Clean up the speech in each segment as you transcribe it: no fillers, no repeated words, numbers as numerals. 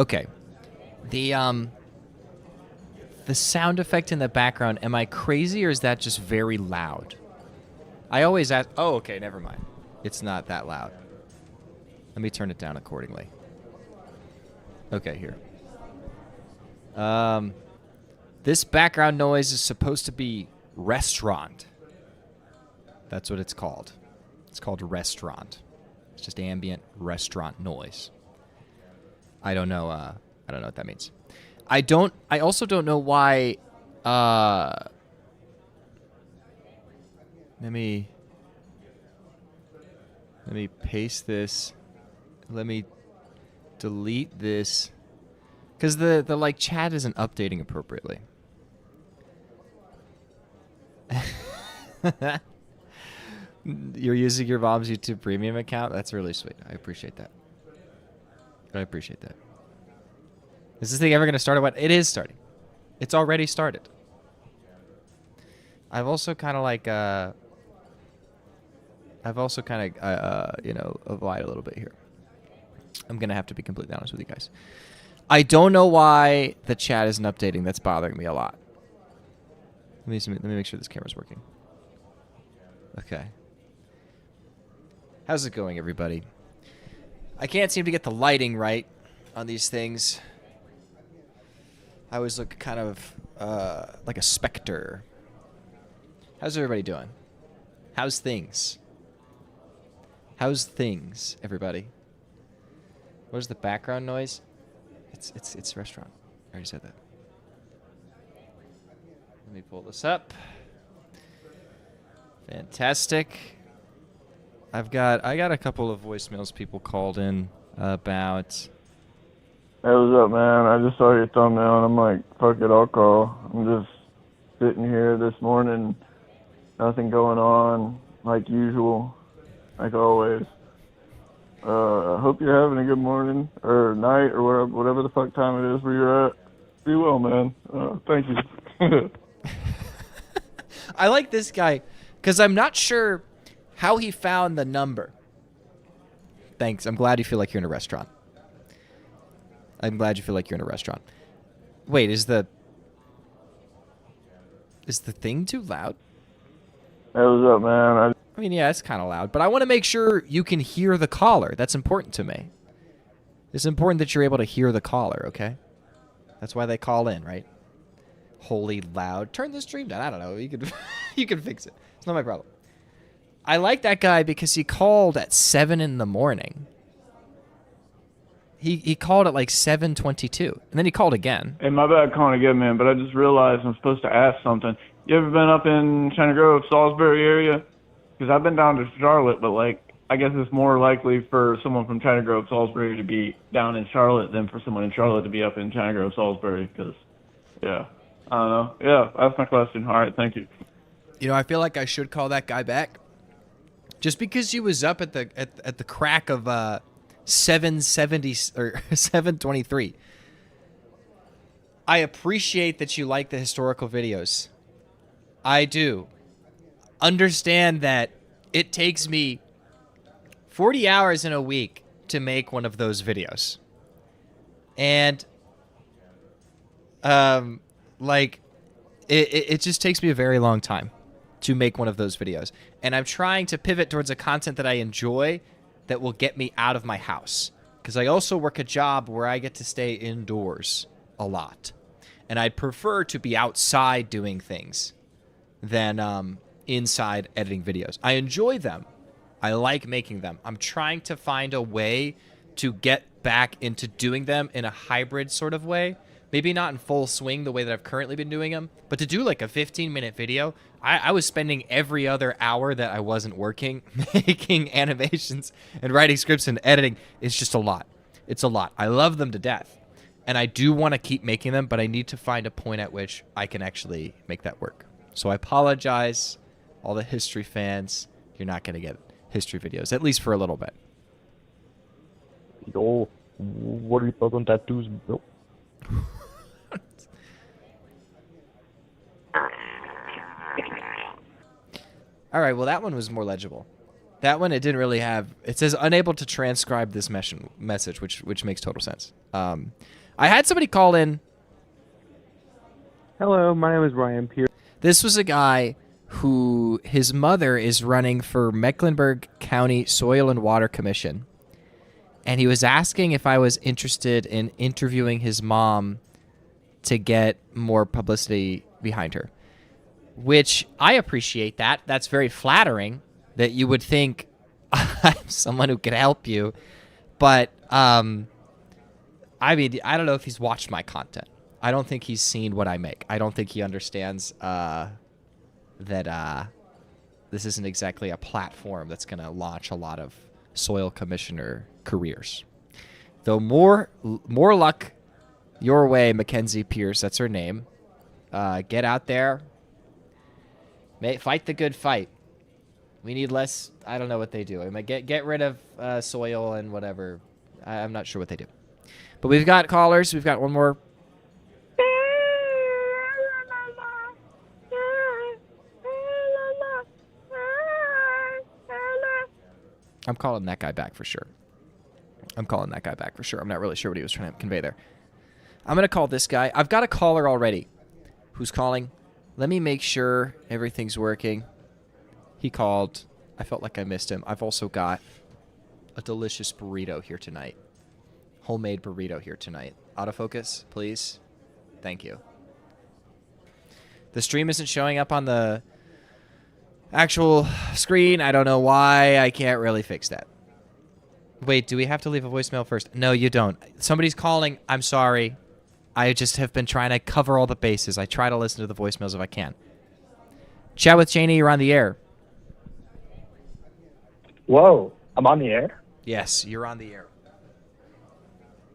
Okay. The sound effect in the background, am I crazy or is that just very loud? I always ask... Oh, okay, never mind. It's not that loud. Let me turn it down accordingly. Okay, here. This background noise is supposed to be restaurant. That's what it's called. It's called restaurant. It's just ambient restaurant noise. I don't know what that means. I also don't know why, let me paste this. Let me delete this. Because the like chat isn't updating appropriately. You're using your mom's YouTube Premium account? That's really sweet. I appreciate that. Is this thing ever going to start or what? It is starting. It's already started. I've also kind of like, lied a little bit here. I'm going to have to be completely honest with you guys. I don't know why the chat isn't updating. That's bothering me a lot. Let me make sure this camera's working. Okay. How's it going, everybody? I can't seem to get the lighting right on these things. I always look kind of like a specter. How's everybody doing? How's things? How's things, everybody? What is the background noise? It's restaurant. I already said that. Let me pull this up. Fantastic. I got a couple of voicemails people called in about. Hey, what's up, man? I just saw your thumbnail, and I'm like, fuck it, I'll call. I'm just sitting here this morning, nothing going on, like usual, like always. I hope you're having a good morning, or night, or whatever the fuck time it is where you're at. Be well, man. Thank you. I like this guy, because I'm not sure how he found the number. Thanks. I'm glad you feel like you're in a restaurant. Wait, is the thing too loud? Hey, what's up, man? I mean, yeah, it's kind of loud, but I want to make sure you can hear the caller. That's important to me. It's important that you're able to hear the caller, okay? That's why they call in, right? Holy loud. Turn the stream down. I don't know. You can fix it. It's not my problem. I like that guy because he called at 7 in the morning. He called at like 7:22, and then he called again. Hey, my bad calling again, man, but I just realized I'm supposed to ask something. You ever been up in Chaney Grove, Salisbury area? Because I've been down to Charlotte, but like I guess it's more likely for someone from Chaney Grove, Salisbury to be down in Charlotte than for someone in Charlotte to be up in Chaney Grove, Salisbury. Because, yeah, I don't know. Yeah, that's my question. All right, thank you. You know, I feel like I should call that guy back, just because he was up at the crack of 7:70 or 7:23. I appreciate that you like the historical videos. I do. Understand that it takes me 40 hours in a week to make one of those videos. And it just takes me a very long time to make one of those videos. And I'm trying to pivot towards a content that I enjoy that will get me out of my house. Because I also work a job where I get to stay indoors a lot. And I'd prefer to be outside doing things than inside editing videos. I enjoy them. I like making them. I'm trying to find a way to get back into doing them in a hybrid sort of way. Maybe not in full swing the way that I've currently been doing them, but to do like a 15-minute video, I was spending every other hour that I wasn't working making animations and writing scripts and editing. It's just a lot. It's a lot. I love them to death. And I do want to keep making them, but I need to find a point at which I can actually make that work. So I apologize, all the history fans. You're not going to get history videos, at least for a little bit. Yo, what are your thoughts on tattoos, bro? All right, well, that one was more legible. That one, it didn't really have. It says unable to transcribe this message, which makes total sense. I had somebody call in. Hello, my name is Ryan Pierce. This was a guy who his mother is running for Mecklenburg County Soil and Water Commission, and he was asking if I was interested in interviewing his mom to get more publicity behind her, which I appreciate that. That's very flattering that you would think I'm someone who could help you. But, I mean, I don't know if he's watched my content. I don't think he's seen what I make. I don't think he understands that this isn't exactly a platform that's going to launch a lot of soil commissioner careers. Though more luck your way, Mackenzie Pierce. That's her name. Get out there. Fight the good fight. We need less. I don't know what they do. I mean, get rid of soil and whatever. I'm not sure what they do. But we've got callers. We've got one more. I'm calling that guy back for sure. I'm not really sure what he was trying to convey there. I'm going to call this guy. I've got a caller already who's calling. Let me make sure everything's working. He called. I felt like I missed him. I've also got a delicious burrito here tonight. Homemade burrito here tonight. Autofocus, please. Thank you. The stream isn't showing up on the actual screen. I don't know why. I can't really fix that. Wait, do we have to leave a voicemail first? No, you don't. Somebody's calling. I'm sorry. I just have been trying to cover all the bases. I try to listen to the voicemails if I can. Chat with Chaney, you're on the air. Whoa, I'm on the air? Yes, you're on the air.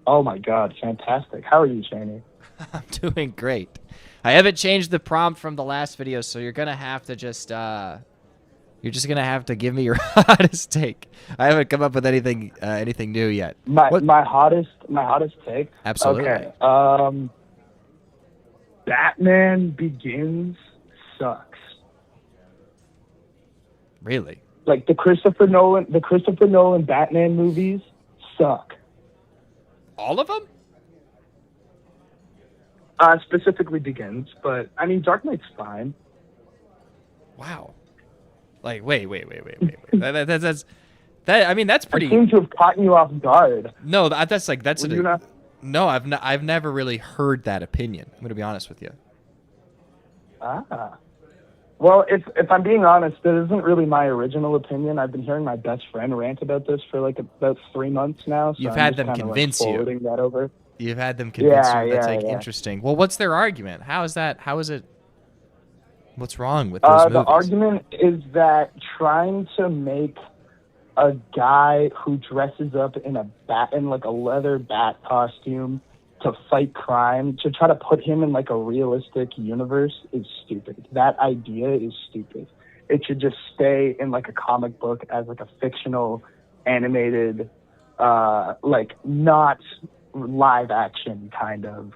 Oh my God, fantastic. How are you, Chaney? I'm doing great. I haven't changed the prompt from the last video, so you're going to have to just, you're just going to have to give me your hottest take. I haven't come up with anything new yet. My hottest take? Absolutely. Okay. Batman Begins sucks. Really? Like the Christopher Nolan Batman movies suck. All of them? Specifically Begins, but I mean Dark Knight's fine. Wow. Like, wait. That's I mean, that's pretty. I seem to have caught you off guard. No, no, I've never really heard that opinion. I'm gonna be honest with you. Well, if I'm being honest, this isn't really my original opinion. I've been hearing my best friend rant about this for like about 3 months now. So You've had them convince you. Forwarding that over. You've had them convince you. That's Yeah. interesting. Well, what's their argument? How is that? How is it? What's wrong with those movies? The argument is that trying to make a guy who dresses up in like a leather bat costume to fight crime, to try to put him in like a realistic universe is stupid. That idea is stupid. It should just stay in like a comic book as like a fictional animated, like not live action kind of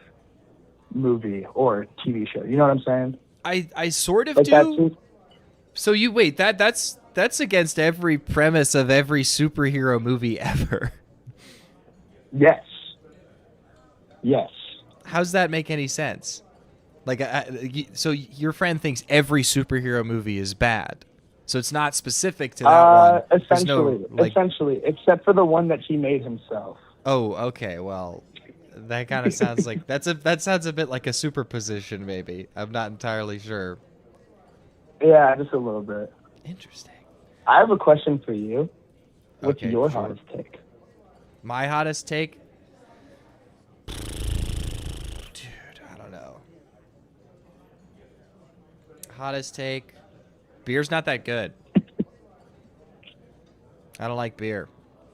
movie or TV show. You know what I'm saying? I sort of like do. So you wait, that's against every premise of every superhero movie ever. Yes. How's that make any sense? Like, so your friend thinks every superhero movie is bad. So it's not specific to that one. Essentially, except for the one that he made himself. Oh, okay. Well, that kind of sounds like that sounds a bit like a superposition. Maybe I'm not entirely sure. Yeah, just a little bit. Interesting. I have a question for you. What's Okay, your sure. hottest take? My hottest take? Dude, I don't know. Hottest take? Beer's not that good. I don't like beer.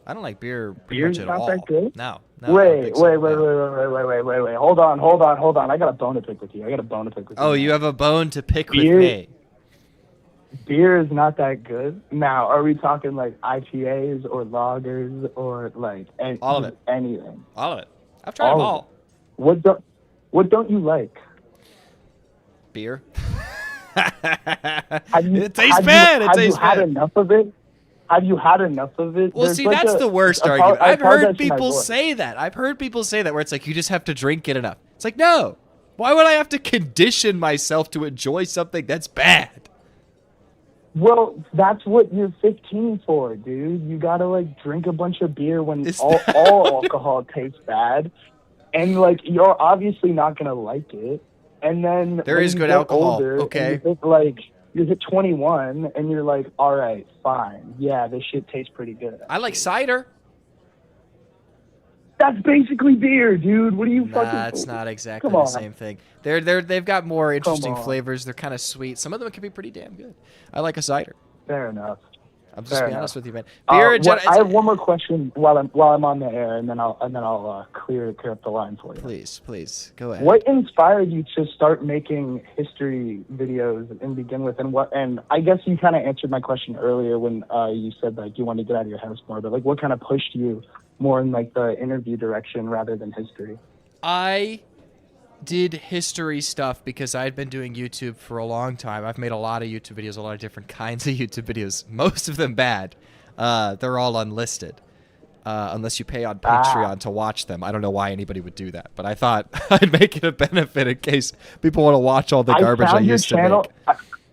I don't like beer pretty Beer's much at not all. that good? No. Wait. Hold on. I got a bone to pick with you. Oh, you have a bone to pick Beer? with me. Beer is not that good. Now, are we talking like IPAs or lagers or like All of it. Anything? All of it. I've tried them all. What don't you like? Beer. It tastes bad. It tastes Have you had bad. enough of it? have you had enough of it? Well, There's see, like that's the worst I argument. I've apologize heard for my people voice. say that. I've heard people say that where it's like, you just have to drink it enough. It's like, no. Why would I have to condition myself to enjoy something that's bad? Well, that's what you're 15 for, dude. You gotta like drink a bunch of beer when all alcohol tastes bad, and like you're obviously not gonna like it. And then There when is you good get alcohol, older, okay. and you hit 21, and you're like, all right, fine, yeah, this shit tastes pretty good. I like cider. That's basically beer, dude. What are you fucking? Nah, it's not exactly Come the on. same thing. They've got more interesting on. flavors. They're kind of sweet. Some of them can be pretty damn good. I like a cider. Fair enough. I'm just Fair being honest enough. with you, man. Beer, I have one more question while I'm on the air, and then I'll clear up the line for you. please go ahead. What inspired you to start making history videos and begin with, and I guess you kind of answered my question earlier when you said like you wanted to get out of your house more, but like what kind of pushed you more in like the interview direction rather than history? I did history stuff because I had been doing YouTube for a long time. I've made a lot of YouTube videos, a lot of different kinds of YouTube videos, most of them bad. They're all unlisted. Unless you pay on Patreon to watch them. I don't know why anybody would do that, but I thought I'd make it a benefit in case people want to watch all the garbage I used to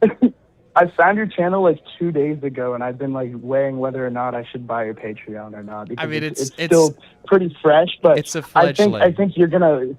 make. I found your channel like 2 days ago, and I've been like weighing whether or not I should buy your Patreon or not. Because I mean, it's still pretty fresh, but it's a fledgling. I think you're gonna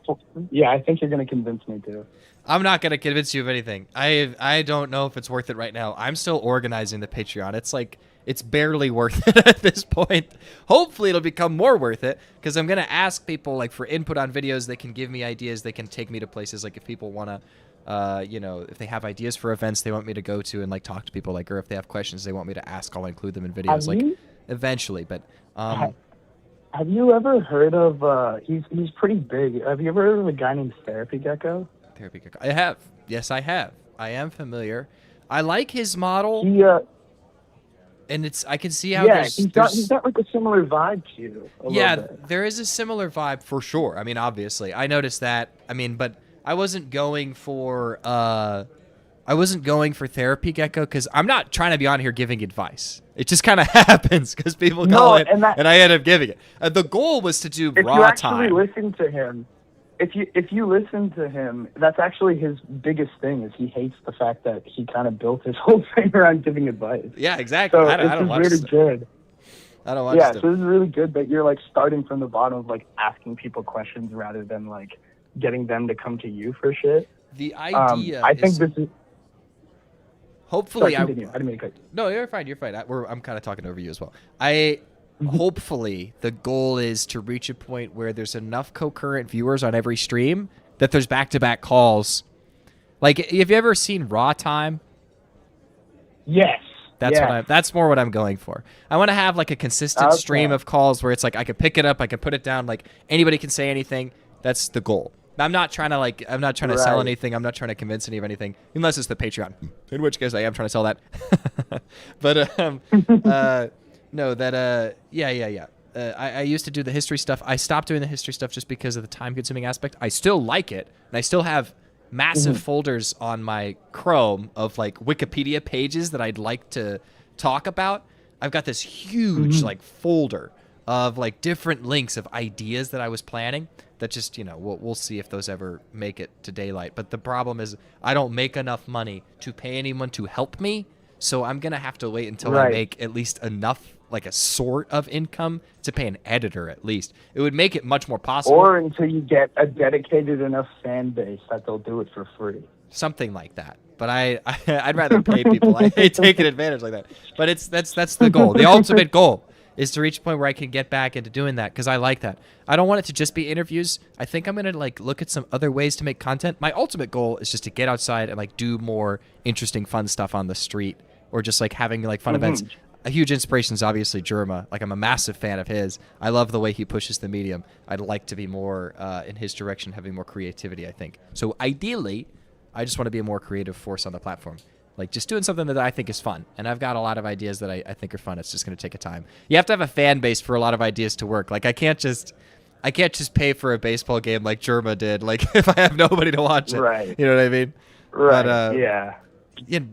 convince me to. I'm not gonna convince you of anything. I don't know if it's worth it right now. I'm still organizing the Patreon. It's barely worth it at this point. Hopefully it'll become more worth it because I'm gonna ask people like for input on videos. They can give me ideas. They can take me to places like if people wanna. If they have ideas for events they want me to go to and like talk to people, like, or if they have questions they want me to ask, I'll include them in videos eventually. But have you ever heard of he's pretty big. Have you ever heard of a guy named Therapy Gecko? Therapy Gecko. I have. Yes, I have. I am familiar. I like his model. And I can see how he's got like a similar vibe to you. There is a similar vibe for sure. I mean, obviously, I noticed that. I mean, but I wasn't going for Therapy Gecko because I'm not trying to be on here giving advice. It just kind of happens because people call it, and I end up giving it. The goal was to do raw time. If you actually listen to him, if you listen to him, that's actually his biggest thing is he hates the fact that he kind of built his whole thing around giving advice. Yeah, exactly. So I don't watch really stuff. good. I don't watch stuff. stuff. So this is really good that you're like starting from the bottom of like asking people questions rather than like getting them to come to you for shit. The idea I think this is... Hopefully, Sorry, continue. I didn't mean to cut you. No, you're fine. You're fine. I'm kind of talking over you as well. Hopefully, the goal is to reach a point where there's enough concurrent viewers on every stream that there's back-to-back calls. Like, have you ever seen Raw Time? Yes. That's more what I'm going for. I want to have like a consistent stream of calls where it's like I can pick it up, I can put it down, like anybody can say anything. That's the goal. I'm not trying to sell anything. I'm not trying to convince any of anything, unless it's the Patreon, in which case I am trying to sell that. But I used to do the history stuff. I stopped doing the history stuff just because of the time-consuming aspect. I still like it, and I still have massive folders on my Chrome of like Wikipedia pages that I'd like to talk about. I've got this huge like folder of like different links of ideas that I was planning that just, we'll see if those ever make it to daylight. But the problem is I don't make enough money to pay anyone to help me. So I'm going to have to wait until I make at least enough, like a sort of income to pay an editor at least. It would make it much more possible. Or until you get a dedicated enough fan base that they'll do it for free. Something like that. But I'd rather pay people. I hate taking advantage like that. But that's the goal. The ultimate goal is to reach a point where I can get back into doing that because I like that. I don't want it to just be interviews. I think I'm going to like look at some other ways to make content. My ultimate goal is just to get outside and like do more interesting, fun stuff on the street or just like having like fun events. A huge inspiration is obviously Jerma. Like I'm a massive fan of his. I love the way he pushes the medium. I'd like to be more in his direction, having more creativity, I think. So ideally, I just want to be a more creative force on the platform. Like just doing something that I think is fun. And I've got a lot of ideas that I think are fun. It's just going to take a time. You have to have a fan base for a lot of ideas to work. Like I can't just pay for a baseball game like Jerma did. Like if I have nobody to watch it. Right. You know what I mean? Right. But, yeah.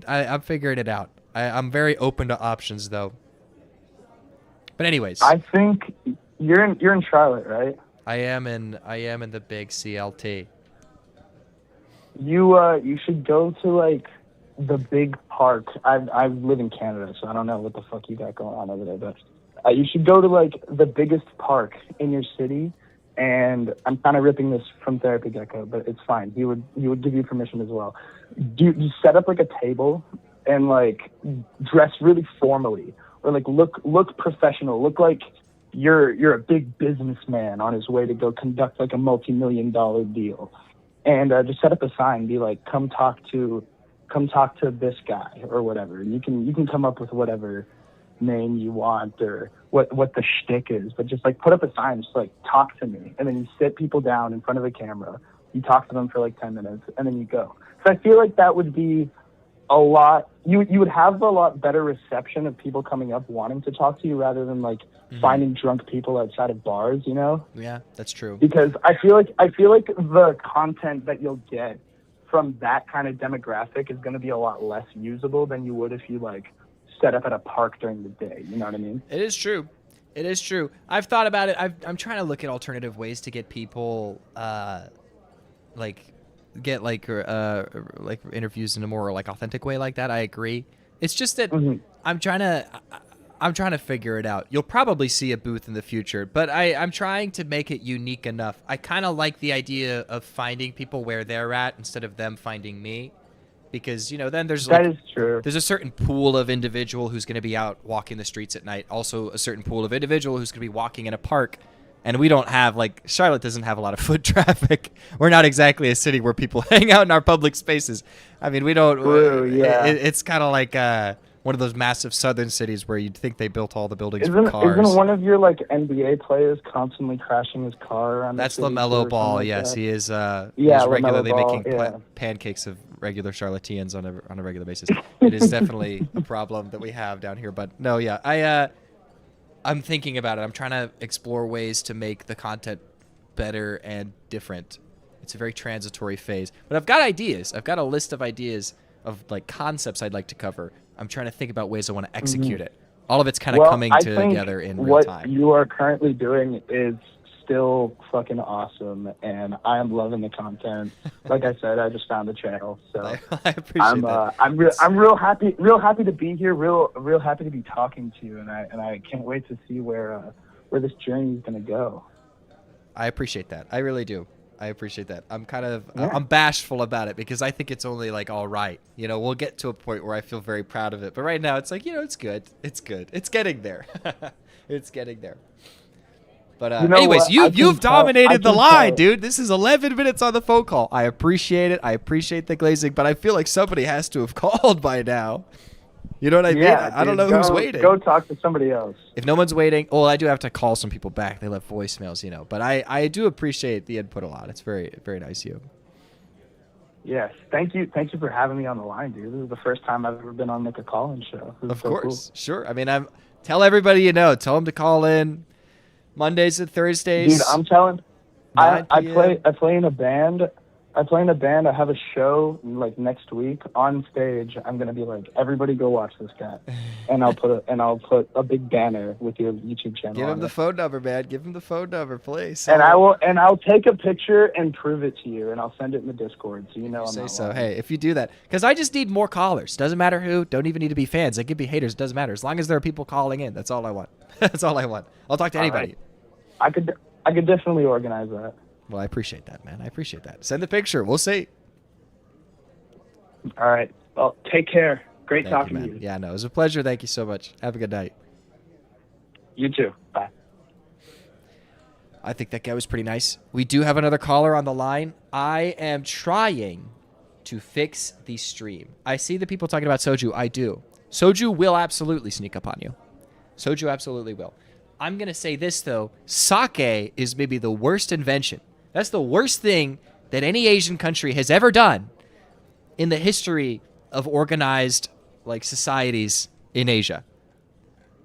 I'm figuring it out. I'm very open to options though. But anyways, I think you're in Charlotte, right? I am in the big CLT. You should go to like the big park. I live in Canada, so I don't know what the fuck you got going on over there, but you should go to like the biggest park in your city. And I'm kind of ripping this from Therapy Gecko, but it's fine. He would give you permission as well. You set up like a table and like dress really formally, or like look professional. Look like you're a big businessman on his way to go conduct like a multi-million-dollar deal. And just set up a sign, be like, come talk to this guy or whatever. You can come up with whatever name you want or what the shtick is, but just like put up a sign, just like talk to me, and then you sit people down in front of a camera, you talk to them for like 10 minutes, and then you go. So I feel like that would be a lot. You would have a lot better reception of people coming up wanting to talk to you rather than like finding drunk people outside of bars, you know? Yeah, that's true. Because I feel like the content that you'll get from that kind of demographic is going to be a lot less usable than you would if you like set up at a park during the day. You know what I mean? It is true. It is true. I've thought about it. I'm trying to look at alternative ways to get people, get like interviews in a more like authentic way like that. I agree. It's just that I'm trying to figure it out. You'll probably see a booth in the future, but I'm trying to make it unique enough. I kind of like the idea of finding people where they're at instead of them finding me. Because, you know, then there's that is true. There's a certain pool of individual who's going to be out walking the streets at night. Also, a certain pool of individual who's going to be walking in a park. And we don't have, like, Charlotte doesn't have a lot of foot traffic. We're not exactly a city where people hang out in our public spaces. I mean, we don't. Yeah. It's kind of like one of those massive southern cities where you'd think they built all the buildings for cars. Isn't one of your like NBA players constantly crashing his car around? That's the city LaMelo Ball. like yes, that? he is. Yeah, he's regularly LaMelo Ball, making pancakes of regular Charlotteans on a regular basis. It is definitely a problem that we have down here. But no, yeah, I'm thinking about it. I'm trying to explore ways to make the content better and different. It's a very transitory phase, but I've got ideas. I've got a list of ideas of like concepts I'd like to cover. I'm trying to think about ways I want to execute it. All of it's kind of coming together in real time. What you are currently doing is still fucking awesome, and I am loving the content. Like I said, I just found the channel, so I appreciate that. I'm real happy to be here, real happy to be talking to you, and I can't wait to see where this journey is gonna go. I appreciate that. I really do. I appreciate that. I'm kind of I'm bashful about it because I think it's only like all right. You know, we'll get to a point where I feel very proud of it. But right now it's like, you know, it's good. It's good. It's getting there. It's getting there. But anyways, you've dominated the line, dude. This is 11 minutes on the phone call. I appreciate it. I appreciate the glazing, but I feel like somebody has to have called by now. You know what I mean? I don't know who's waiting. Go talk to somebody else. If no one's waiting, well, I do have to call some people back. They left voicemails, you know. But I do appreciate the input a lot. It's very, very nice of you. Yes, thank you for having me on the line, dude. This is the first time I've ever been on like a call-in show. Of course, cool. Sure. I mean, tell everybody you know. Tell them to call in Mondays and Thursdays. Dude, I'm telling. I play in a band. I have a show like next week on stage. I'm gonna be like, everybody go watch this guy, and I'll put a big banner with your YouTube channel. Give him the phone number, man. Give him the phone number, please. And I'll take a picture and prove it to you, and I'll send it in the Discord so you know I'm not lying. Hey, if you do that, because I just need more callers. Doesn't matter who. Don't even need to be fans. They could be haters. Doesn't matter. As long as there are people calling in, that's all I want. That's all I want. I'll talk to anybody. Right. I could definitely organize that. Well, I appreciate that, man. I appreciate that. Send the picture. We'll see. All right. Well, take care. Great talking to you. Yeah, no, it was a pleasure. Thank you so much. Have a good night. You too. Bye. I think that guy was pretty nice. We do have another caller on the line. I am trying to fix the stream. I see the people talking about soju. I do. Soju will absolutely sneak up on you. Soju absolutely will. I'm going to say this, though. Sake is maybe the worst invention. That's the worst thing that any Asian country has ever done in the history of organized like societies in Asia.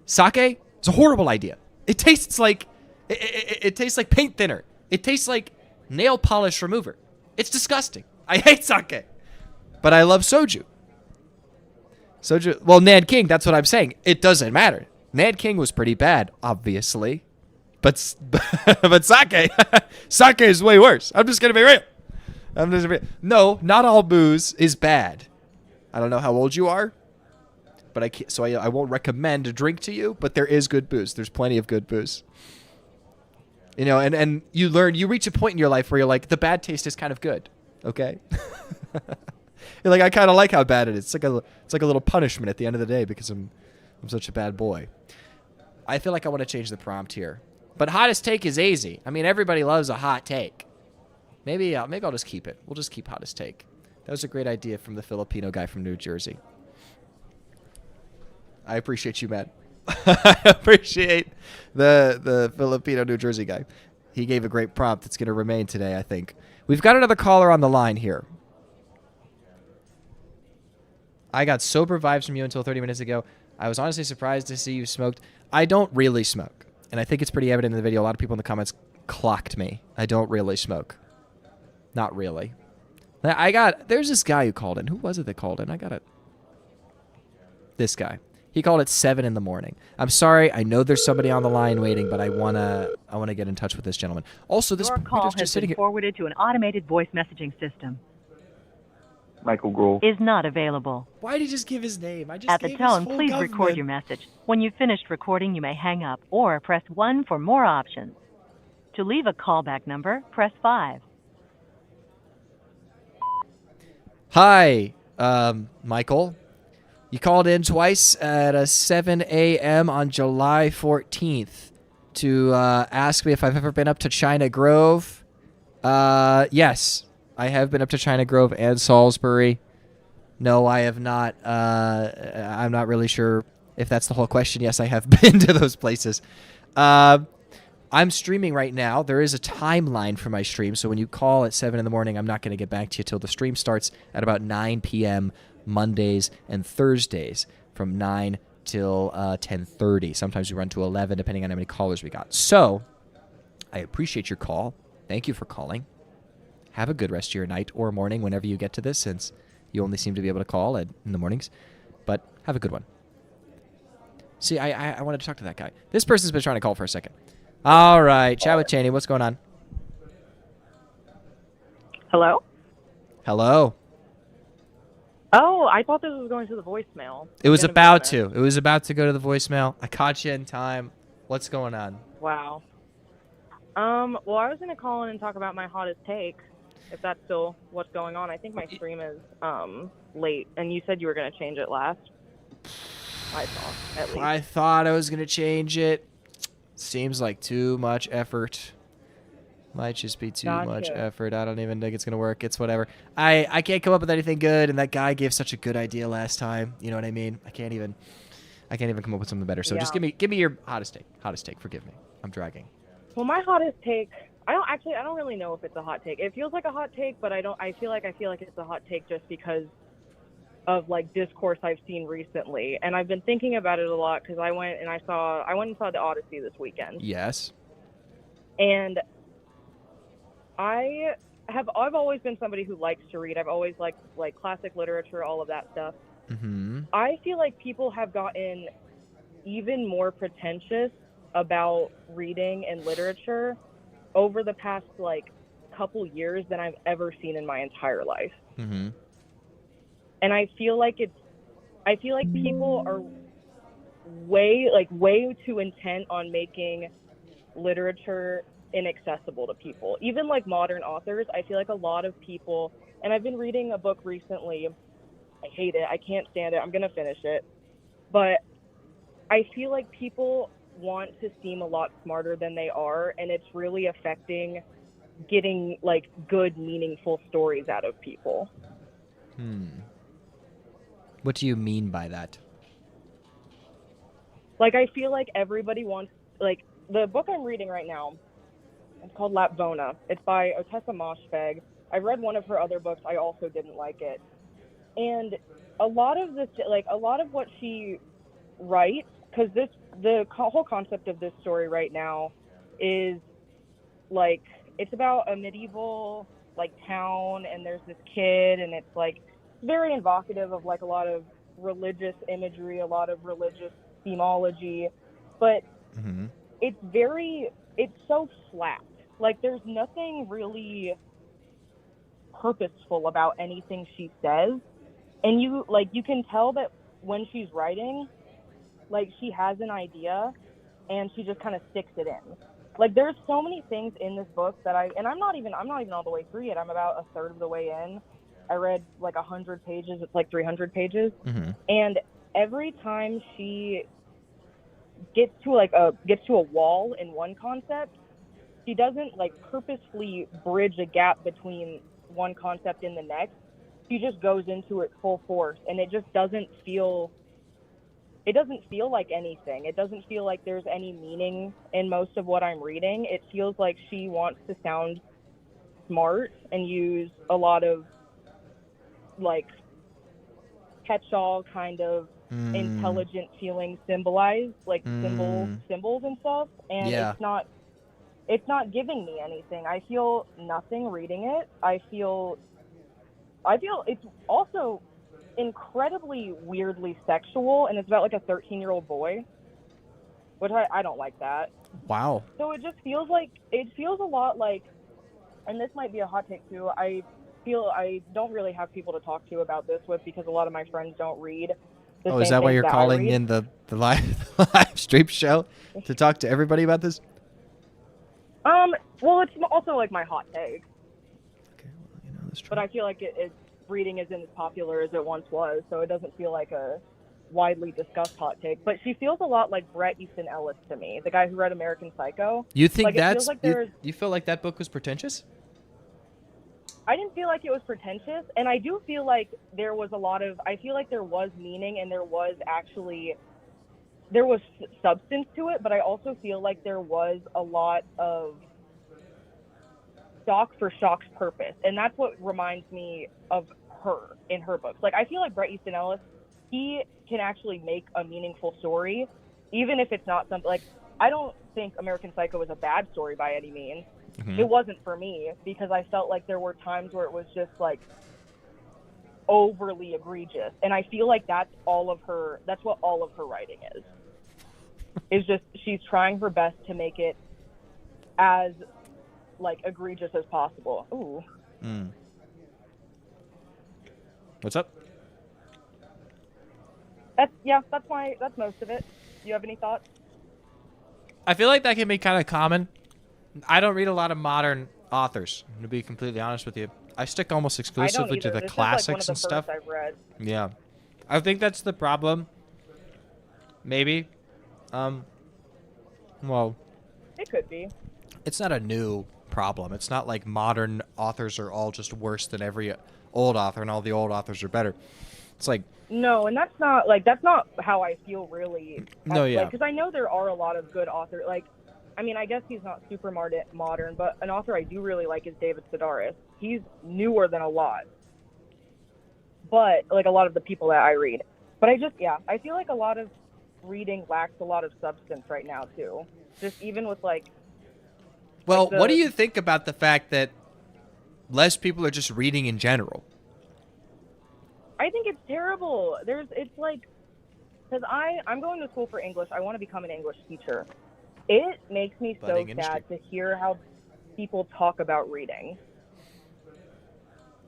Sake is a horrible idea. It tastes like it tastes like paint thinner. It tastes like nail polish remover. It's disgusting. I hate sake. But I love soju. Soju, well, Nan King, that's what I'm saying. It doesn't matter. Ned King was pretty bad, obviously. But but sake, sake is way worse. I'm just gonna be real. No, not all booze is bad. I don't know how old you are, but I can't, so I won't recommend a drink to you. But there is good booze. There's plenty of good booze. You know, and you reach a point in your life where you're like, the bad taste is kind of good. Okay. You're like, I kind of like how bad it is. It's like a little punishment at the end of the day because I'm such a bad boy. I feel like I want to change the prompt here. But hottest take is easy. I mean, everybody loves a hot take. Maybe I'll just keep it. We'll just keep hottest take. That was a great idea from the Filipino guy from New Jersey. I appreciate you, Matt. I appreciate the Filipino New Jersey guy. He gave a great prompt that's going to remain today, I think. We've got another caller on the line here. I got sober vibes from you until 30 minutes ago. I was honestly surprised to see you smoked. I don't really smoke. And I think it's pretty evident in the video. A lot of people in the comments clocked me. I don't really smoke. Not really. There's this guy who called in. Who was it that called in? I got it. This guy. He called at 7 in the morning. I'm sorry. I know there's somebody on the line waiting, but I wanna get in touch with this gentleman. Also, this Your call just has sitting been here. forwarded to an automated voice messaging system. Michael Grove. Is not available. Why did he just give his name? I just At the gave his tone, full please government. record your message. When you've finished recording, you may hang up or press 1 for more options. To leave a callback number, press 5. Hi, Michael. You called in twice at 7 a.m. on July 14th to ask me if I've ever been up to China Grove. Yes, I have been up to China Grove and Salisbury. No, I have not. I'm not really sure if that's the whole question. Yes, I have been to those places. I'm streaming right now. There is a timeline for my stream, so when you call at 7 in the morning, I'm not going to get back to you till the stream starts at about 9 p.m. Mondays and Thursdays from 9 till 10:30. Sometimes we run to 11, depending on how many callers we got. So I appreciate your call. Thank you for calling. Have a good rest of your night or morning whenever you get to this, since you only seem to be able to call in the mornings. But have a good one. See, I wanted to talk to that guy. This person's been trying to call for a second. All right, chat with Chaney. What's going on? Hello? Hello. Oh, I thought this was going to the voicemail. It was In a about minute. to. It was about to go to the voicemail. I caught you in time. What's going on? Wow. Well, I was going to call in and talk about my hottest take, if that's still what's going on. I think my stream is late, and you said you were going to change it last. I thought, at least. I thought I was going to change it. Seems like too much effort. Might just be too much effort. I don't even think it's going to work. It's whatever. I can't come up with anything good, and that guy gave such a good idea last time. You know what I mean? I can't even come up with something better. So just give me your hottest take. Hottest take. Forgive me. I'm dragging. Well, my hottest take, I don't really know if it's a hot take. It feels like a hot take, but I feel like it's a hot take just because of like discourse I've seen recently, and I've been thinking about it a lot because I went and saw the Odyssey this weekend. Yes. And I've always been somebody who likes to read. I've always liked like classic literature, all of that stuff. Mm-hmm. I feel like people have gotten even more pretentious about reading and literature over the past like couple years than I've ever seen in my entire life. Mm-hmm. And I feel like people are way too intent on making literature inaccessible to people. Even like modern authors, I feel like a lot of people, and I've been reading a book recently. I hate it. I can't stand it. I'm going to finish it. But I feel like people want to seem a lot smarter than they are, and it's really affecting getting like good, meaningful stories out of people. What do you mean by that? Like, I feel like everybody wants, like, the book I'm reading right now, it's called Lapvona. It's by Otessa Moshfegh. I read one of her other books. I also didn't like it. And a lot of what she writes, because the whole concept of this story right now is, like, it's about a medieval, like, town, and there's this kid, and it's, like, very evocative of, like, a lot of religious imagery, a lot of religious themology, but Mm-hmm. it's so flat. Like, there's nothing really purposeful about anything she says. And you can tell that when she's writing, like, she has an idea and she just kind of sticks it in. Like, there's so many things in this book that I'm not even all the way through yet. I'm about a third of the way in. I read like 100 pages. It's like 300 pages. Mm-hmm. And every time she gets to a wall in one concept, she doesn't like purposefully bridge a gap between one concept and the next. She just goes into it full force, and it just doesn't feel like anything. It doesn't feel like there's any meaning in most of what I'm reading. It feels like she wants to sound smart and use a lot of like catch-all kind of intelligent feeling symbols and stuff, and Yeah. it's not giving me anything. I feel nothing reading it. I feel it's also incredibly weirdly sexual, and it's about like a 13-year-old boy, which I don't like that. Wow. So it feels a lot like, and this might be a hot take too, I feel I don't really have people to talk to about this with because a lot of my friends don't read the Oh, same is that why things you're I calling read. in the live stream show to talk to everybody about this? Well, it's also like my hot take, Okay, well, that's true. but I feel like reading isn't as popular as it once was, so it doesn't feel like a widely discussed hot take. But she feels a lot like Bret Easton Ellis to me, the guy who read American Psycho. You think Like, it feels like you feel like that book was pretentious? I didn't feel like it was pretentious, and I do feel like there was I feel like there was meaning and there was substance to it, but I also feel like there was a lot of shock for shock's purpose, and that's what reminds me of her in her books. Like, I feel like Bret Easton Ellis, he can actually make a meaningful story, even if it's not something like, I don't think American Psycho is a bad story by any means. Mm-hmm. It wasn't for me because I felt like there were times where it was just like overly egregious, and I feel like that's what all of her writing is just she's trying her best to make it as like egregious as possible. Ooh. What's up? That's most of it. Do you have any thoughts? I feel like that can be kind of common. I don't read a lot of modern authors, to be completely honest with you. I stick almost exclusively to the classics and stuff. I've read. Yeah. I think that's the problem. Maybe. Well, it could be. It's not a new problem. It's not like modern authors are all just worse than every old author and all the old authors are better. It's like, no, and that's not how I feel really. No, yeah. Because I know there are a lot of good authors. Like, I mean, I guess he's not super modern, but an author I do really like is David Sedaris. He's newer than a lot, but like a lot of the people that I read. But I feel like a lot of reading lacks a lot of substance right now too. Just even with like. Well, what do you think about the fact that less people are just reading in general? I think it's terrible. It's like, because I'm going to school for English. I want to become an English teacher. It makes me so sad to hear how people talk about reading.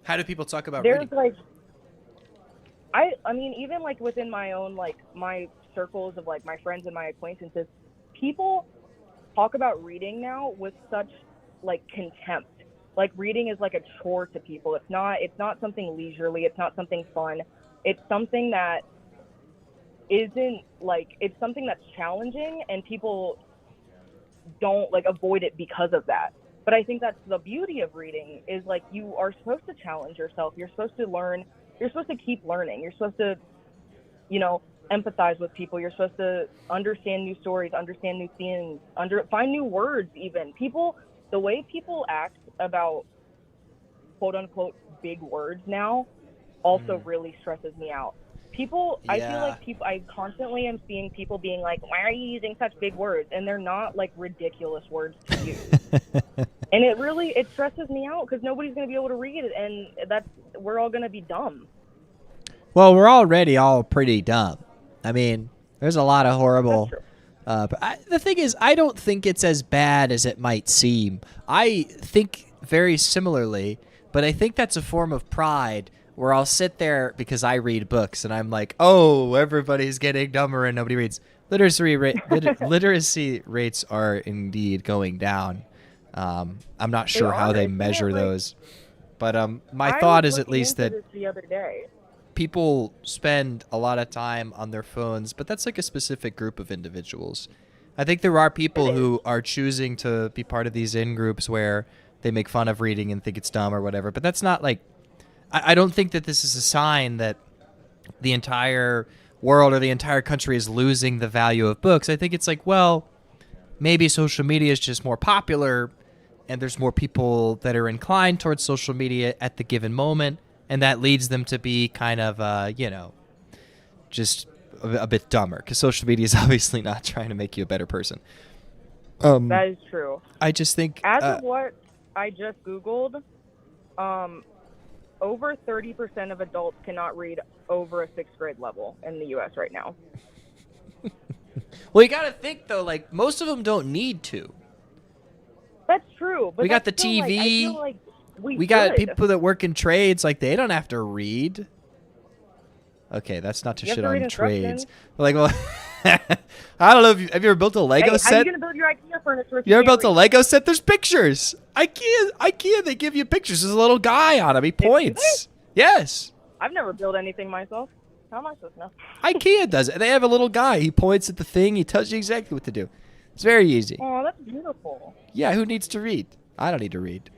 How do people talk about reading? Like, I mean, even like within my own, like my circles of like my friends and my acquaintances, people talk about reading now with such like contempt. Like, reading is like a chore to people. It's not something leisurely. It's not something fun. It's something that isn't like, it's something that's challenging, and people don't like avoid it because of that. But I think that's the beauty of reading, is like, you are supposed to challenge yourself. You're supposed to learn. You're supposed to keep learning. You're supposed to, empathize with people. You're supposed to understand new stories, understand new themes, find new words even. The way people act about quote unquote big words now also really stresses me out. I feel like I constantly am seeing people being like, why are you using such big words? And they're not like ridiculous words to use. And it stresses me out because nobody's going to be able to read it, and we're all going to be dumb. Well, we're already all pretty dumb. I mean, there's a lot of horrible But the thing is, I don't think it's as bad as it might seem. I think very similarly, but I think that's a form of pride where I'll sit there because I read books and I'm like, oh, everybody's getting dumber and nobody reads. Literacy rates are indeed going down. I'm not sure how they measure those. But my thought is at least that the other day. people spend a lot of time on their phones, but that's like a specific group of individuals. I think there are people who are choosing to be part of these in-groups where they make fun of reading and think it's dumb or whatever, but that's not like... I don't think that this is a sign that the entire world or the entire country is losing the value of books. I think it's like, well, maybe social media is just more popular and there's more people that are inclined towards social media at the given moment, and that leads them to be kind of, just a bit dumber, because social media is obviously not trying to make you a better person. That is true. I just think... As of what I just Googled, over 30% of adults cannot read over a 6th grade level in the U.S. right now. Well, you got to think, though, like, most of them don't need to. That's true. But We got the still, like, I TV. feel like We got people that work in trades, like, they don't have to read. Okay, that's not to You have shit to read on trades. instructions. Like, well, I don't know. Have you ever built a Lego Hey, set? how are you going to build your IKEA furniture? You ever built a Lego set? There's pictures. IKEA, they give you pictures. There's a little guy on him. He points. Yes. I've never built anything myself. How am I supposed to know? IKEA does it. They have a little guy. He points at the thing. He tells you exactly what to do. It's very easy. Oh, that's beautiful. Yeah, who needs to read? I don't need to read.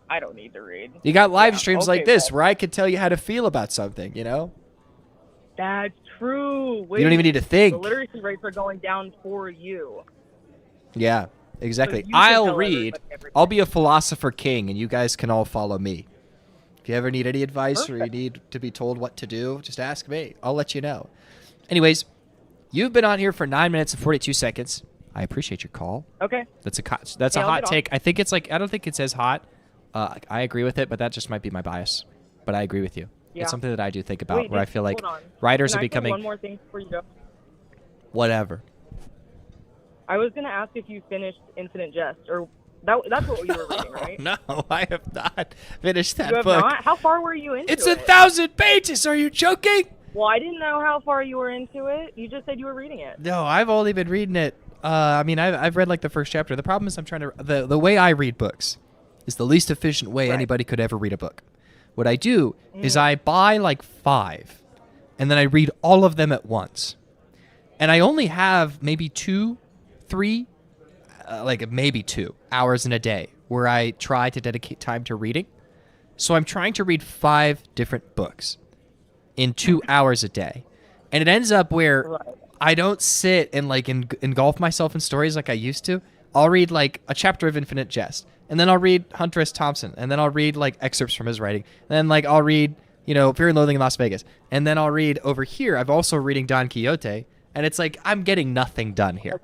I don't need to read. You got live Yeah, streams okay, like this well. where I can tell you how to feel about something, you know? That's true. Wait, You don't even need to think. The literacy rates are going down for you. Yeah, exactly. So you can I'll tell read. everybody I'll be a philosopher king, and you guys can all follow me. If you ever need any advice or you need to be told what to do, just ask me. I'll let you know. Anyways, you've been on here for 9 minutes and 42 seconds. I appreciate your call. Okay. That's a I'll hot get off. take. I think it's like, I don't think it says hot. I agree with it, but that just might be my bias. But I agree with you. Yeah. It's something that I do think about, Wait, where I just feel like hold on. writers Can are I say becoming one more thing before you go? whatever. I was going to ask if you finished Infinite Jest, or that's what you were reading, right? No, I have not finished that You have book. not? How far were you into It's it? 1,000 pages. Are you joking? Well, I didn't know how far you were into it. You just said you were reading it. No, I've only been reading it. I mean, I've read like the first chapter. The problem is I'm trying to the way I read books is the least efficient way Right. anybody could ever read a book. What I do is I buy like 5, and then I read all of them at once. And I only have maybe 2, 3, like maybe 2 hours in a day where I try to dedicate time to reading. So I'm trying to read 5 different books in 2 hours a day. And it ends up where Right. I don't sit and like engulf myself in stories like I used to. I'll read like a chapter of Infinite Jest, and then I'll read Hunter S. Thompson, and then I'll read like excerpts from his writing, and then like I'll read, Fear and Loathing in Las Vegas, and then I'll read over here. I'm also reading Don Quixote, and it's like I'm getting nothing done here.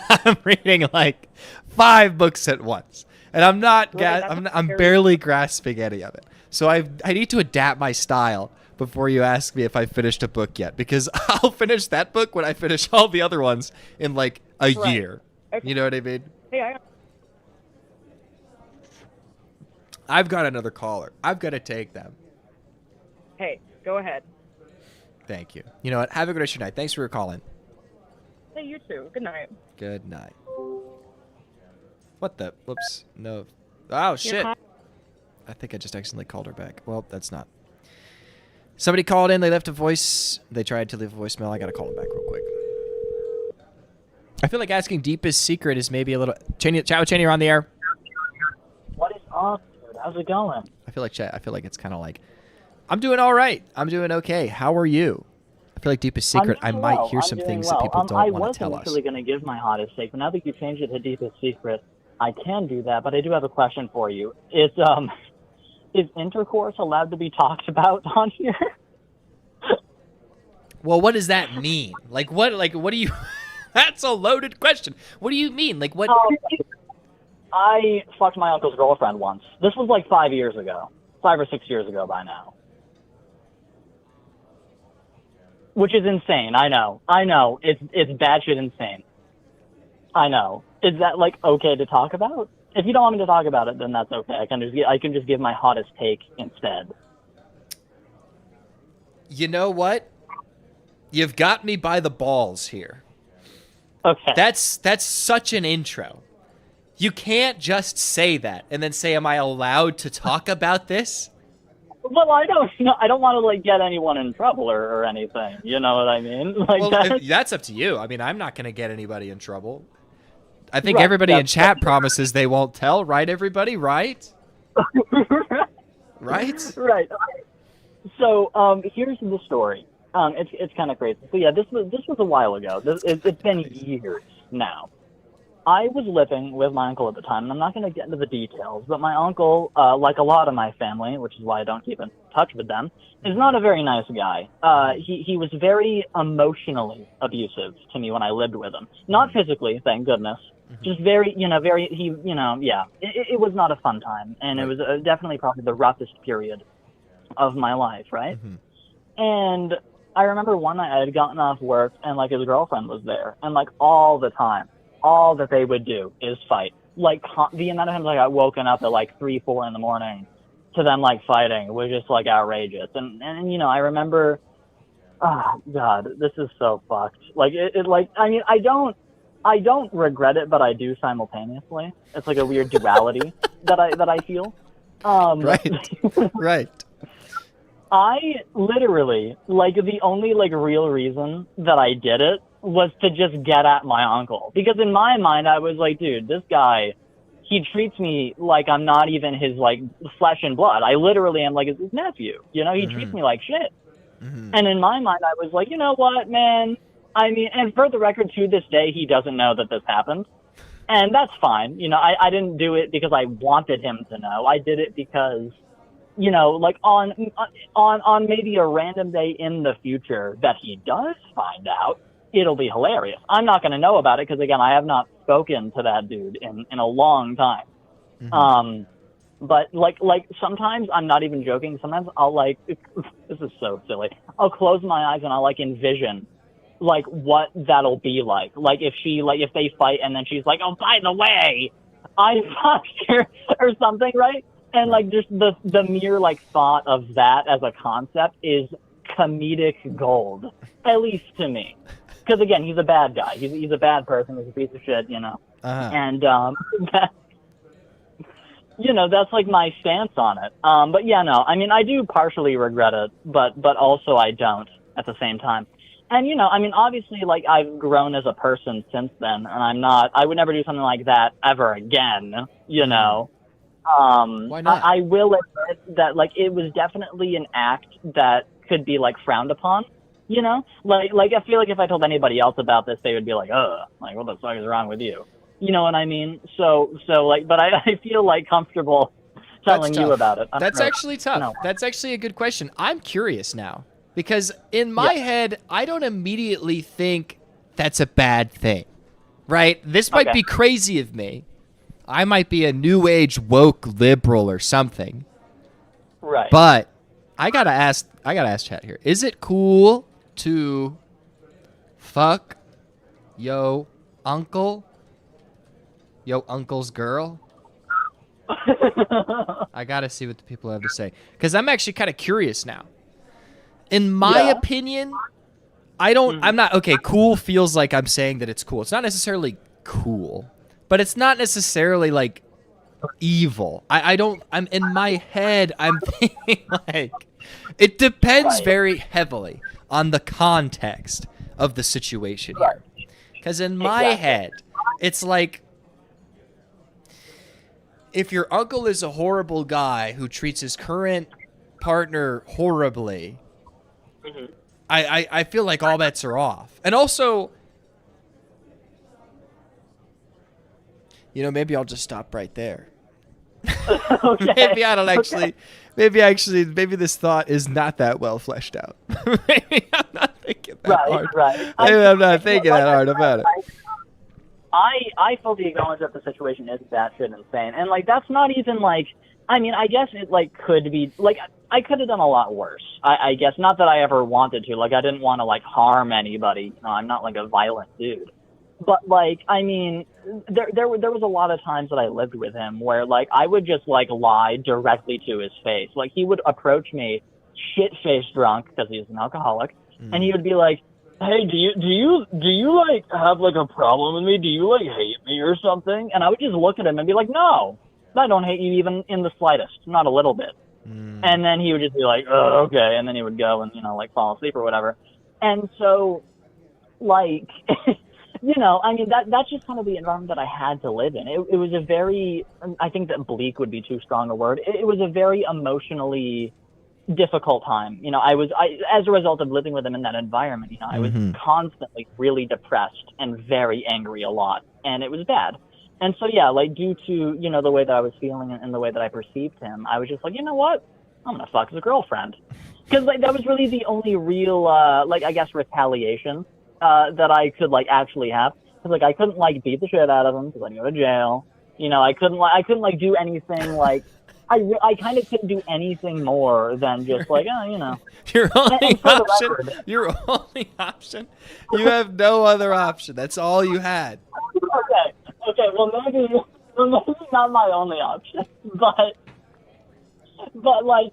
I'm reading like 5 books at once, and I'm not. Right, I'm barely grasping any of it. So I need to adapt my style before you ask me if I finished a book yet, because I'll finish that book when I finish all the other ones in like a Right. year. Okay. You know what I mean? Hey, I've got another caller. I've got to take them. hey, go ahead. Thank you. You know what? Have a good rest of your night. Thanks for calling. Hey, you too. Good night. Good night. What the? Whoops. No. Oh, shit. I think I just accidentally called her back. Well, that's not. Somebody called in. They left a voice. They tried to leave a voicemail. I got to call them back real quick. I feel like asking deepest secret is maybe a little... Chaney, Ciao, Chaney, you're on the air. What is up, dude? How's it going? I feel like it's kind of like... I'm doing all right. I'm doing okay. How are you? I feel like deepest secret, I might hear some things that people don't want to tell I us. wasn't actually going to give my hottest take, but now that you changed it to deepest secret, I can do that. But I do have a question for you. Is intercourse allowed to be talked about on here? Well, what does that mean? What do you... That's a loaded question. What do you mean? Like, what... I fucked my uncle's girlfriend once. This was like 5 years ago. 5 or 6 years ago by now. which is insane. I know. It's batshit insane. I know. Is that like okay to talk about? If you don't want me to talk about it, then that's okay. I can just give my hottest take instead. You know what? You've got me by the balls here. Okay. That's such an intro. You can't just say that and then say, "Am I allowed to talk about this?" Well, I don't know. I don't want to like get anyone in trouble or anything. You know what I mean? Like Well, that's up to you. I mean, I'm not going to get anybody in trouble. I think Right, everybody in that's- chat promises they won't tell, right? Everybody, right? Right? Right. So here's the story. It's kind of crazy. So yeah, this was a while ago. It's been years now. I was living with my uncle at the time, and I'm not going to get into the details, but my uncle, like a lot of my family, which is why I don't keep in touch with them, is not a very nice guy. He was very emotionally abusive to me when I lived with him. Not physically, thank goodness. Just very, yeah. It was not a fun time, and it was definitely probably the roughest period of my life, right? And I remember one night I had gotten off work, and like his girlfriend was there, and like all the time, all that they would do is fight. Like the amount of times I got woken up at like 3, 4 in the morning to them like fighting was just like outrageous. And I remember, oh God, this is so fucked. Like it like, I mean, I don't regret it, but I do simultaneously. It's like a weird duality that I feel. Right. I literally, like, the only, like, real reason that I did it was to just get at my uncle. Because in my mind, I was like, dude, this guy, he treats me like I'm not even his, like, flesh and blood. I literally am, like, his nephew. You know, he treats me like shit. And in my mind, I was like, you know what, man? I mean, and for the record, to this day, he doesn't know that this happened. And that's fine. You know, I didn't do it because I wanted him to know. I did it because, you know, like on maybe a random day in the future that he does find out, it'll be hilarious. I'm not going to know about it because, again, I have not spoken to that dude in a long time. But like sometimes, I'm not even joking, sometimes I'll like, this is so silly, I'll close my eyes and I'll like envision like what that'll be like if they fight and then she's like, oh, by the way, I fucked her or something, right? And like just the mere like thought of that as a concept is comedic gold, at least to me. Because again, he's a bad guy. He's a bad person. He's a piece of shit, you know. And you know, that's like my stance on it. But yeah, no, I mean, I do partially regret it, but also I don't at the same time. And you know, I mean, obviously, like I've grown as a person since then, and I would never do something like that ever again. You know. Why not? I will admit that like it was definitely an act that could be like frowned upon, you know, like I feel like if I told anybody else about this, they would be like, like what the fuck is wrong with you? You know what I mean? So like, but I feel like comfortable telling you about it. That's actually tough. No. That's actually a good question. I'm curious now because in my head, I don't immediately think that's a bad thing, right? This might be crazy of me. I might be a new age woke liberal or something. Right. But I gotta ask chat here. Is it cool to fuck yo uncle's girl? I gotta see what the people have to say. Because I'm actually kind of curious now. In my opinion, I'm not, okay, cool feels like I'm saying that it's cool. It's not necessarily cool. But it's not necessarily like evil. I'm in my head, I'm thinking like it depends very heavily on the context of the situation here. Because in my head, it's like if your uncle is a horrible guy who treats his current partner horribly, I feel like all bets are off. And also, you know, maybe I'll just stop right there. Maybe I don't actually. Maybe this thought is not that well fleshed out. Maybe I'm not thinking that hard. Right. Maybe I'm not thinking that hard about it. I fully acknowledge that the situation is batshit insane, and like that's not even like I mean, I guess it like could be like I could have done a lot worse. I guess not that I ever wanted to. Like I didn't want to like harm anybody. You know, I'm not like a violent dude. But like, I mean, there was a lot of times that I lived with him where like I would just like lie directly to his face. Like he would approach me shit-faced drunk because he's an alcoholic, and he would be like, "Hey, do you like have like a problem with me? Do you like hate me or something?" And I would just look at him and be like, "No, I don't hate you even in the slightest, not a little bit." And then he would just be like, "Oh, okay," and then he would go and like fall asleep or whatever. And so, like, I mean that's just kind of the environment that I had to live in. It was a very, I think that bleak would be too strong a word. It was a very emotionally difficult time. I as a result of living with him in that environment, I was constantly really depressed and very angry a lot, and it was bad. And so, yeah, like due to, the way that I was feeling and the way that I perceived him, I was just like, you know what? I'm going to fuck his girlfriend. Because like that was really the only real, I guess, retaliation that I could like actually have. Because like I couldn't like beat the shit out of him because I'd go to jail. I couldn't do anything like, I kind of couldn't do anything more than just like, Your only option. Record, your only option. You have no other option. That's all you had. Okay, well maybe not my only option, but like,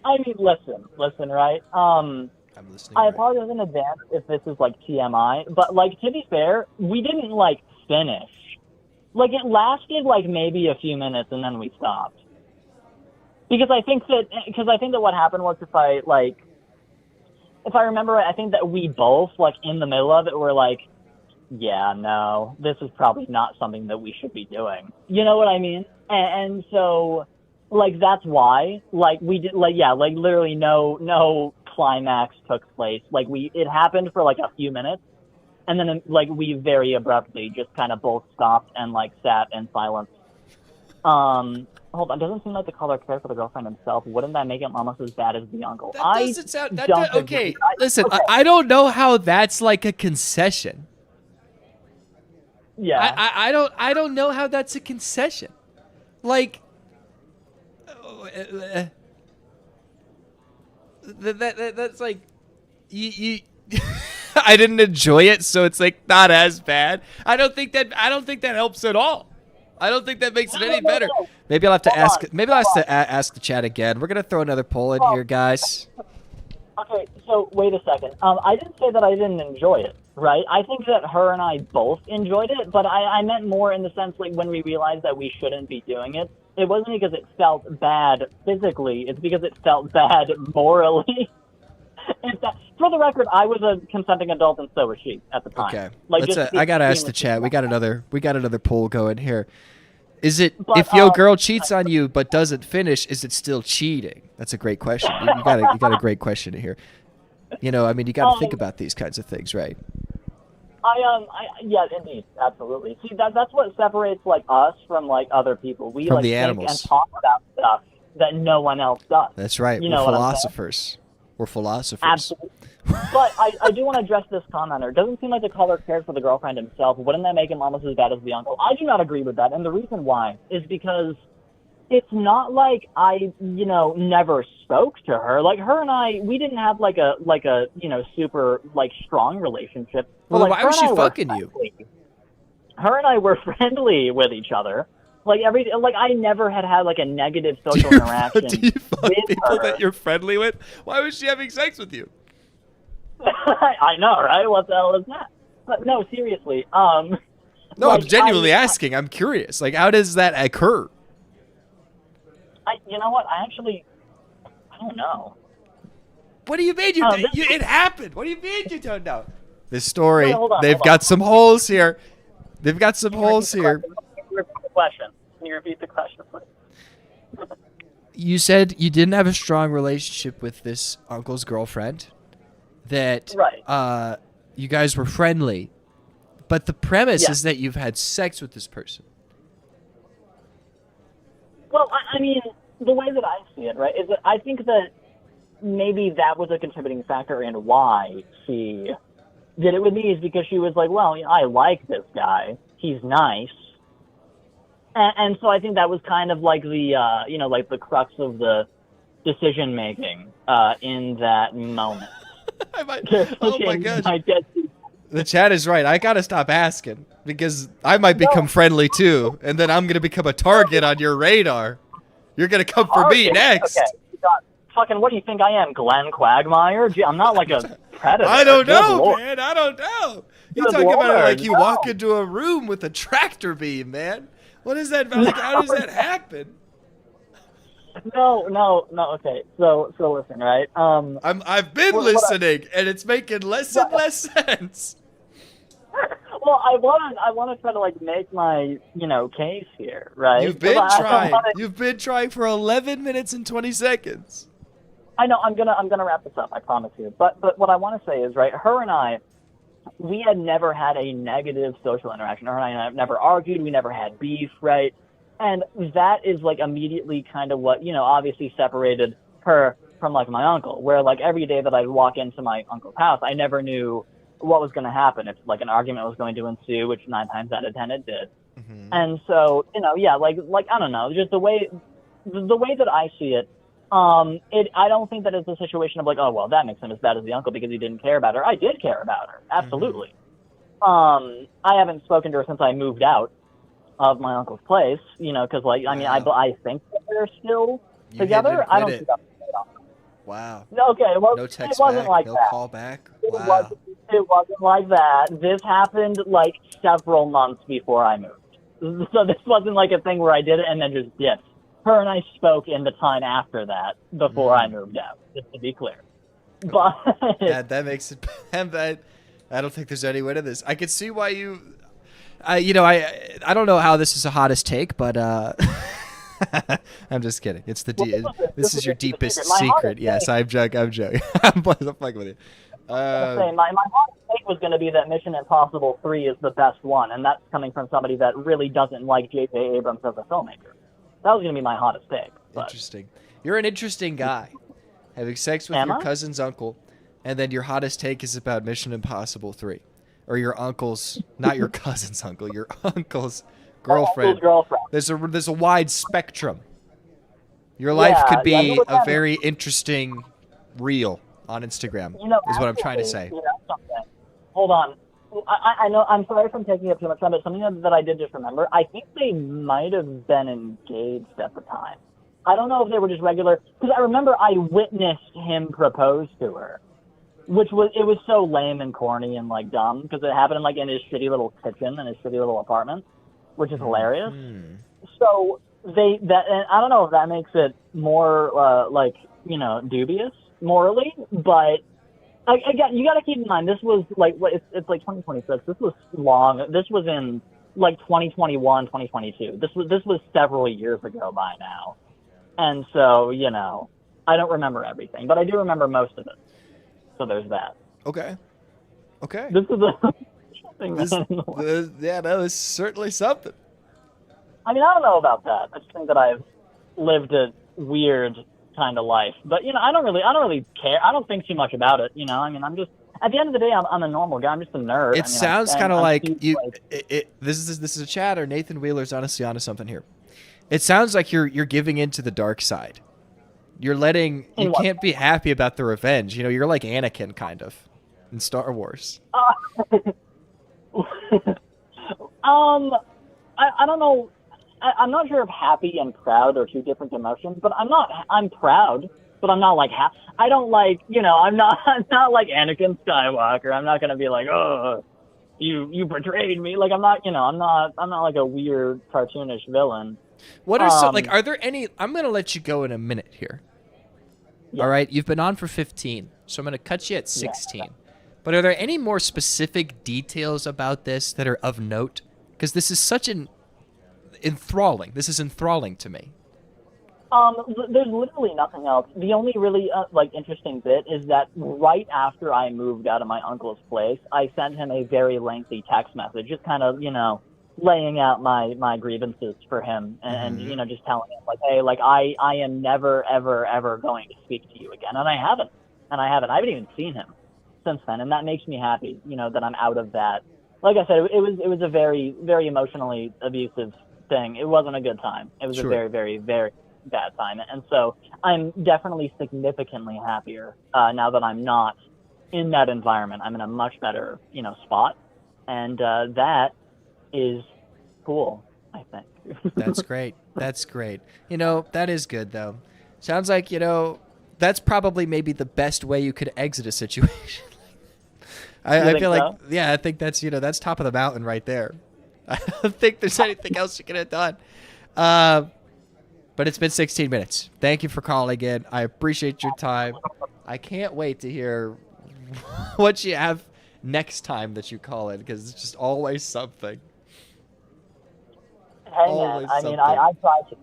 I mean, listen, right? I'm listening. I apologize in advance if this is like TMI, but like to be fair, we didn't like finish. Like it lasted like maybe a few minutes and then we stopped. Because I think that what happened was if I remember right, I think that we both like in the middle of it were like, yeah, no, this is probably not something that we should be doing. You know what I mean? And so, like, that's why, like, we did, like, yeah, like, literally no climax took place. Like, it happened for, like, a few minutes, and then, like, we very abruptly just kind of both stopped and, like, sat in silence. Hold on, doesn't seem like the caller cared for the girlfriend himself. Wouldn't that make him almost as bad as the uncle? That doesn't sound, okay, listen, okay. I don't know how that's, like, a concession. Yeah, I don't know how that's a concession. Like, that's like you I didn't enjoy it, so it's like not as bad. I don't think that helps at all. I don't think that makes it any better. Maybe I'll have to ask. Maybe I'll have to ask the chat again. We're gonna throw another poll in here, guys. Okay, so wait a second. I didn't say that I didn't enjoy it, right? I think that her and I both enjoyed it, but I meant more in the sense like when we realized that we shouldn't be doing it. It wasn't because it felt bad physically. It's because it felt bad morally. For the record, I was a consenting adult, and so was she at the time. Okay, like I gotta ask the chat. We got another poll going here. Is it if your girl cheats on you but doesn't finish? Is it still cheating? That's a great question. You got a great question here. I mean, you got to think about these kinds of things, right? Yeah, indeed, absolutely. See, that's what separates like us from like other people. We from like the think animals and talk about stuff that no one else does. That's right. We're philosophers. We're philosophers. Absolutely. But I do want to address this commenter. It doesn't seem like the caller cared for the girlfriend himself. Wouldn't that make him almost as bad as the uncle? I do not agree with that, and the reason why is because it's not like I, never spoke to her. Like her and I, we didn't have like a super like strong relationship. Well, like, why was she fucking you? Her and I were friendly with each other. Like I never had like a negative social interaction. Do you fuck people her. that you're friendly with? Why was she having sex with you? I know, right? What the hell is that? But no, seriously. No, I'm genuinely asking. I'm curious. Like, how does that occur? You know what? I don't know. What do you mean it happened? What do you mean you don't know? This story, Wait, hold on. They've got some holes here. They've got some holes here. Can you repeat the question, please? You said you didn't have a strong relationship with this uncle's girlfriend. That right. You guys were friendly, but the premise is that you've had sex with this person. Well, I mean, the way that I see it, right, is that I think that maybe that was a contributing factor in why she did it with me, is because she was like, well, I like this guy. He's nice. And so I think that was kind of like the, like the crux of the decision making in that moment. Oh my Chaney gosh. might get to- The chat is right. I gotta stop asking because I might become friendly too, and then I'm gonna become a target on your radar. You're gonna come for me Okay, next. Okay. You got, fucking, what do you think I am, Glenn Quagmire? Gee, I'm not like a predator. I don't Good know, Lord. man. I don't know. You Good talking about it like Lord, you walk into a room with a tractor beam, man. What is that? Like, how does that happen? No. Okay, so listen, right? I've been listening, and it's making less and less sense. Well, I want to try to like make my case here, right? You've been 'Cause trying. You've been trying for 11 minutes and 20 seconds. I know. I'm gonna wrap this up. I promise you. But what I want to say is, right? Her and I, we had never had a negative social interaction. Her and I have never argued. We never had beef, right? And that is like immediately kind of what, obviously separated her from like my uncle, where like every day that I'd walk into my uncle's house, I never knew what was going to happen. If like an argument was going to ensue, which 9 times out of 10 it did. Mm-hmm. And so, like, I don't know, just the way that I see it, I don't think that it's a situation of like, oh, well, that makes him as bad as the uncle because he didn't care about her. I did care about her. Absolutely. Mm-hmm. I haven't spoken to her since I moved out of my uncle's place, because like, I mean, I think that they're still together. I don't think that's Wow. Okay, well, No text it wasn't back, like no that. call back. Wow. It wasn't like that. This happened like several months before I moved. So this wasn't like a thing where I did it and then just dipped. Her and I spoke in the time after that, before I moved out, just to be clear. But that makes it bad. I don't think there's any way to this. I could see why you... I don't know how this is a hottest take, but I'm just kidding. It's this is your deepest secret. Yes, I'm joking. I'm fucking with you. My hot take was going to be that Mission Impossible 3 is the best one, and that's coming from somebody that really doesn't like J.J. Abrams as a filmmaker. That was going to be my hottest take. But. Interesting. You're an interesting guy. Having sex with your cousin's uncle, and then your hottest take is about Mission Impossible 3. Or your uncle's, not your cousin's uncle, your uncle's girlfriend. There's a wide spectrum. Your life could be a very interesting reel on Instagram, is what I'm trying to say. Hold on. I know, I'm sorry if I'm taking up too much time, but something that I did just remember, I think they might have been engaged at the time. I don't know if they were just regular, because I remember I witnessed him propose to her. It was so lame and corny and like dumb because it happened in his shitty little kitchen in his shitty little apartment, which is hilarious. So and I don't know if that makes it more dubious morally, but again, you got to keep in mind this was it's like 2026. This was long. This was in 2021, 2022. This was several years ago by now, and so I don't remember everything, but I do remember most of it. So there's that. Okay. This is a thing. This is certainly something. I mean, I don't know about that. I just think that I've lived a weird kind of life, but I don't really care. I don't think too much about it. I mean, I'm just at the end of the day, I'm a normal guy. I'm just a nerd. It sounds kind of like you. This is a chat, or Nathan Wheeler's honestly onto something here. It sounds like you're giving into the dark side. You can't be happy about the revenge. You're like Anakin, kind of, in Star Wars. I don't know. I'm not sure if happy and proud are two different emotions, but I'm proud, but I'm not like happy. I don't like, I'm not like Anakin Skywalker. I'm not going to be like, oh, you betrayed me. Like, I'm not like a weird cartoonish villain. What are are there any, I'm going to let you go in a minute here. Yeah. All right, you've been on for 15, so I'm going to cut you at 16. Yeah. But are there any more specific details about this that are of note? Because this is such an enthralling. This is enthralling to me. There's literally nothing else. The only really interesting bit is that right after I moved out of my uncle's place, I sent him a very lengthy text message, just kind of laying out my grievances for him and just telling him hey, I am never ever going to speak to you again, and I haven't even seen him since then, and that makes me happy that I'm out of that. Like I said, it was a very very emotionally abusive thing. It wasn't a good time. It was Sure. a very, very, very bad time. And so I'm definitely significantly happier now that I'm not in that environment. I'm in a much better, spot. And that is cool, I think. That's great. That's great. That is good, though. Sounds like, that's probably maybe the best way you could exit a situation. I feel like, I think that's, that's top of the mountain right there. I don't think there's anything else you could have done. But it's been 16 minutes. Thank you for calling in. I appreciate your time. I can't wait to hear what you have next time that you call in, because it's just always something. Hey, man. I mean, I try to.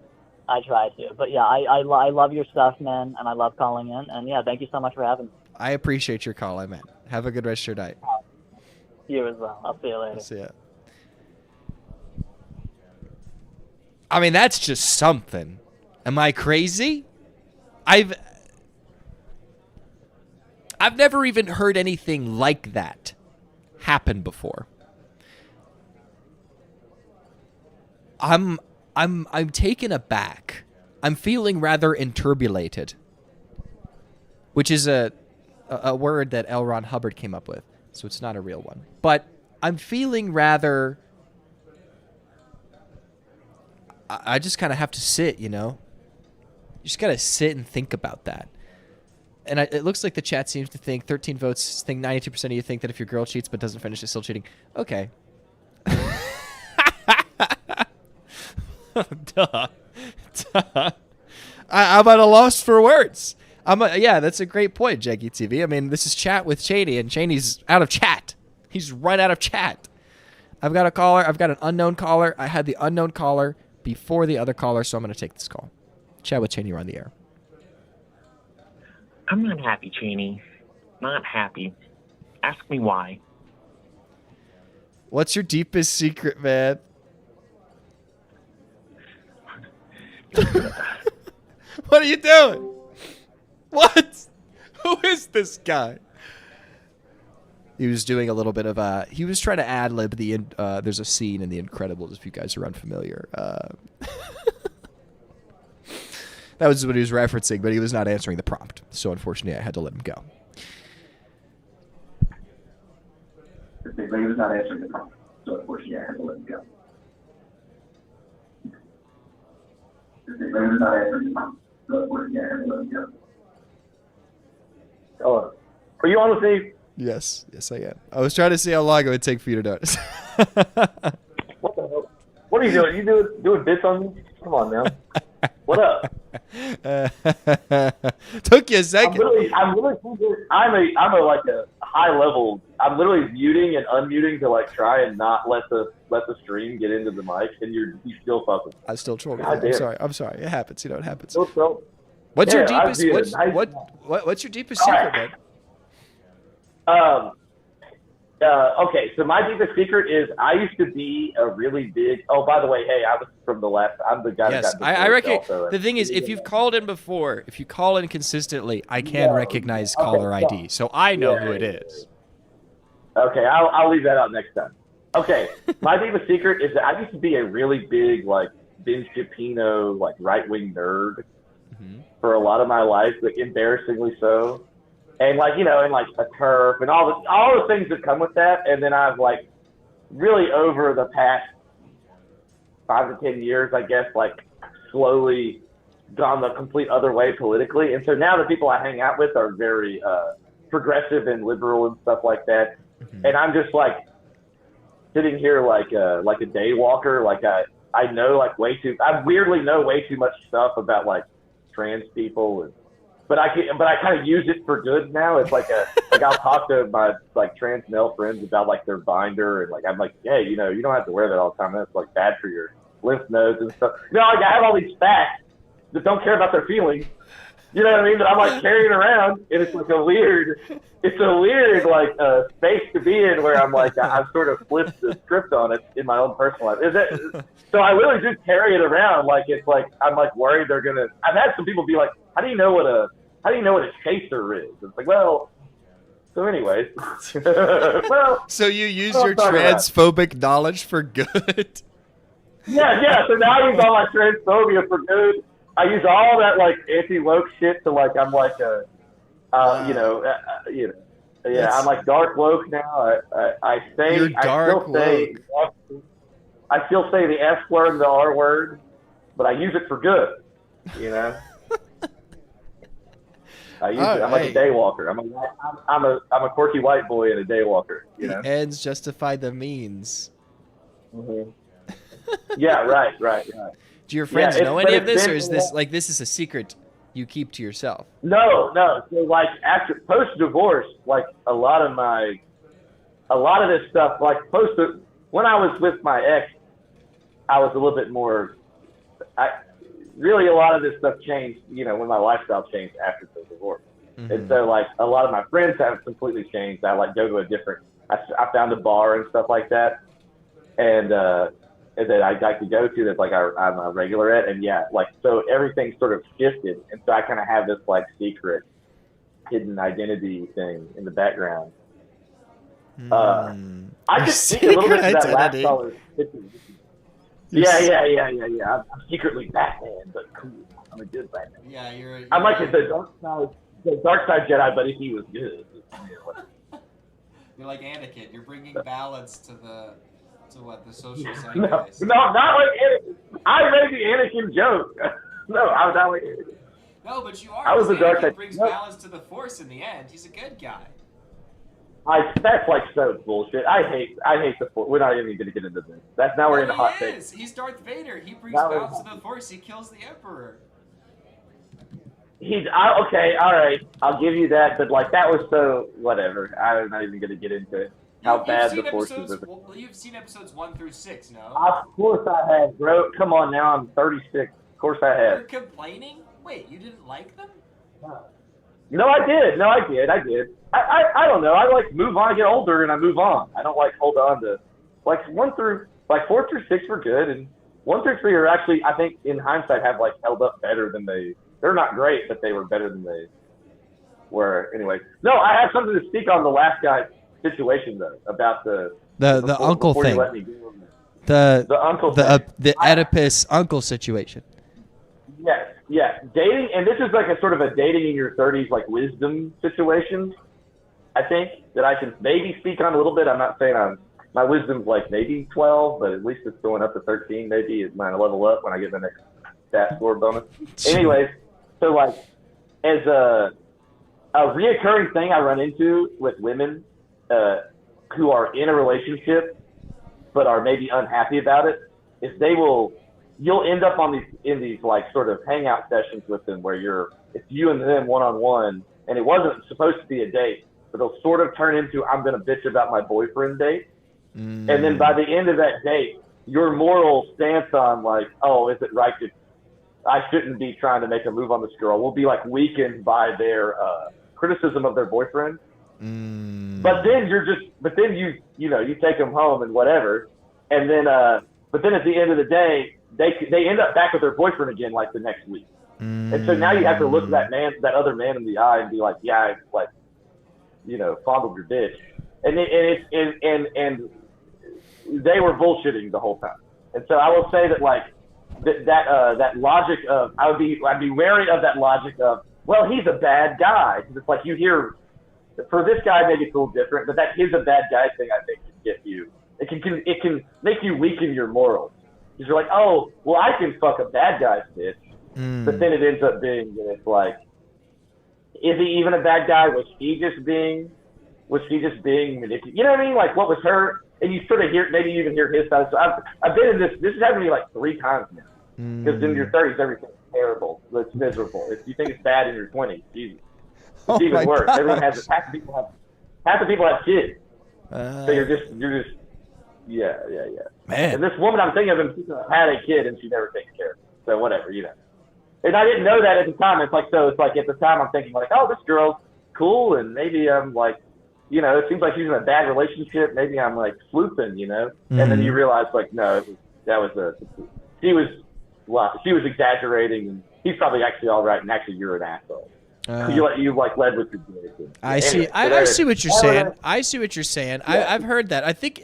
I try to. But, yeah, I love your stuff, man, and I love calling in. And, yeah, thank you so much for having me. I appreciate your call, man. Have a good rest of your night. You as well. I'll see you later. See ya. I mean, that's just something. Am I crazy? I've never even heard anything like that happen before. I'm taken aback. I'm feeling rather inturbulated, which is a word that L. Ron Hubbard came up with, so it's not a real one. But I'm feeling rather... I just kind of have to sit, You just got to sit and think about that. And it looks like the chat seems to think 13 votes, think 92% of you think that if your girl cheats but doesn't finish, it's still cheating. Okay. Duh. I'm at a loss for words. Yeah, that's a great point, Jaggy TV. I mean, this is Chat with Chaney, and Chaney's out of chat. He's run out of chat. I've got a caller. I've got an unknown caller. I had the unknown caller before the other caller, so I'm going to take this call. Chat with Chaney, you're on the air. I'm not happy, Chaney. Not happy. Ask me why. What's your deepest secret, man? What are you doing? What? Who is this guy? He was doing a little bit of he was trying to ad-lib there's a scene in The Incredibles, if you guys are unfamiliar. That was what he was referencing, but he was not answering the prompt. So unfortunately, I had to let him go. But he was not answering the prompt. So unfortunately, I had to let him go. But he was not answering the prompt. So unfortunately, I had to let him go. Oh, are you on with me? Yes, I am. I was trying to see how long it would take for you to notice. What the hell? What are you doing? You doing bits on me? Come on, man. What up? Took you a second. I'm a like a high level. I'm literally muting and unmuting to like try and not let the stream get into the mic, and you still fucking. I still troll. God I'm sorry. It happens. It happens. So, What's your yeah, deepest? What's your deepest secret, man? Okay, so my deepest secret is I used to be a really big. Oh, by the way, hey, I was from the last. I'm the guy. Yes, that got I reckon. also, The thing is, if you've called in before, if you call in consistently, I can recognize caller ID, so I know who it is. Okay, I'll leave that out next time. Okay, my deepest secret is that I used to be a really big like Vince Gepino like right wing nerd for a lot of my life, like embarrassingly so. And like, and like a turf and all the things that come with that. And then I've like really over the past 5 to 10 years, I guess, like slowly gone the complete other way politically. And so now the people I hang out with are very progressive and liberal and stuff like that. And I'm just like sitting here like a day walker. Like I know like I weirdly know way too much stuff about like trans people but I kind of use it for good now. It's like I'll talk to my like trans male friends about like their binder and like I'm like, hey, you don't have to wear that all the time. That's like bad for your lymph nodes and stuff. Like I have all these facts that don't care about their feelings. You know what I mean? That I'm like carrying around, and it's like a weird like space to be in where I'm like I've sort of flipped the script on it in my own personal life. So I really just carry it around like it's like I'm like worried they're gonna. I've had some people be like, how do you know what a chaser is? It's like, well. So anyways, so you use your transphobic knowledge for good. Yeah. So now I use all my transphobia for good. I use all that like anti-woke shit to like I'm like a, yeah, I'm like dark woke now. I You're dark I still say the S word and the R word, but I use it for good. You know. I'm like a daywalker. I'm a quirky white boy and a daywalker. You know. The ends justify the means. Mm-hmm. Yeah. Right. Do your friends know any of this, or is this is a secret you keep to yourself? No. So like after post divorce, like a lot of this stuff, like when I was with my ex, I was a little bit more. Really, a lot of this stuff changed, when my lifestyle changed after the divorce. Mm-hmm. And so, like, a lot of my friends have completely changed. I, like, go to I found a bar and stuff like that. And that I like to go to that's, like, I'm a regular at. And, yeah, like, so everything sort of shifted. And so I kind of have this, like, secret hidden identity thing in the background. I just think a little bit of that last caller's Yeah. I'm secretly Batman, but cool. I'm a good Batman. Yeah, I'm like the dark side Jedi, but if he was good. You're like Anakin. You're bringing balance to the social zeitgeist. No, not like Anakin. I made the Anakin joke. No, I was not like Anakin. No, but you are. I was the dark side. Brings balance to the Force in the end. He's a good guy. That's like so bullshit. I hate the Force. We're not even going to get into this. We're in a hot take. He's Darth Vader. He brings balance to the Force. He kills the Emperor. Okay, all right. I'll give you that, but like that was so whatever. I'm not even going to get into it. How bad the Force is. You've seen episodes 1 through 6, no? Of course I have, bro. Come on, now I'm 36. Of course I have. You're complaining? Wait, you didn't like them? No, I did. I don't know. I like move on. I get older and I move on. I don't like hold on to like 4 through 6 were good, and 1 through 3 are actually, I think in hindsight, have like held up better than they're not great, but they were better than they were anyway. No, I have something to speak on the last guy's situation though, about the uncle thing. The Oedipus uncle situation. Yes. Yeah, dating, and this is like a sort of a dating in your 30s, like wisdom situation. I think that I can maybe speak on a little bit. I'm not saying my wisdom's like maybe 12, but at least it's going up to 13. Maybe it might level up when I get the next stat score bonus. Anyways, so like as a reoccurring thing I run into with women who are in a relationship but are maybe unhappy about it is you'll end up in these like sort of hangout sessions with them where it's you and them one-on-one, and it wasn't supposed to be a date, but it'll sort of turn into I'm going to bitch about my boyfriend date. And then by the end of that date, your moral stance on like, oh, is it right I shouldn't be trying to make a move on this girl will be like weakened by their criticism of their boyfriend. But then you take them home and whatever. And then, but then at the end of the day, they end up back with their boyfriend again like the next week. And so now you have to look at that other man in the eye and be like, yeah, I like, fondled your bitch. And they were bullshitting the whole time. And so I will say that like that logic of I'd be wary of that logic of, well, he's a bad guy. Because it's like you hear for this guy maybe it's a little different, but that he's a bad guy thing I think can get you. It can make you weaken your morals. Because you're like, oh, well, I can fuck a bad guy's bitch. But then it ends up being that it's like, is he even a bad guy? Was she just being manipulated? You know what I mean? Like, what was her? And you sort of maybe you even hear his side. So I've been in this. This has happened to me like 3 times now. Because in your 30s, everything's terrible. It's miserable. If you think it's bad in your 20s, Jesus. It's even worse. Gosh. Everyone has half the people have kids. So you're just yeah. Man. And this woman I'm thinking of had a kid and she never takes care of it. So whatever, And I didn't know that at the time. It's like at the time I'm thinking like, oh, this girl's cool, and maybe I'm like, it seems like she's in a bad relationship. Maybe I'm like flooping, And then you realize like, no, she was exaggerating, and he's probably actually all right, and actually you're an asshole. You led with your dick. I see. I see what you're saying. I see what you're saying. I've heard that. I think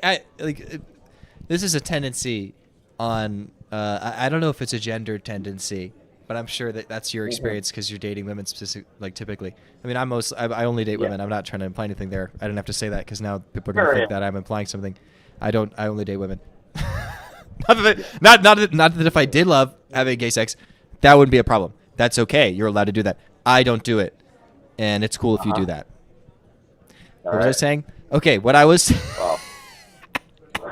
this is a tendency on I don't know if it's a gender tendency, but I'm sure that that's your experience because you're dating women specific, like typically. I mean, I only date women. I'm not trying to imply anything there. I didn't have to say that because now people are going to think that I'm implying something. I only date women. not that if I did love having gay sex, that wouldn't be a problem. That's okay. You're allowed to do that. I don't do it, and it's cool if you do that. What was I saying? Okay, what I was.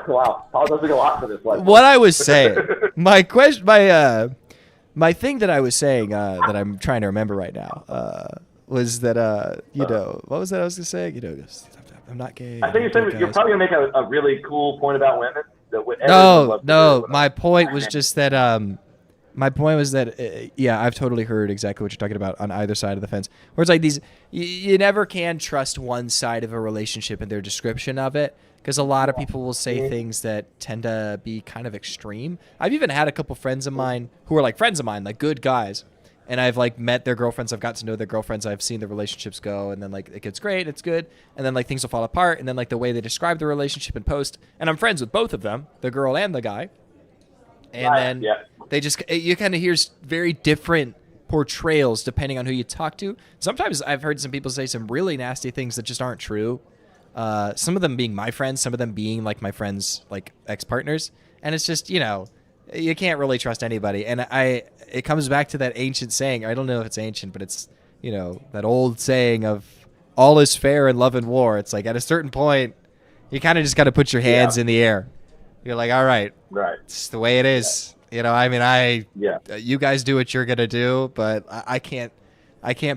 Wow, Paul doesn't go off for this one. What I was saying, my thing that I was saying that I'm trying to remember right now was that you know, what was that I was gonna say? You know, I'm not gay. I think you're probably gonna make a really cool point about women. No. My point was just that. My point was that yeah, I've totally heard exactly what you're talking about on either side of the fence. Where it's like these, you never can trust one side of a relationship and their description of it. Because a lot of people will say things that tend to be kind of extreme. I've even had a couple friends of mine who are like friends of mine, like good guys. And I've like met their girlfriends. I've got to know their girlfriends. I've seen the relationships go. And then like it gets great. It's good. And then like things will fall apart. And then like the way they describe the relationship in post. And I'm friends with both of them, the girl and the guy. And then they just, you kind of hear very different portrayals depending on who you talk to. Sometimes I've heard some people say some really nasty things that just aren't true. Some of them being my friends, some of them being like my friends, like ex-partners. And it's just, you know, you can't really trust anybody. And it comes back to that ancient saying. I don't know if it's ancient, but it's, you know, that old saying of all is fair in love and war. It's like at a certain point, you kind of just got to put your hands in the air. You're like, all right, it's the way it is. You know, I mean, you guys do what you're going to do, but I can't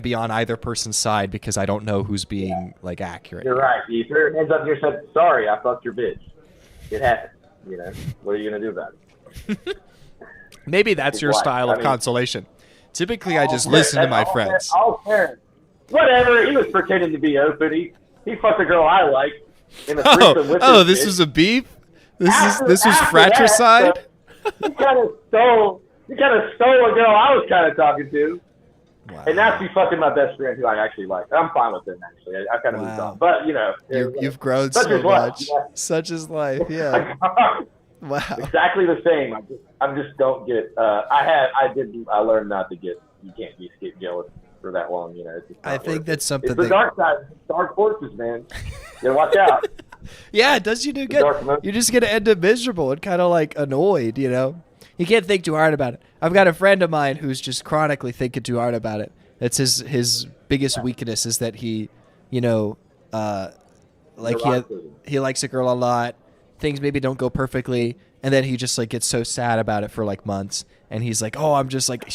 be on either person's side because I don't know who's being like accurate. You're right. You threw your hands up here and said, sorry, I fucked your bitch. It happened. You know, what are you going to do about it? Maybe that's your style of consolation. Typically, I just listen to my friends. Whatever. He was pretending to be open. He fucked a girl I like in a threesome with his this bitch. was a beef? This was fratricide? You kind of stole a girl I was kind of talking to. Wow. And now she's fucking my best friend who I actually like. I'm fine with him, actually. I kind of moved on. But, you know. You've grown so much. Such is life, yeah. Wow. Exactly the same. I just don't get. I learned not to get. You can't just get jealous for that long. You know. I think that's something. It's the dark side. Dark forces, man. You gotta watch out. Yeah, it does you do good. You're just gonna end up miserable and kind of like annoyed. You know. You can't think too hard about it. I've got a friend of mine who's just chronically thinking too hard about it. That's his biggest weakness is that he, you know, like he likes a girl a lot. Things maybe don't go perfectly, and then he just like gets so sad about it for like months. And he's like, "Oh, I'm just like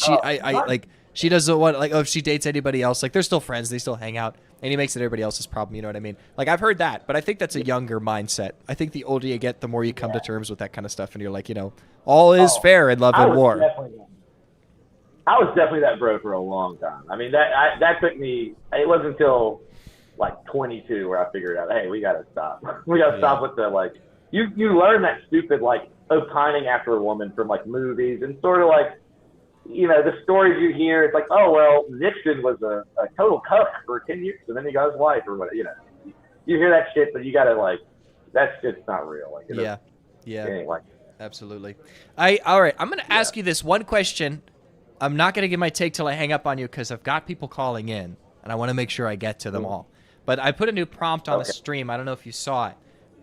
she doesn't want like if she dates anybody else, like they're still friends, they still hang out." And he makes it everybody else's problem. You know what I mean? Like I've heard that, but I think that's a younger mindset. I think the older you get, the more you come to terms with that kind of stuff, and you're like, you know, all is fair in love and war. I was definitely that bro for a long time. I mean, that took me. It wasn't until like 22 where I figured out, hey, we gotta stop. We gotta stop with the like. You learn that stupid like opining after a woman from like movies and sort of like. You know, the stories you hear, it's like, oh, well, Nixon was a total cuck for 10 years, and then he got his wife or whatever. You know, you hear that shit, but you got to, like, that shit's not real. Like, yeah. It ain't like Absolutely. All right, I'm going to ask you this one question. I'm not going to give my take till I hang up on you because I've got people calling in, and I want to make sure I get to them all. But I put a new prompt on the stream. I don't know if you saw it,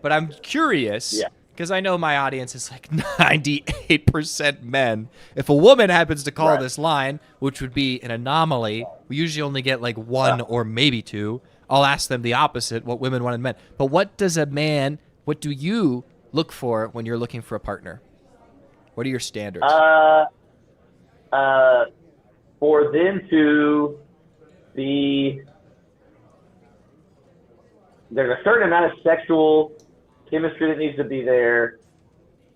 but I'm curious. Yeah. Because I know my audience is like 98% men. If a woman happens to call this line, which would be an anomaly, we usually only get like one or maybe two. I'll ask them the opposite, what women want in men. But what do you look for when you're looking for a partner? What are your standards? For them to be, there's a certain amount of sexual chemistry that needs to be there,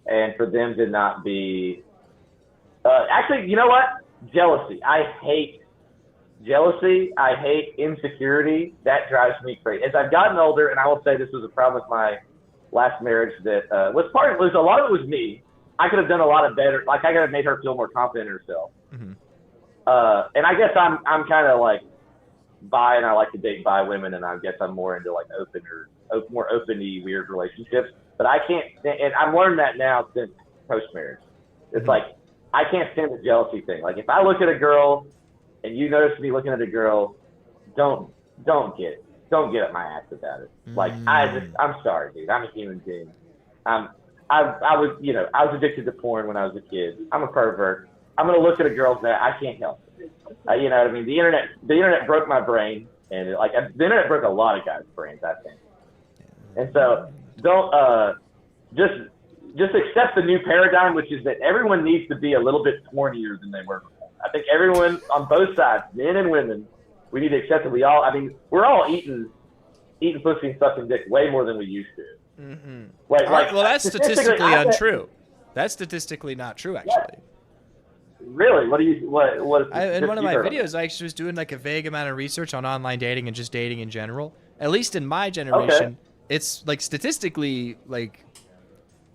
and for them to not be actually, you know what? Jealousy. I hate jealousy. I hate insecurity. That drives me crazy. As I've gotten older, and I will say this was a problem with my last marriage that was a lot of it was me. I could have done a lot of better. Like I could have made her feel more confident in herself. Mm-hmm. And I guess I'm kind of like bi, and I like to date bi women, and I guess I'm more into like more open-y weird relationships. But I can't, and I've learned that now since post marriage. It's like I can't stand the jealousy thing. Like if I look at a girl and you notice me looking at a girl, don't get up my ass about it. Like I'm sorry, dude. I'm a human being. I was addicted to porn when I was a kid. I'm a pervert. I'm gonna look at a girl's ass. I can't help it. You know what I mean? The internet broke my brain, and the internet broke a lot of guys' brains, I think. And so don't just accept the new paradigm, which is that everyone needs to be a little bit hornier than they were before. I think everyone on both sides, men and women, we need to accept that we're all eating pussy and sucking dick way more than we used to. Mm-hmm. Well, that's statistically untrue. That's statistically not true, actually. Yeah. Really? What in one of my videos, I actually was doing like a vague amount of research on online dating and just dating in general. At least in my generation, it's like statistically like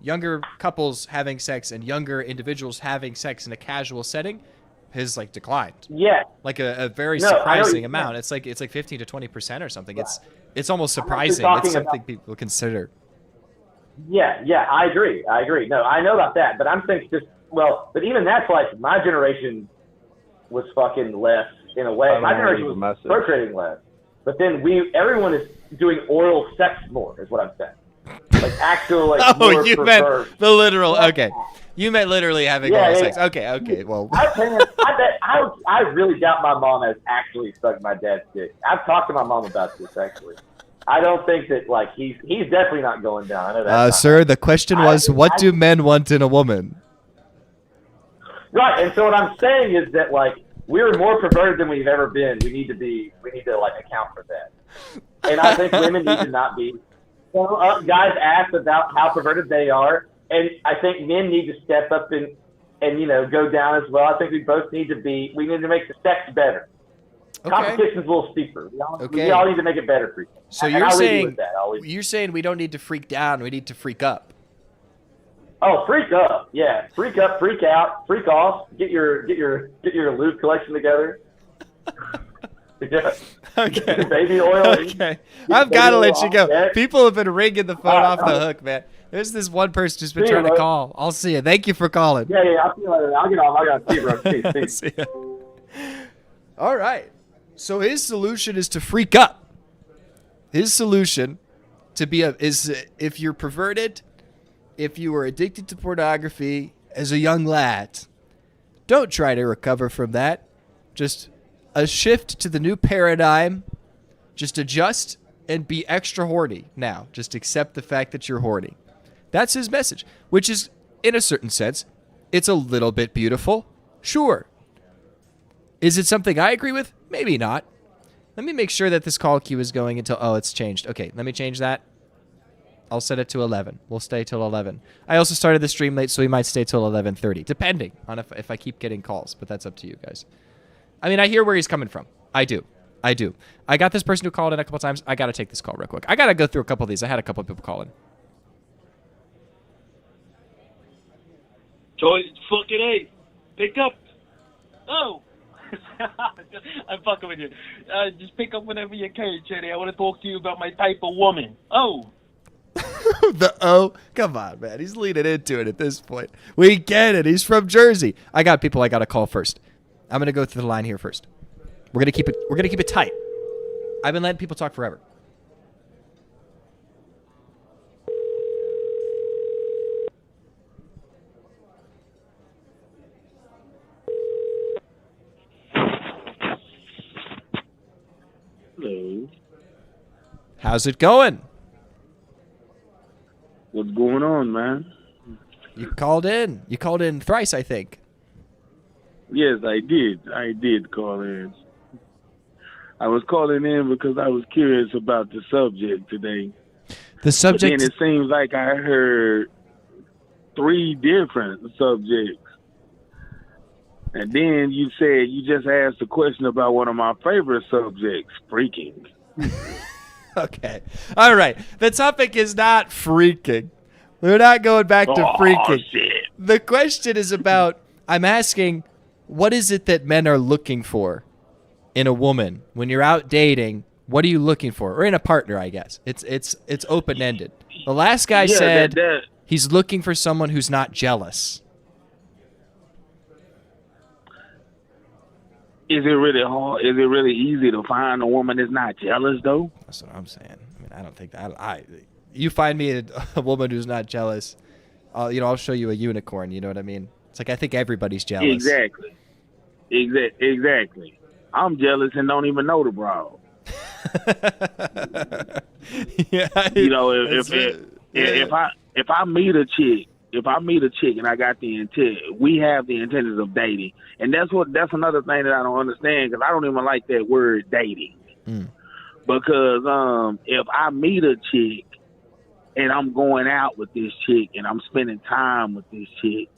younger couples having sex and younger individuals having sex in a casual setting has like declined. Yeah. Like a very surprising amount. It's like 15 to 20% or something. Right. It's almost surprising. It's something people consider. Yeah, I agree. No, I know about that, but I'm saying but even that's like my generation was fucking less in a way. My generation was procreating less. But then everyone is doing oral sex more, is what I'm saying. Like actual you meant the literal. Okay. You meant literally having oral sex. Okay. Well, I really doubt my mom has actually sucked my dad's dick. I've talked to my mom about this actually. I don't think that like he's definitely not going down. I know that. Sir, the question was, what do men want in a woman? Right, and so what I'm saying is that like we're more perverted than we've ever been. We need to like account for that. And I think women need to not be up guys' ass about how perverted they are. And I think men need to step up and go down as well. I think we need to make the sex better. Okay. Competition's a little steeper. We all need to make it better for you. So you're saying we don't need to freak down, we need to freak up. Oh, freak up. Yeah. Freak up, freak out, freak off. Get your lube collection together. Yeah. Okay. Baby oil. Okay. I've got to let you go. Yeah. People have been ringing the phone off the hook, man. There's this one person who's been trying to call. I'll see you. Thank you for calling. Yeah. I'll see you later. I'll get off. I got to see you, bro. See. See you. All right. So his solution is to freak up. His solution is if you're perverted, if you were addicted to pornography as a young lad, don't try to recover from that. Just a shift to the new paradigm. Just adjust and be extra horny now. Just accept the fact that you're horny. That's his message, which is, in a certain sense, it's a little bit beautiful. Sure. Is it something I agree with? Maybe not. Let me make sure that this call queue is going until... Oh, it's changed. Okay, let me change that. I'll set it to 11. We'll stay till 11. I also started the stream late, so we might stay till 11:30, depending on if I keep getting calls, but that's up to you guys. I mean, I hear where he's coming from. I do. I got this person who called in a couple times. I got to take this call real quick. I got to go through a couple of these. I had a couple of people call in. Joy, fucking A. Pick up. Oh. I'm fucking with you. Just pick up whenever you can, Chaney. I want to talk to you about my type of woman. Oh. Come on, man. He's leaning into it at this point. We get it. He's from Jersey. I got people I got to call first. I'm going to go through the line here first. We're going to keep it tight. I've been letting people talk forever. Hello. How's it going? What's going on, man? You called in. You called in thrice, I think. Yes, I did. I did call in. I was calling in because I was curious about the subject today. The subject? And it seems like I heard 3 different subjects. And then you said you just asked a question about one of my favorite subjects, freaking. Okay. All right. The topic is not freaking. We're not going back to freaking. Shit. The question is about, I'm asking, what is it that men are looking for in a woman? When you're out dating, what are you looking for? Or in a partner, I guess. It's open-ended. The last guy said He's looking for someone who's not jealous. Is it really hard? Is it really easy to find a woman that's not jealous, though? That's what I'm saying. I mean, I don't think that. You find me a woman who's not jealous, I'll show you a unicorn. You know what I mean? It's like I think everybody's jealous. Exactly. Exactly. I'm jealous and don't even know the broad. Yeah. If I meet a chick, and I got the intent, we have the intentions of dating, and that's another thing that I don't understand, because I don't even like that word dating. Because if I meet a chick and I'm going out with this chick and I'm spending time with this chick,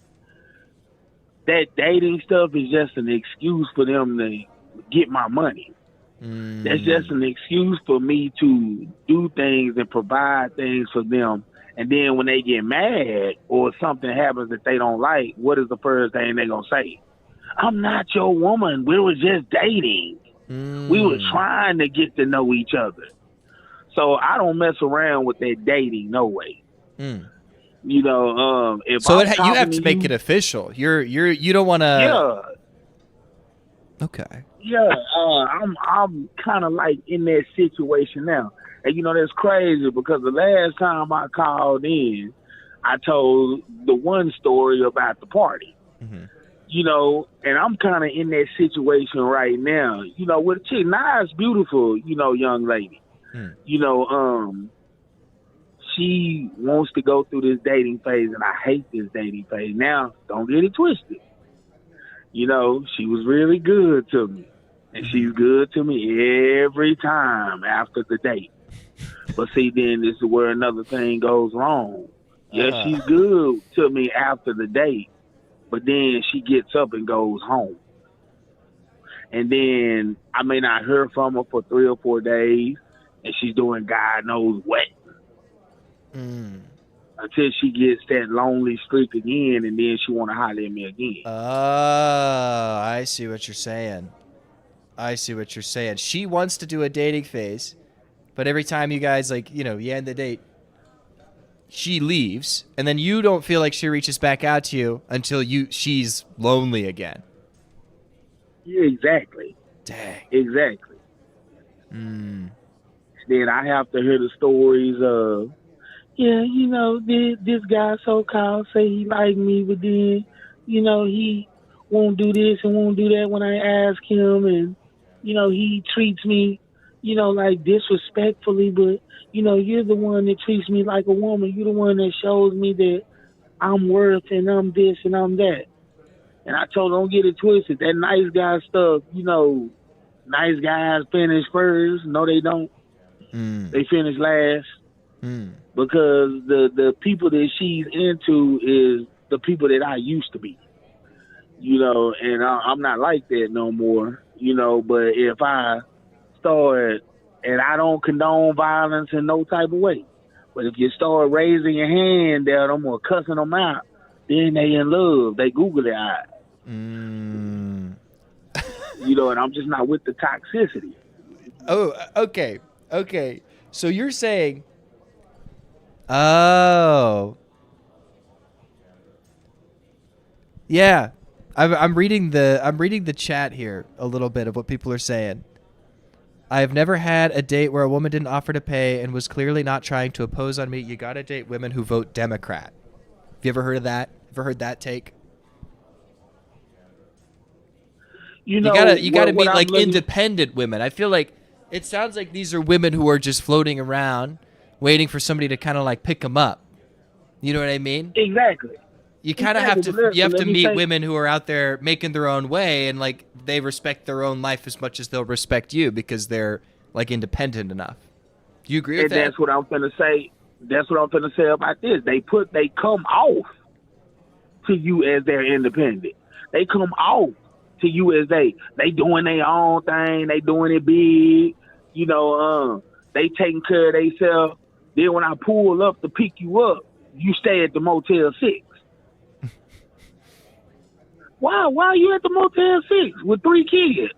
that dating stuff is just an excuse for them to get my money. That's just an excuse for me to do things and provide things for them. And then when they get mad or something happens that they don't like, what is the first thing they're going to say? I'm not your woman. We were just dating. We were trying to get to know each other. So I don't mess around with that dating, no way. You know, if so I'm you have to make it official. You don't want to. Yeah. Okay. Yeah, I'm kind of like in that situation now. And, you know, that's crazy because the last time I called in, I told the one story about the party. You know, and I'm kind of in that situation right now, you know, with a chick, nice, beautiful, you know, young lady. You know, she wants to go through this dating phase, and I hate this dating phase. Now, don't get it twisted. You know, she was really good to me, and she's good to me every time after the date. But see, then this is where another thing goes wrong. Yes, she's good to me after the date, but then she gets up and goes home. And then I may not hear from her for 3 or 4 days, and she's doing God knows what. Until she gets that lonely streak again, and then she want to holler at me again. Oh, I see what you're saying. She wants to do a dating phase, but every time you guys, like, you end the date, she leaves, and then you don't feel like she reaches back out to you until she's lonely again. Yeah, exactly. Dang. Exactly. Then I have to hear the stories of, yeah, you know, this guy so-called say he like me, but then, you know, he won't do this and won't do that when I ask him, and, you know, he treats me, you know, like disrespectfully, but, you know, you're the one that treats me like a woman. You're the one that shows me that I'm worth and I'm this and I'm that. And I told her, don't get it twisted. That nice guy stuff, you know, nice guys finish first. No, they don't. They finish last. Because the people that she's into is the people that I used to be. You know, and I'm not like that no more, you know, but if I start, and I don't condone violence in no type of way, but if you start raising your hand at them or cussing them out, then they in love. They googly eyed. You know, and I'm just not with the toxicity. Oh, okay. So you're saying, oh, yeah. I'm reading the chat here a little bit of what people are saying. I have never had a date where a woman didn't offer to pay and was clearly not trying to oppose on me. You gotta date women who vote Democrat. Have you ever heard of that? Ever heard that take? You gotta meet like independent women. I feel like it sounds like these are women who are just floating around, waiting for somebody to kind of like pick them up. You know what I mean? Exactly. You kind of have to meet women who are out there making their own way, and like they respect their own life as much as they'll respect you because they're like independent enough. Do you agree with that? And that's what I'm finna say. That's what I'm finna say about this. They come off to you as they're independent. They come off to you as they doing their own thing. They doing it big. You know, they taking care of themselves. Then when I pull up to pick you up, you stay at the Motel 6. Why are you at the Motel 6 with 3 kids?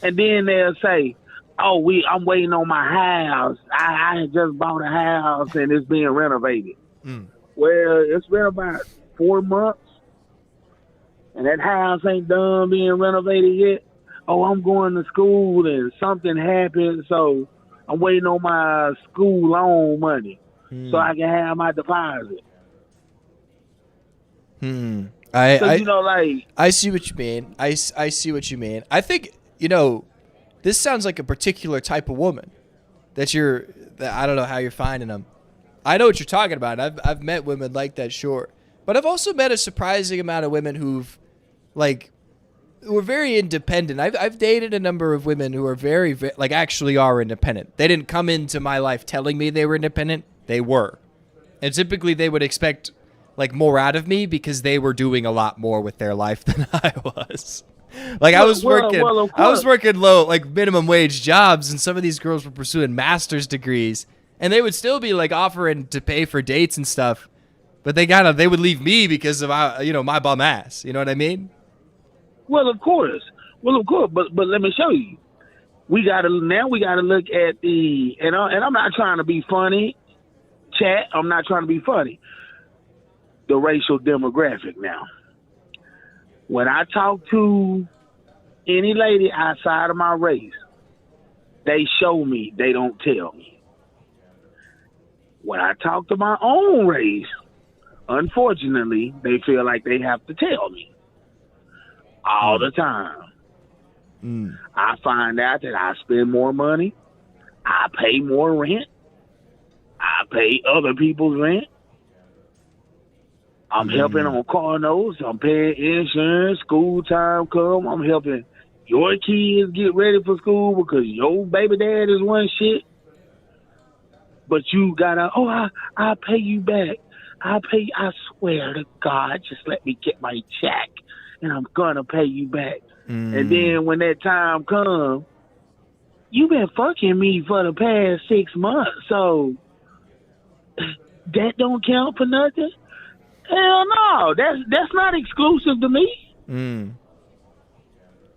And then they'll say, oh, I'm waiting on my house. I just bought a house and it's being renovated. Well, it's been about 4 months, and that house ain't done being renovated yet. Oh, I'm going to school, and something happened, so I'm waiting on my school loan money so I can have my deposit. I see what you mean. I see what you mean. I think, this sounds like a particular type of woman that I don't know how you're finding them. I know what you're talking about. I've met women like that, sure. But I've also met a surprising amount of women who are very independent. I've dated a number of women who are very, actually are independent. They didn't come into my life telling me they were independent. They were. And typically they would expect more out of me because they were doing a lot more with their life than I was. I was working low, minimum wage jobs, and some of these girls were pursuing master's degrees, and they would still be offering to pay for dates and stuff, but they would leave me because of my bum ass. You know what I mean? Well, of course. But let me show you. We gotta look at and I'm not trying to be funny, chat. I'm not trying to be funny. The racial demographic now. When I talk to any lady outside of my race, they show me, they don't tell me. When I talk to my own race, unfortunately, they feel like they have to tell me all the time. I find out that I spend more money. I pay more rent. I pay other people's rent. I'm helping on car notes. I'm paying insurance. School time come. I'm helping your kids get ready for school because your baby dad is one shit. But you gotta, I'll pay you back. I swear to God, just let me get my check and I'm gonna pay you back. And then when that time comes, you been fucking me for the past 6 months, so that don't count for nothing? Hell no, that's not exclusive to me.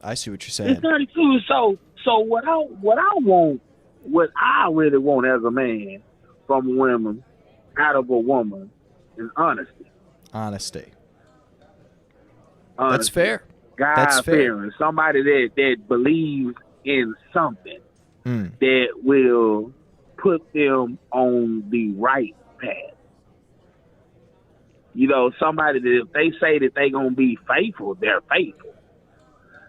I see what you're saying. It's not exclusive. So what I really want as a man from a woman, out of a woman, is honesty. Honesty. That's fair. God fearing. Somebody that believes in something that will put them on the right path. Somebody that if they say that they gonna be faithful, they're faithful.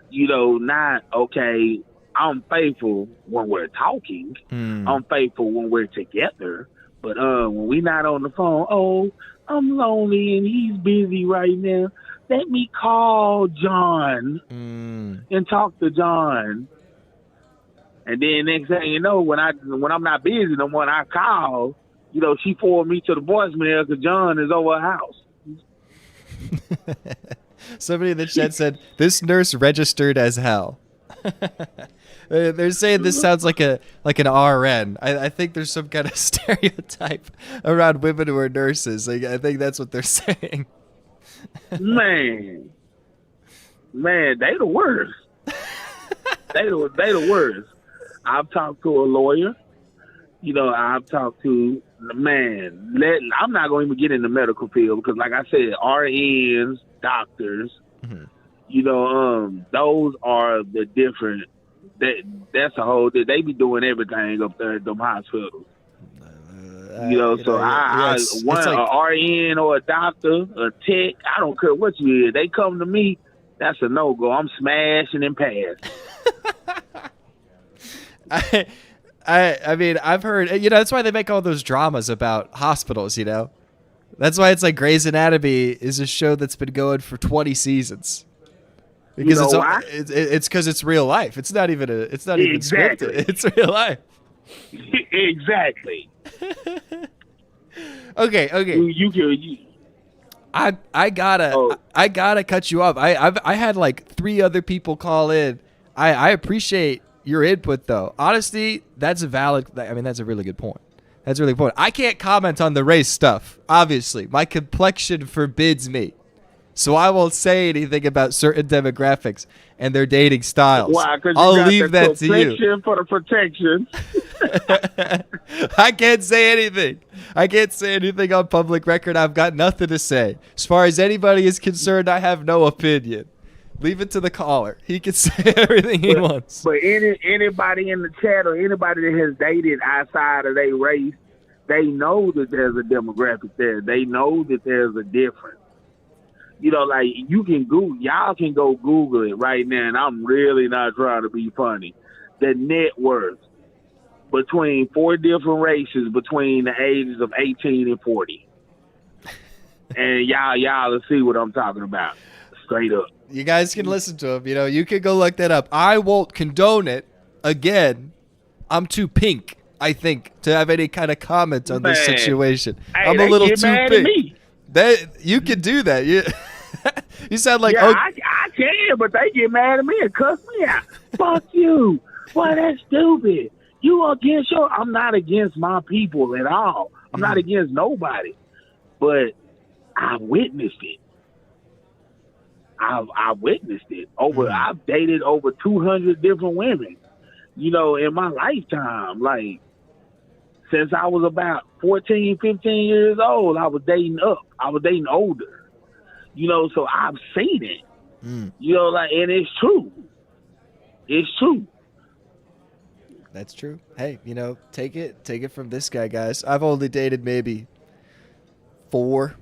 Not, okay, I'm faithful when we're talking. I'm faithful when we're together. But when we not on the phone, I'm lonely and he's busy right now. Let me call John and talk to John. And then next thing you know, when I'm not busy no more, and I call, she forwarded me to the voicemail because John is over her house. Somebody in the chat said, this nurse registered as hell. They're saying this sounds like an RN. I think there's some kind of stereotype around women who are nurses. I think that's what they're saying. Man, they the worst. they the worst. I've talked to a lawyer. I've talked to, I'm not going to even get in the medical field because, like I said, RNs, doctors, those are the different, that's a whole, they be doing everything up there at them hospitals. An RN or a doctor, a tech, I don't care what you is. They come to me, that's a no-go. I'm smashing and passing. I mean, I've heard, that's why they make all those dramas about hospitals, That's why it's like Grey's Anatomy is a show that's been going for 20 seasons. Because it's because it's real life. It's not even scripted. It's real life. Exactly. Okay. I gotta cut you off. I had 3 other people call in. I appreciate your input though. Honesty, that's a really good point. That's a really good point. I can't comment on the race stuff. Obviously, my complexion forbids me. So I won't say anything about certain demographics and their dating styles. Why? 'Cause I'll leave that to you. For the protection. I can't say anything. I can't say anything on public record. I've got nothing to say. As far as anybody is concerned, I have no opinion. Leave it to the caller. He can say everything he wants. But anybody in the chat or anybody that has dated outside of their race, they know that there's a demographic there. They know that there's a difference. You know, like you can y'all can go Google it right now, and I'm really not trying to be funny. The net worth between 4 different races between the ages of 18 and 40. And y'all will see what I'm talking about. Straight up. You guys can listen to him. You know, you can go look that up. I won't condone it. Again, I'm too pink, I think, to have any kind of comment on this situation. Hey, I'm a little get too mad at pink. me. You can do that. You sound like I can, but they get mad at me and cuss me out. Fuck you. Boy, that's stupid. You against I'm not against my people at all. I'm not against nobody. But I witnessed it. I witnessed it. I've dated over 200 different women, you know, in my lifetime. Like, since I was about 14, 15 years old, I was dating up. I was dating older, you know, so I've seen it, you know, like, and it's true. It's true. That's true. Hey, you know, take it from this guy, guys. I've only dated maybe 4.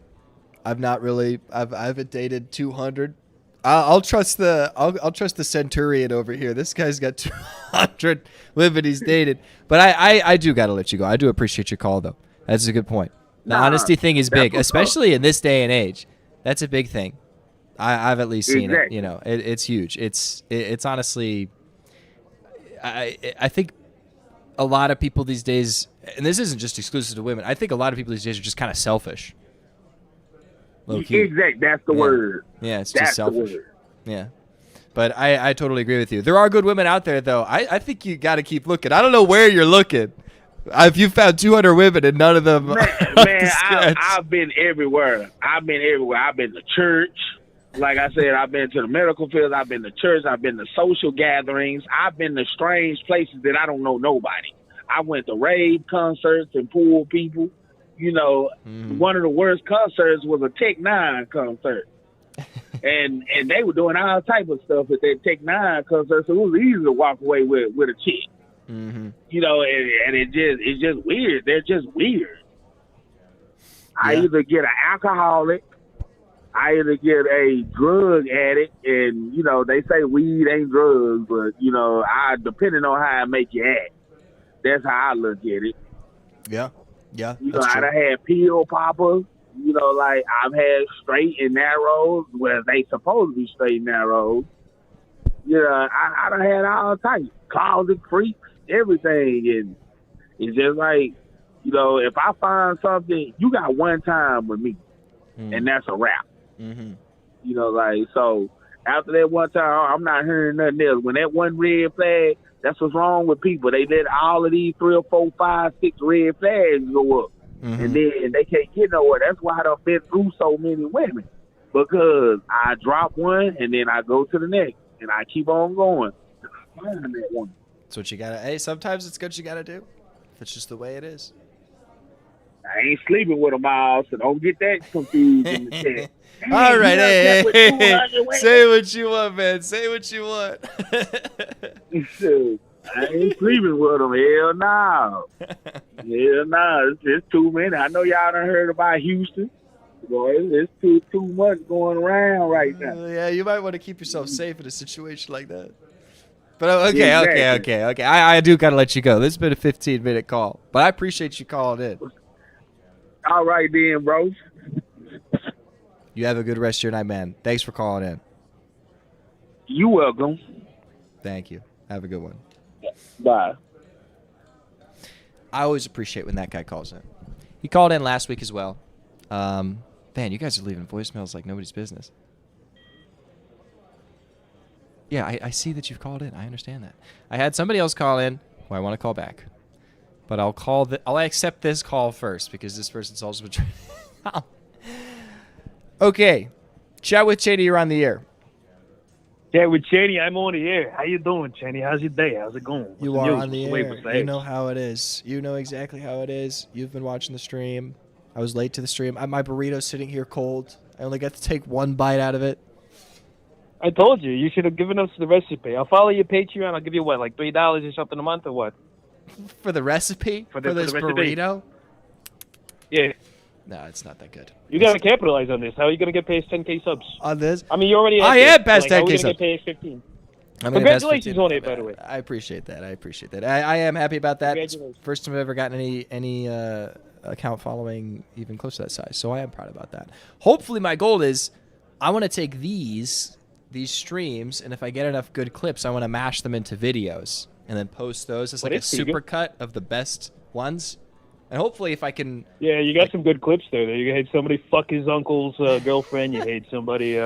I haven't dated 200. I'll trust the centurion over here. This guy's got 200 women he's dated. But I do got to let you go. I do appreciate your call, though. That's a good point. The honesty thing is big, especially in this day and age. That's a big thing. I've at least seen it. You know, it's huge. It's honestly, I think a lot of people these days, and this isn't just exclusive to women, I think a lot of people these days are just kind of selfish. Exactly. That's the word. Yeah, it's just selfish. Yeah. But I totally agree with you. There are good women out there, though. I think you got to keep looking. I don't know where you're looking. If you found 200 women and none of them man, I've been everywhere. I've been to church. Like I said, I've been to the medical field. I've been to church. I've been to social gatherings. I've been to strange places that I don't know nobody. I went to rave concerts and pool people. You know, one of the worst concerts was a Tech 9 concert. and they were doing all type of stuff at that Tech 9 concert, so it was easy to walk away with a chick. You know, and it's just weird. They're just weird. Yeah. I either get an alcoholic, I either get a drug addict, and, you know, they say weed ain't drugs, but, you know, depending on how I make you act, that's how I look at it. Yeah. Yeah, you know, I done had pill poppers. You know, like I've had straight and narrows where they supposed to be straight and narrows. You know, I done had all types, closet freaks, everything, and it's just like, you know, if I find something, you got one time with me, and that's a wrap. You know, like, so after that one time, I'm not hearing nothing else. When that one red flag, that's what's wrong with people. They let all of these 3 or 4, 5, 6 red flags go up, and then they can't get nowhere. That's why I've been through so many women, because I drop one and then I go to the next, and I keep on going. Find that one. That's what you gotta. Hey, sometimes it's what you gotta do. It's just the way it is. I ain't sleeping with them all, so don't get that confused in the chat. All right, hey, say what you want, man. Say what you want. I ain't sleeping with them. Hell no. Hell no. It's too many. I know y'all done heard about Houston. Boy, it's too much going around right now. Yeah, you might want to keep yourself safe in a situation like that. But okay. I do gotta let you go. This has been a 15-minute call, but I appreciate you calling in. All right then, bro. You have a good rest of your night, man. Thanks for calling in. You welcome. Thank you. Have a good one. Bye. I always appreciate when that guy calls in. He called in last week as well. Man, you guys are leaving voicemails like nobody's business. Yeah, I see that you've called in. I understand that. I had somebody else call in who I want to call back. But I'll accept this call first because this person's also been trying. Okay. Chat with Chaney, you're on the air. Yeah, with Chaney, I'm on the air. How you doing, Chaney? How's your day? How's it going? What's You the are news? on the What's air. latest? You know how it is. You know exactly how it is. You've been watching the stream. I was late to the stream. My burrito's sitting here cold. I only got to take one bite out of it. I told you. You should have given us the recipe. I'll follow your Patreon. I'll give you, what, like $3 or something a month or what? For the recipe? For this recipe? burrito? Yeah. No, it's not that good. You got to capitalize on this. How are you going to get past 10K subs? On this? I mean, you already I am past 10K How are we going to subs. get past 15? I'm Congratulations on it, by the way. I appreciate that. I am happy about that. It's Congratulations. first time I've ever gotten any account following even close to that size. So I am proud about that. Hopefully my goal is I want to take these streams, and if I get enough good clips, I want to mash them into videos and then post those as like a super cut of the best ones. And hopefully if I can... Yeah, you got some good clips there. You had somebody fuck his uncle's girlfriend. You had somebody...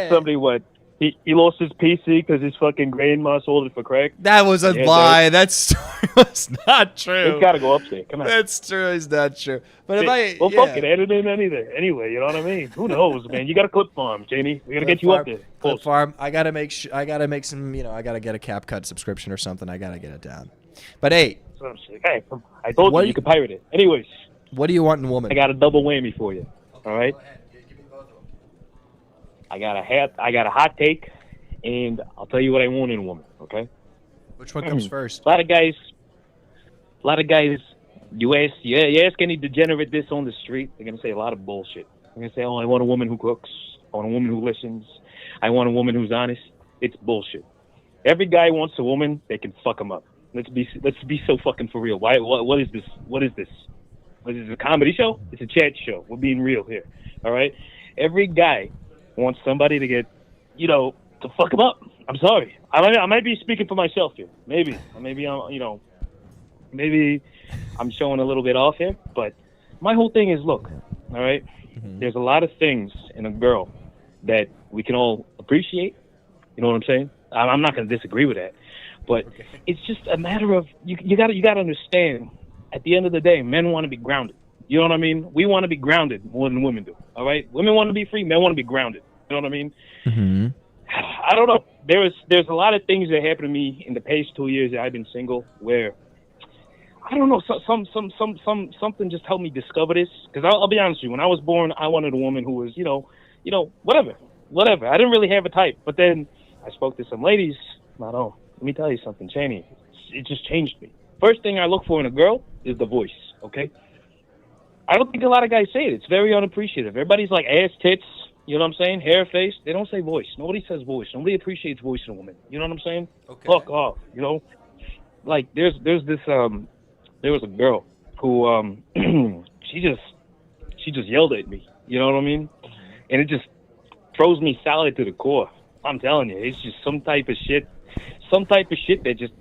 somebody, what? He lost his PC because his fucking grandma sold it for crack. That was a lie. That story was not true. It's got to go up there. Come on. That's true. It's not true. But fuck it. Edit in anything. Anyway, you know what I mean? Who knows, man? You got a clip farm, Chaney. We got to get you up there. Clip farm. I got to make some, I got to get a CapCut subscription or something. I got to get it down. But hey. That's what I'm saying. Hey, I told you could pirate it. Anyways. What do you want in a woman? I got a double whammy for you. All right? I got a hot take, and I'll tell you what I want in a woman, okay? Which one comes first? A lot of guys, you ask any degenerate this on the street, they're going to say a lot of bullshit. They're going to say, oh, I want a woman who cooks. I want a woman who listens. I want a woman who's honest. It's bullshit. Every guy wants a woman that can fuck him up. Let's be so fucking for real. What is this? What is this? What is this, a comedy show? It's a chat show. We're being real here, all right? Every guy wants somebody to get, to fuck him up. I'm sorry. I might be speaking for myself here. Maybe I'm showing a little bit off here. But my whole thing is, look, all right, there's a lot of things in a girl that we can all appreciate. You know what I'm saying? I'm not going to disagree with that. But it's just a matter of, you got to understand, at the end of the day, men want to be grounded. You know what I mean? We want to be grounded more than women do. All right? Women want to be free. Men want to be grounded. You know what I mean? Mm-hmm. I don't know. There's a lot of things that happened to me in the past 2 years that I've been single where, I don't know, something just helped me discover this. Because I'll be honest with you, when I was born, I wanted a woman who was, whatever. I didn't really have a type. But then I spoke to some ladies. I don't. Let me tell you something, Chaney. It just changed me. First thing I look for in a girl is the voice. Okay. I don't think a lot of guys say it. It's very unappreciative. Everybody's like ass, tits, you know what I'm saying? Hair, face. They don't say voice. Nobody says voice. Nobody appreciates voice in a woman. You know what I'm saying? Okay. Fuck off, Like there was a girl who she just yelled at me. You know what I mean? And it just froze me solid to the core. I'm telling you, it's just some type of shit that just,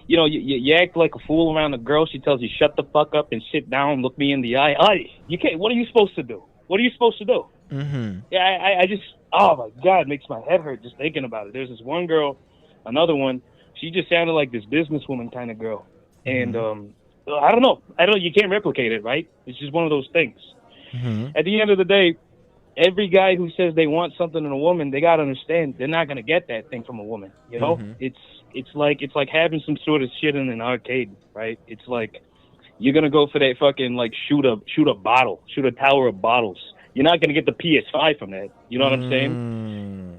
you act like a fool around a girl. She tells you, shut the fuck up and sit down, look me in the eye. You can't. What are you supposed to do? Mm-hmm. Yeah, I just, oh my God, it makes my head hurt just thinking about it. There's this one girl, another one, she just sounded like this businesswoman kind of girl. And I don't know. You can't replicate it, right? It's just one of those things. Mm-hmm. At the end of the day, every guy who says they want something in a woman, they gotta understand they're not gonna get that thing from a woman. Mm-hmm. It's like having some sort of shit in an arcade, right? It's like you're gonna go for that fucking like shoot a tower of bottles. You're not gonna get the PS5 from that. You know what I'm saying?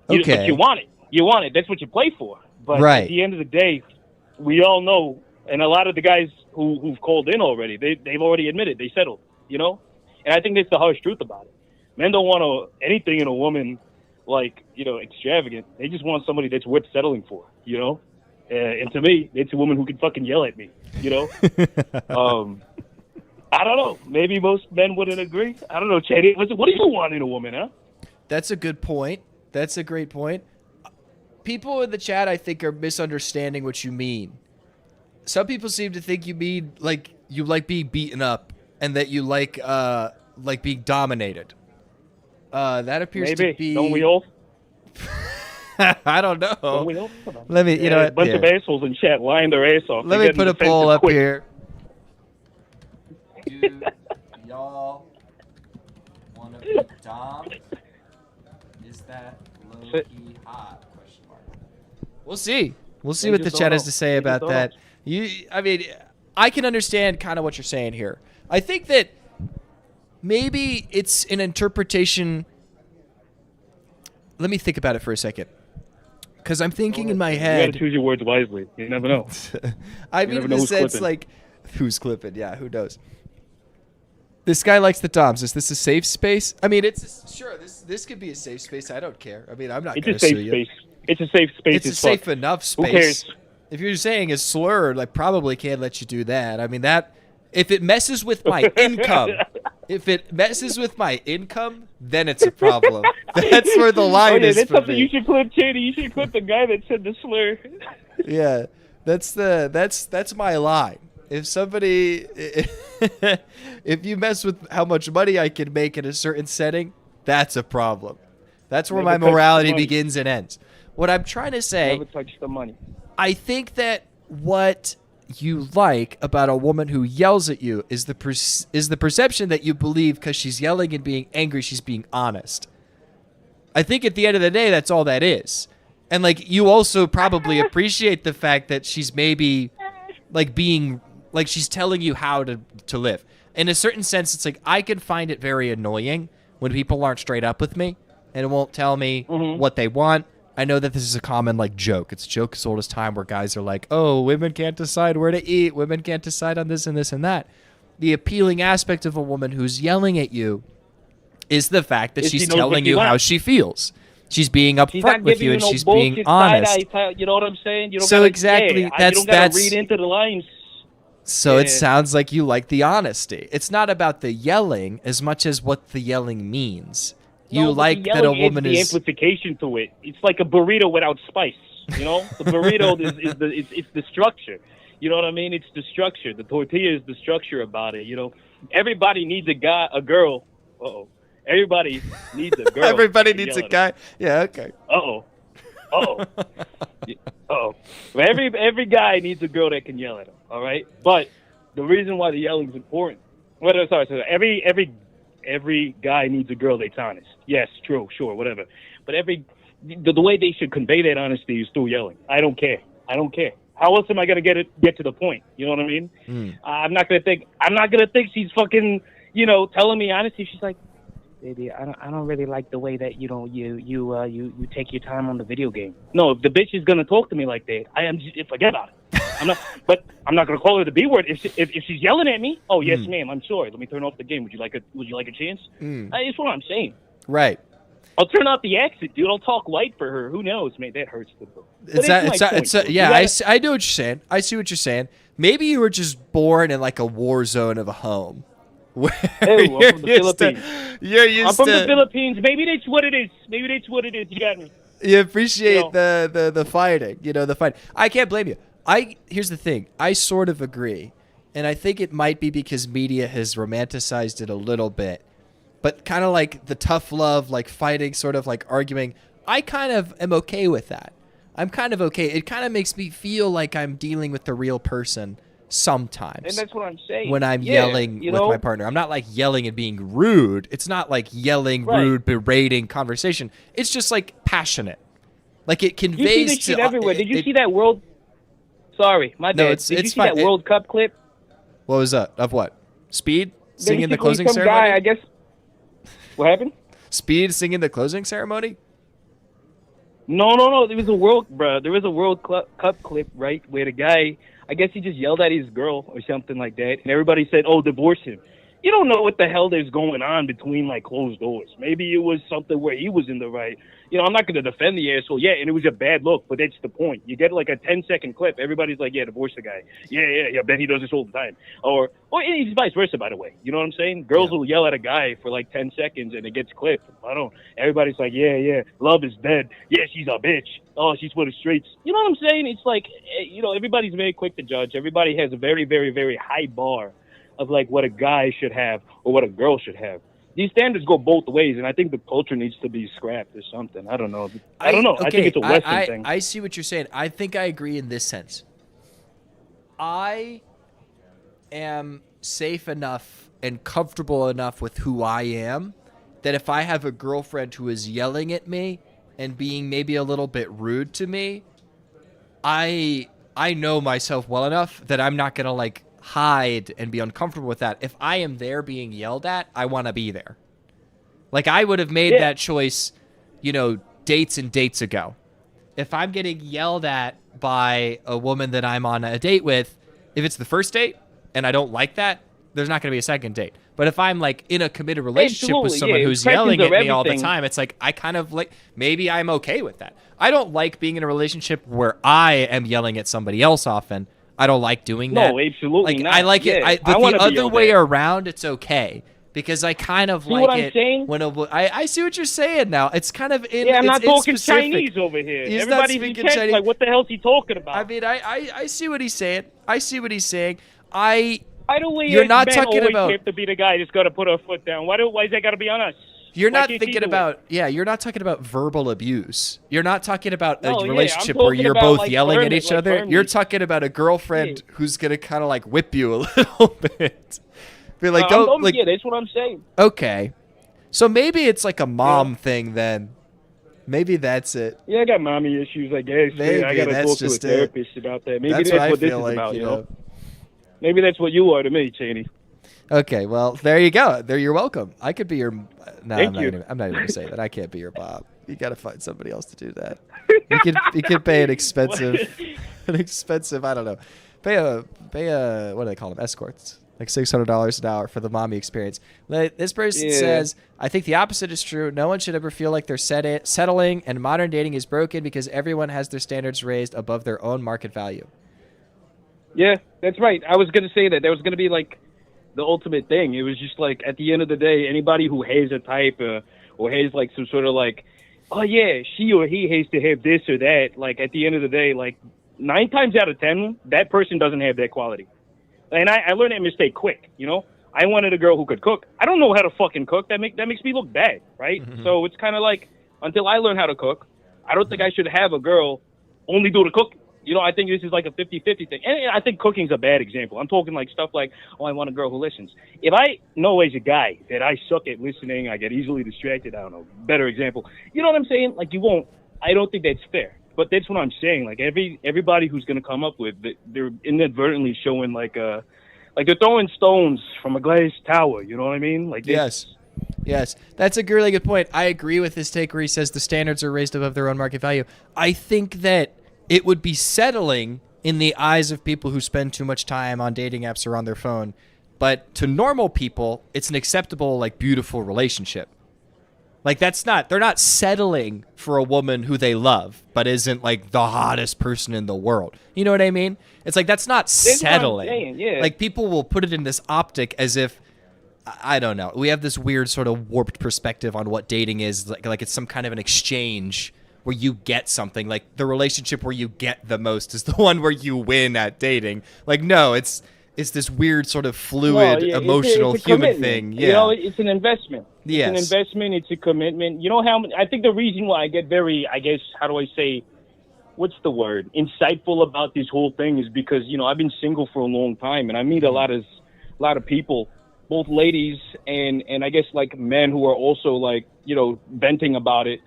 Okay. But you want it. That's what you play for. But at the end of the day, we all know, and a lot of the guys who've called in already, they've already admitted they settled. And I think that's the harsh truth about it. Men don't want anything in a woman like, extravagant. They just want somebody that's worth settling for, And to me, it's a woman who can fucking yell at me, I don't know. Maybe most men wouldn't agree. I don't know, Chaney. What do you want in a woman, huh? That's a good point. That's a great point. People in the chat, I think, are misunderstanding what you mean. Some people seem to think you mean like you like being beaten up and that you like being dominated. That appears to be. Don't we all? I don't know. Don't we all? Let me, a bunch of assholes in chat lying their ass off. Let me put a poll up here. Do y'all want to be dom? Is that low it. We'll see. We'll see They what the just chat don't has know. to say They about just don't that. I mean, I can understand kind of what you're saying here. I think that maybe it's an interpretation. Let me think about it for a second. Because I'm thinking in my You head. gotta choose your words wisely. You never know. I You mean, never in know the who's sense, clipping. like, who's clipping? Yeah, who knows? This guy likes the Doms. Is this a safe space? I mean, sure. This could be a safe space. I don't care. I mean, I'm not It's going a to sue safe you. space. It's a safe space. It's a as safe fuck. enough space. Who cares? If you're saying a slur, I probably can't let you do that. I mean, that if it messes with my income, then it's a problem. That's where the line is that's for something me. you should clip, Chaney. You should clip the guy that said the slur. Yeah, that's my line. If somebody, if you mess with how much money I can make in a certain setting, that's a problem. That's where my Never touch the morality money. begins and ends. What I'm trying to say, Never touch the money. I think that what you like about a woman who yells at you is the perception that you believe because she's yelling and being angry, she's being honest. I think at the end of the day, that's all that is. And like you also probably appreciate the fact that she's maybe like being like she's telling you how to live. In a certain sense, it's like I can find it very annoying when people aren't straight up with me and won't tell me what they want. I know that this is a common like joke. It's a joke as old as time where guys are like, oh, women can't decide where to eat. Women can't decide on this and this and that. The appealing aspect of a woman who's yelling at you is the fact that If she she's knows what telling you you how want. she feels. She's being She's upfront not with giving you you and no she's being bullshit honest. side-eye. You know what I'm saying? You don't So gotta, exactly, you that's- don't gotta that's- read into the lines. So it Yeah. sounds like you like the honesty. It's not about the yelling as much as what the yelling means. You No, but like the that a yelling woman the is. amplification to it. It's like a burrito without spice. You know, the burrito is the structure. You know what I mean? It's the structure. The tortilla is the structure about it. You know, everybody needs a girl. Uh-oh. Everybody needs a girl. Everybody to needs yell a at guy. Yeah, okay. Uh-oh. Uh-oh. Uh-oh. Well, every guy needs a girl that can yell at him, all right? But the reason why the yelling is important, sorry, every guy needs a girl that's honest. Yes, true, sure, whatever. But the way they should convey that honesty is through yelling. I don't care. How else am I gonna get to the point? You know what I mean? I'm not gonna think she's fucking, telling me honestly. She's like, baby, I don't really like the way that you take your time on the video game. No, if the bitch is gonna talk to me like that, forget about it. I'm not gonna call her the B word if she's yelling at me. Oh yes, ma'am. I'm sorry. Let me turn off the game. Would you like a chance? That's what I'm saying. Right. I'll turn off the accent, dude. I'll talk light for her. Who knows, man? That hurts the book. I know what you're saying. I see what you're saying. Maybe you were just born in like a war zone of a home. Where I'm from the Philippines. I'm from the Philippines. Maybe that's what it is. You got me. You appreciate the fighting. The fight. I can't blame you. Here's the thing. I sort of agree. And I think it might be because media has romanticized it a little bit. But kind of like the tough love, like fighting, sort of like arguing, I kind of am okay with that. I'm kind of okay. It kind of makes me feel like I'm dealing with the real person sometimes. And that's what I'm saying. When I'm yelling with my partner. I'm not like yelling and being rude. It's not like yelling, rude, berating conversation. It's just like passionate. Like it conveys You see this shit everywhere. Did you see that World... Sorry, my bad. Did you see that World Cup clip? What was that? Of what? Speed? Singing the closing some ceremony? guy, I guess... What happened? Speed singing the closing ceremony? No. There was a World Cup clip, right, where the guy, I guess he just yelled at his girl or something like that, and everybody said, "Oh, divorce him." You don't know what the hell there's going on between like closed doors. Maybe it was something where he was in the right. I'm not going to defend the asshole. Yeah, and it was a bad look, but that's the point. You get like a 10-second clip. Everybody's like, yeah, divorce the guy. Yeah, Ben, he does this all the time. Or it's vice versa, by the way. You know what I'm saying? Girls will yell at a guy for like 10 seconds and it gets clipped. Everybody's like, yeah, love is dead. Yeah, she's a bitch. Oh, she's for the streets. You know what I'm saying? It's like, everybody's very quick to judge. Everybody has a very, very, very high bar of like what a guy should have or what a girl should have. These standards go both ways, and I think the culture needs to be scrapped or something. I don't know. I think it's a Western thing. I see what you're saying. I think I agree in this sense. I am safe enough and comfortable enough with who I am that if I have a girlfriend who is yelling at me, and being maybe a little bit rude to me, I know myself well enough that I'm not going to like hide and be uncomfortable with that. If I am there being yelled at, I want to be there. Like I would have made that choice, dates and dates ago. If I'm getting yelled at by a woman that I'm on a date with, if it's the first date and I don't like that, there's not going to be a second date. But if I'm like in a committed relationship with someone who's yelling at me all the time, it's like I kind of like, maybe I'm okay with that. I don't like being in a relationship where I am yelling at somebody else often. I don't like doing that. No, absolutely not. I like it. But the other way around, it's okay. Because I kind of like it saying? when I see what you're saying now. It's kind of in. Yeah, I'm not talking specific. Chinese over here. He's Everybody's not speaking in Chinese. like, what the hell's he talking about? I mean, I see what he's saying. I see what he's saying. By the way, you're not men talking always about. have to be the guy that's got to put our foot down. Why is that got to be on us? You're not thinking about. Yeah, you're not talking about verbal abuse. You're not talking about a relationship where you're both like yelling at each other. Firmly. You're talking about a girlfriend who's gonna kind of like whip you a little bit. Be like, yeah, that's what I'm saying. Okay, so maybe it's like a mom thing then. Maybe that's it. Yeah, I got mommy issues, I guess. Maybe I got to talk to a therapist about that. Maybe that's what this is about, you know? Maybe that's what you are to me, Chaney. Okay, well, there you go. You're welcome. I could be your... No, Thank I'm you. not even going to say that. I can't be your Bob. You got to find somebody else to do that. You could pay an expensive... I don't know. Pay a... What do they call them? Escorts. Like $600 an hour for the mommy experience. This person says, I think the opposite is true. No one should ever feel like they're settling, and modern dating is broken because everyone has their standards raised above their own market value. Yeah, that's right. I was going to say that. That was going to be like the ultimate thing. It was just like, at the end of the day, anybody who has a type or has like some sort of like, oh yeah, she or he has to have this or that. Like at the end of the day, like 9 times out of 10, that person doesn't have that quality. And I learned that mistake quick, you know? I wanted a girl who could cook. I don't know how to fucking cook. That makes me look bad, right? Mm-hmm. So it's kind of like, until I learn how to cook, I don't think I should have a girl only do the cooking. You know, I think this is like a 50-50 thing. And I think cooking's a bad example. I'm talking like stuff like, oh, I want a girl who listens. If I know as a guy that I suck at listening, I get easily distracted, I don't know, better example. You know what I'm saying? Like, I don't think that's fair. But that's what I'm saying. Like everybody who's gonna come up with, they're inadvertently showing like they're throwing stones from a glass tower. You know what I mean? Like yes, that's a really good point. I agree with this take where he says the standards are raised above their own market value. I think that it would be settling in the eyes of people who spend too much time on dating apps or on their phone, but to normal people, it's an acceptable, like, beautiful relationship. Like, they're not settling for a woman who they love, but isn't, like, the hottest person in the world. You know what I mean? It's like, that's not settling. What I'm saying, yeah. Like, people will put it in this optic as if, I don't know. We have this weird sort of warped perspective on what dating is. Like it's some kind of an exchange where you get something. Like, the relationship where you get the most is the one where you win at dating. Like, no, it's this weird sort of fluid, emotional it's a human commitment. thing. Yeah. You know, it's an investment. Yes. It's an investment. It's a commitment. You know I think the reason why I get very, I guess, how do I say, what's the word, insightful about this whole thing is because, you know, I've been single for a long time and I meet a lot of people, both ladies and I guess like men who are also like, you know, venting about it.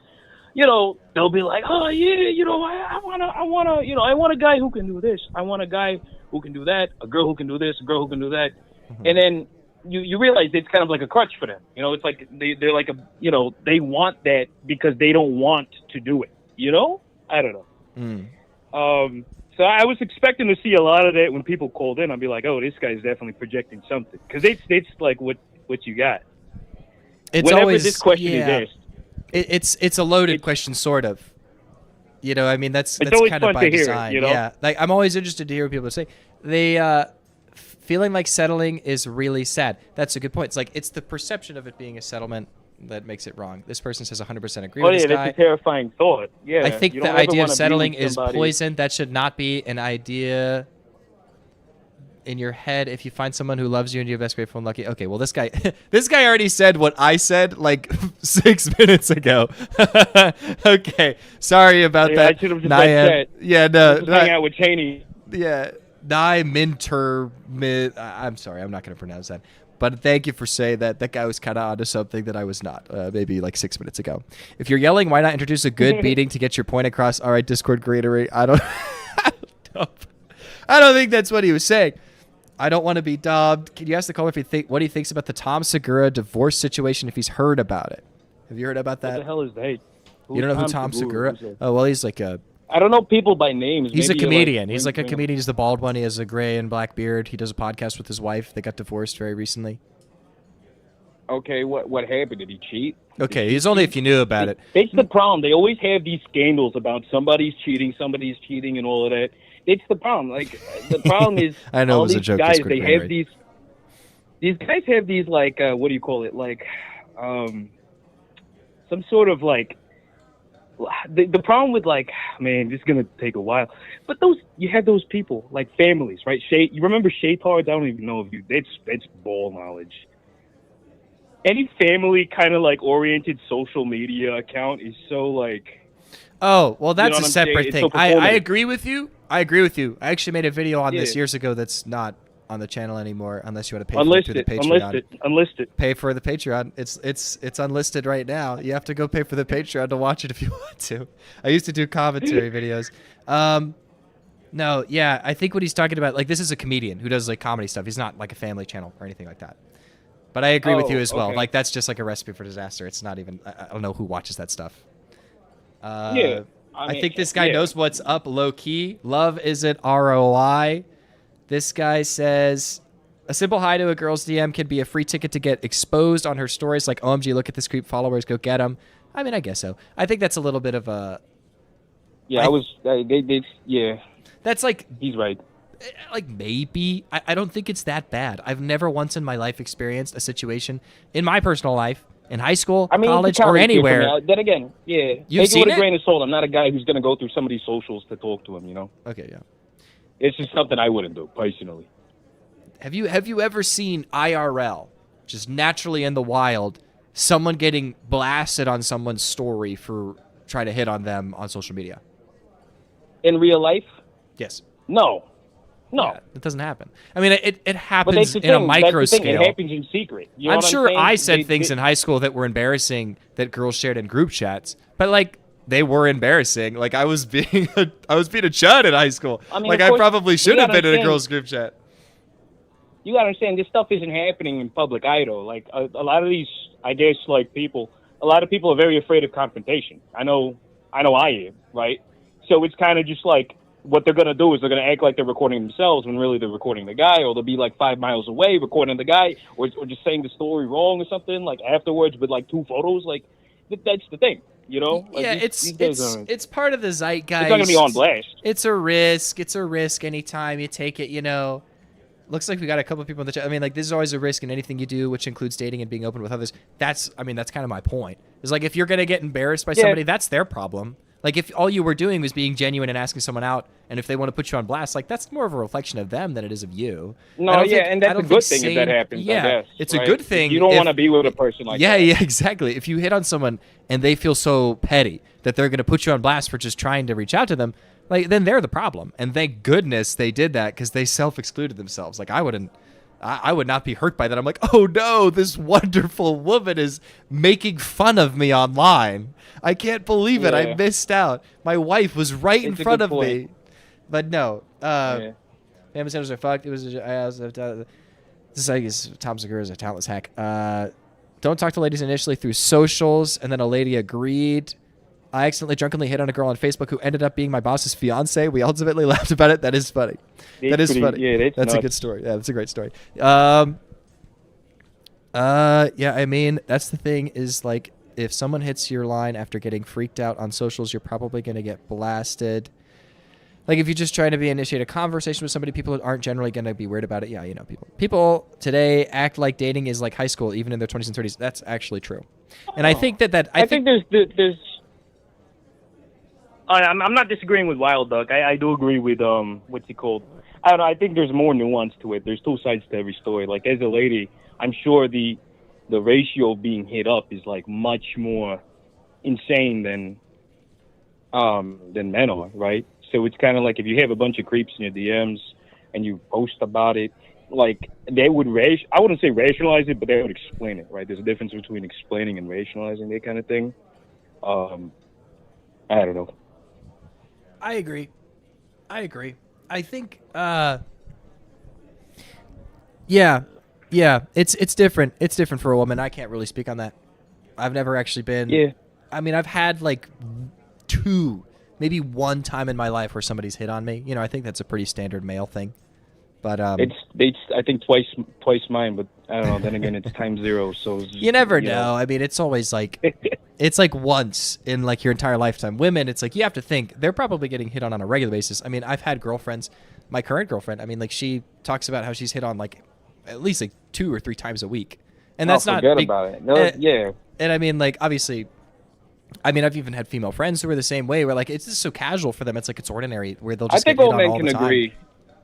You know, they'll be like, oh yeah, you know, I wanna, you know, I want a guy who can do this. I want a guy who can do that, a girl who can do this, a girl who can do that. Mm-hmm. And then you realize it's kind of like a crutch for them. You know, it's like they're like you know, they want that because they don't want to do it. You know? I don't know. Mm. So I was expecting to see a lot of that when people called in. I'd be like, oh, this guy's definitely projecting something. Because it's like what you got. It's Whenever always, this question is asked. It's a loaded question, sort of. You know, I mean, that's always kind fun of by to hear design. it, you know? Yeah, like I'm always interested to hear what people say. They feeling like settling is really sad. That's a good point. It's like it's the perception of it being a settlement that makes it wrong. This person says 100% agree with this guy. That's a terrifying thought. Yeah, I think the idea of settling is poison. That should not be an idea in your head. If you find someone who loves you and you're best, grateful, and lucky. Okay, well, this guy already said what I said like 6 minutes ago. Okay, sorry about that. I should have just said that. Yeah, no. Hang out with Chaney. Yeah, I'm sorry, I'm not going to pronounce that. But thank you for saying that. That guy was kind of onto something that I was not, maybe like 6 minutes ago. If you're yelling, why not introduce a good beating to get your point across? All right, Discord creator. I don't think that's what he was saying. I don't want to be dubbed. Can you ask the caller if what he thinks about the Tom Segura divorce situation, if he's heard about it? Have you heard about that? What the hell is that? You don't know who Tom Segura? Oh, well, he's like a... I don't know people by names. He's Maybe a comedian. Like, he's like a comedian. He's the bald one. He has a gray and black beard. He does a podcast with his wife. They got divorced very recently. Okay, what happened? Did he cheat? Okay, he's only if you knew about it. That's the problem. They always have these scandals about somebody's cheating, and all of that. It's the problem. Like, the problem is I know all it was a these joke. guys, Discord they creator, have right? these guys have these, like, what do you call it? Like, some sort of, like, the problem with, like, man, this is going to take a while. But you have those people, like families, right? You remember Shaytards? I don't even know if that's ball knowledge. Any family kind of, like, oriented social media account is so, like... Oh, well, that's you know a separate thing. So I agree with you. I actually made a video on this Yeah. years ago that's not on the channel anymore, unless you want to pay for it through the Patreon. Unlisted. Pay for the Patreon. It's unlisted right now. You have to go pay for the Patreon to watch it if you want to. I used to do commentary videos. No, yeah, I think what he's talking about, like, this is a comedian who does, like, comedy stuff. He's not like a family channel or anything like that. But I agree with you as well. Okay. Like, that's just like a recipe for disaster. It's not even. I don't know who watches that stuff. Yeah. I think this guy knows what's up low key. Love isn't ROI. This guy says a simple hi to a girl's DM can be a free ticket to get exposed on her stories. Like, OMG, look at this creep, followers, go get him. I mean, I guess so. I think that's a little bit of a. Yeah, yeah. That's like. He's right. Like, maybe. I don't think it's that bad. I've never once in my life experienced a situation in my personal life, in high school, college, or anywhere. Then again, yeah. You've Take seen it with it? a grain of salt. I'm not a guy who's going to go through somebody's socials to talk to him, you know? Okay, yeah. It's just something I wouldn't do, personally. Have you ever seen IRL, just naturally in the wild, someone getting blasted on someone's story for trying to hit on them on social media? In real life? Yes. No. Yeah, it doesn't happen. I mean, it But happens that's the in a thing. micro That's the thing. scale. It happens in secret. You know I'm what sure saying? I said things in high school that were embarrassing that girls shared in group chats, but like they were embarrassing. Like I was being a chud in high school. I mean, like of I course, probably should you have gotta been in a understand- girls group chat. You gotta understand, this stuff isn't happening in public either. Like a lot of these, I guess, like people, a lot of people are very afraid of confrontation. I know I am, right? So it's kind of just like what they're gonna do is they're gonna act like they're recording themselves when really they're recording the guy, or they'll be like 5 miles away recording the guy, or just saying the story wrong or something like afterwards with like 2 photos. Like that's the thing, you know? Like, Yeah, these guys it's part of the zeitgeist. It's not gonna be on blast. It's a risk. It's a risk anytime you take it, you know. Looks like we got a couple of people in the chat. I mean, like, this is always a risk in anything you do, which includes dating and being open with others. That's kind of my point. It's like, if you're going to get embarrassed by somebody, that's their problem. Like, if all you were doing was being genuine and asking someone out, and if they want to put you on blast, like, that's more of a reflection of them than it is of you. No, yeah, and that's a good thing if that happens, Yeah, I guess, it's right? a good thing. You don't want to be with a person like that. Yeah, exactly. If you hit on someone and they feel so petty that they're going to put you on blast for just trying to reach out to them, like, then they're the problem. And thank goodness they did that, because they self-excluded themselves. Like, I would not be hurt by that. I'm like, oh no, this wonderful woman is making fun of me online. I can't believe it. I missed out. My wife was right in front of me. But no. Family centers are fucked. It was this is Tom Segura is a talentless hack. Don't talk to ladies initially through socials, and then a lady agreed. I accidentally drunkenly hit on a girl on Facebook who ended up being my boss's fiance. We ultimately laughed about it. That is funny. That is funny. Yeah, that's a good story. Yeah, that's a great story. Yeah, I mean, that's the thing is, like, if someone hits your line after getting freaked out on socials, you're probably going to get blasted. Like, if you're just trying to initiate a conversation with somebody, people aren't generally going to be weird about it. Yeah, you know, people today act like dating is like high school, even in their 20s and 30s. That's actually true. And I think I think there's I'm not disagreeing with Wild Duck. I do agree with what's he called? I don't know. I think there's more nuance to it. There's 2 sides to every story. Like, as a lady, I'm sure the ratio of being hit up is like much more insane than men are, right? So it's kind of like if you have a bunch of creeps in your DMs and you post about it, like they would I wouldn't say rationalize it, but they would explain it, right? There's a difference between explaining and rationalizing that kind of thing. I don't know. I agree. I think yeah, it's different. It's different for a woman. I can't really speak on that. I've never actually been. Yeah. I mean, I've had like 2, maybe 1 time in my life where somebody's hit on me. You know, I think that's a pretty standard male thing. But it's I think twice mine, but I don't know. Then again, it's times 0, so it's just, you never know. I mean, it's always like it's like once in like your entire lifetime. Women, it's like you have to think they're probably getting hit on a regular basis. I mean, I've had girlfriends. My current girlfriend, I mean, like she talks about how she's hit on like at least like 2 or 3 times a week, and that's not forget about it. No, yeah. And I mean, like obviously, I mean, I've even had female friends who are the same way. Where like it's just so casual for them. It's like it's ordinary. Where they'll just I think get hit all on men all can the time. agree,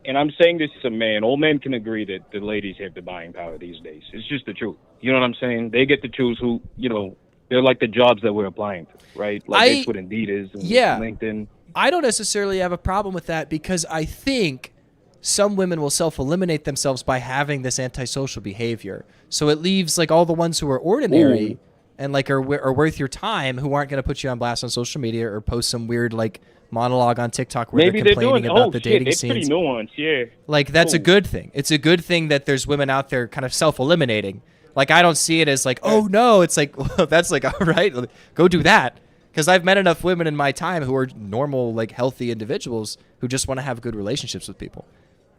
and I'm saying this as a man. All men can agree that the ladies have the buying power these days. It's just the truth. You know what I'm saying? They get to choose who. You know, they're like the jobs that we're applying to, right? Like that's what Indeed is. And LinkedIn. I don't necessarily have a problem with that because I think some women will self-eliminate themselves by having this antisocial behavior. So it leaves like all the ones who are ordinary and like are worth your time, who aren't going to put you on blast on social media or post some weird like monologue on TikTok where they're complaining about the dating scenes. It's pretty nuanced, yeah. Like that's a good thing. It's a good thing that there's women out there kind of self-eliminating. Like I don't see it as like, oh no, it's like, well, that's like, all right, go do that. Because I've met enough women in my time who are normal, like healthy individuals who just want to have good relationships with people.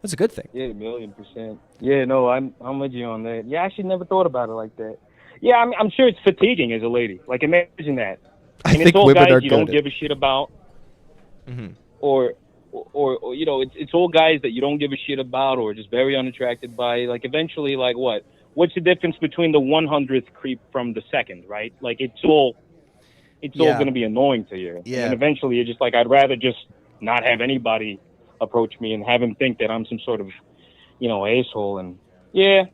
That's a good thing. Yeah, 1,000,000%. Yeah, no, I'm with you on that. Yeah, I actually never thought about it like that. Yeah, I'm sure it's fatiguing as a lady. Like imagine that. I think all women guys are you good don't give a shit about. Or you know, it's all guys that you don't give a shit about or just very unattracted by. Like eventually, like what? What's the difference between the 100th creep from the second, right? Like it's all going to be annoying to you. Yeah. And eventually you're just like, I'd rather just not have anybody approach me and have him think that I'm some sort of, you know, asshole. And yeah,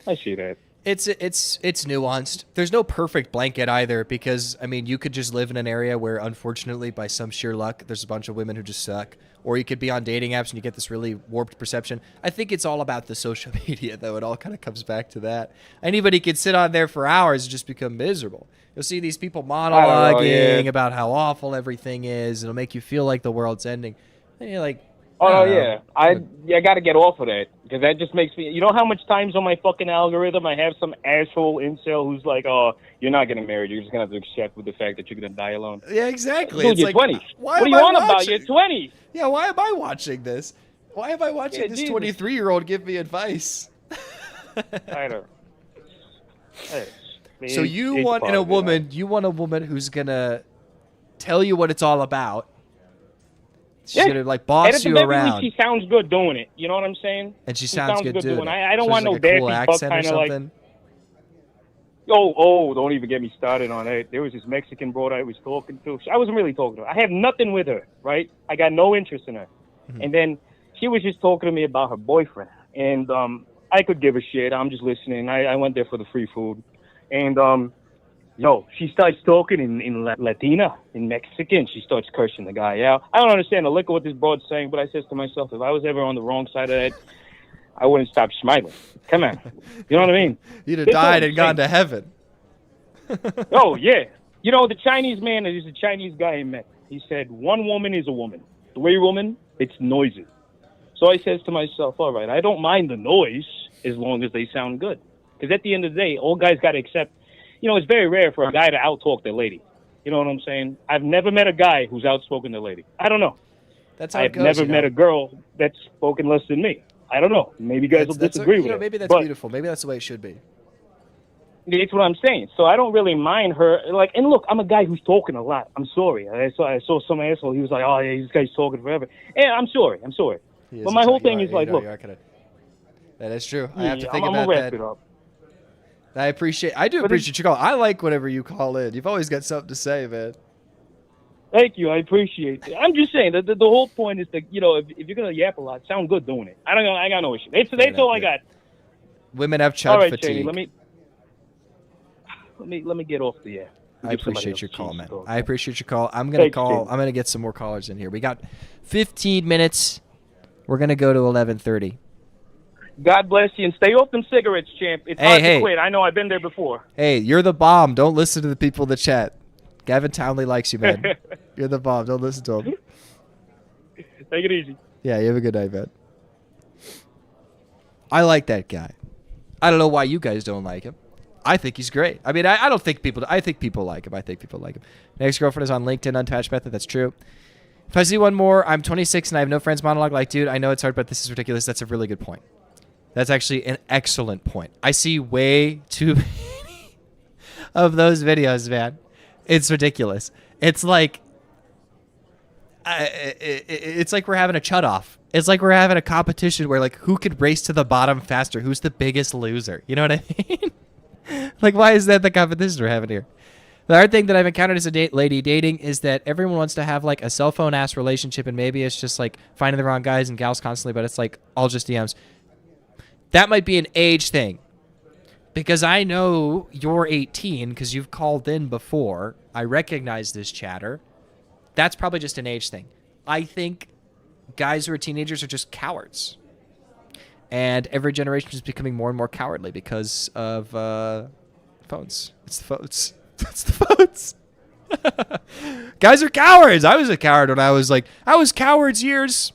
I see that. It's nuanced. There's no perfect blanket either because, I mean, you could just live in an area where, unfortunately, by some sheer luck, there's a bunch of women who just suck. Or you could be on dating apps and you get this really warped perception. I think it's all about the social media, though. It all kind of comes back to that. Anybody could sit on there for hours and just become miserable. You'll see these people monologuing about how awful everything is. It'll make you feel like the world's ending. And you're like, oh yeah, I got to get off of that because that just makes me. You know how much times on my fucking algorithm I have some asshole incel who's like, "Oh, you're not getting married. You're just gonna have to accept with the fact that you're gonna die alone." Yeah, exactly. Dude, it's you're like, 20. What are you on about? You're 20. Yeah, why am I watching this? Why am I watching this 23-year-old give me advice? I don't. So you want a woman who's gonna tell you what it's all about. She's gonna like boss you around. She sounds good doing it. You know what I'm saying? And she sounds good doing it. I don't so want no like daffy cool buck accent kind or of like. something. Oh, don't even get me started on that. There was this Mexican broad I was talking to. I wasn't really talking to her. I have nothing with her, right? I got no interest in her. And then she was just talking to me about her boyfriend. And I could give a shit. I'm just listening. I went there for the free food. And she starts talking in Latina, in Mexican. She starts cursing the guy out. I don't understand a lick of what this broad's saying, but I says to myself, if I was ever on the wrong side of that, I wouldn't stop smiling. Come on. You know what I mean? You'd have died and gone to heaven. Oh, yeah. You know, the Chinese man, there's a Chinese guy I met. He said, one woman is a woman. 3 women, it's noisy. So I says to myself, all right, I don't mind the noise as long as they sound good. Because at the end of the day, all guys got to accept, you know, it's very rare for a guy to out-talk their lady. You know what I'm saying? I've never met a guy who's outspoken their lady. I don't know. That's how it goes. I've never met a girl that's spoken less than me. I don't know. Maybe guys will disagree with it. Maybe that's beautiful. Maybe that's the way it should be. That's what I'm saying. So I don't really mind her. Like, and look, I'm a guy who's talking a lot. I'm sorry. I saw some asshole. He was like, "Oh yeah, this guy's talking forever." And I'm sorry. But my whole thing is like, look. That is true. I have to think about that. Wrap it up. I do appreciate your call. I like whenever you call in. You've always got something to say, man. Thank you. I appreciate it. I'm just saying that the whole point is that, you know, if you're gonna yap a lot, sound good doing it. I got no issue. That's all I got. Women have chud fatigue. Chaney, let me get off the air. I appreciate your call, man. I appreciate your call. I'm gonna call. I'm gonna get some more callers in here. We got 15 minutes. We're gonna go to 11:30. God bless you, and stay off them cigarettes, champ. It's hard to quit. I know I've been there before. Hey, you're the bomb. Don't listen to the people in the chat. Gavin Townley likes you, man. You're the bomb. Don't listen to him. Take it easy. Yeah, you have a good night, man. I like that guy. I don't know why you guys don't like him. I think he's great. I mean, I don't think people... I think people like him. I think people like him. My ex-girlfriend is on LinkedIn, unattached method. That's true. If I see one more, I'm 26 and I have no friends monologue. Like, dude, I know it's hard, but this is ridiculous. That's a really good point. That's actually an excellent point. I see way too many of those videos, man. It's ridiculous. It's like... it's like we're having a chut-off. It's like we're having a competition where, like, who could race to the bottom faster? Who's the biggest loser? You know what I mean? Like, why is that the competition we're having here? The hard thing that I've encountered as a lady dating is that everyone wants to have, like, a cell phone-ass relationship, and maybe it's just, like, finding the wrong guys and gals constantly, but it's, like, all just DMs. That might be an age thing. Because I know you're 18 because you've called in before. I recognize this chatter. That's probably just an age thing. I think guys who are teenagers are just cowards. And every generation is becoming more and more cowardly because of phones. It's the phones. It's the phones. Guys are cowards. I was a coward when I was cowards years.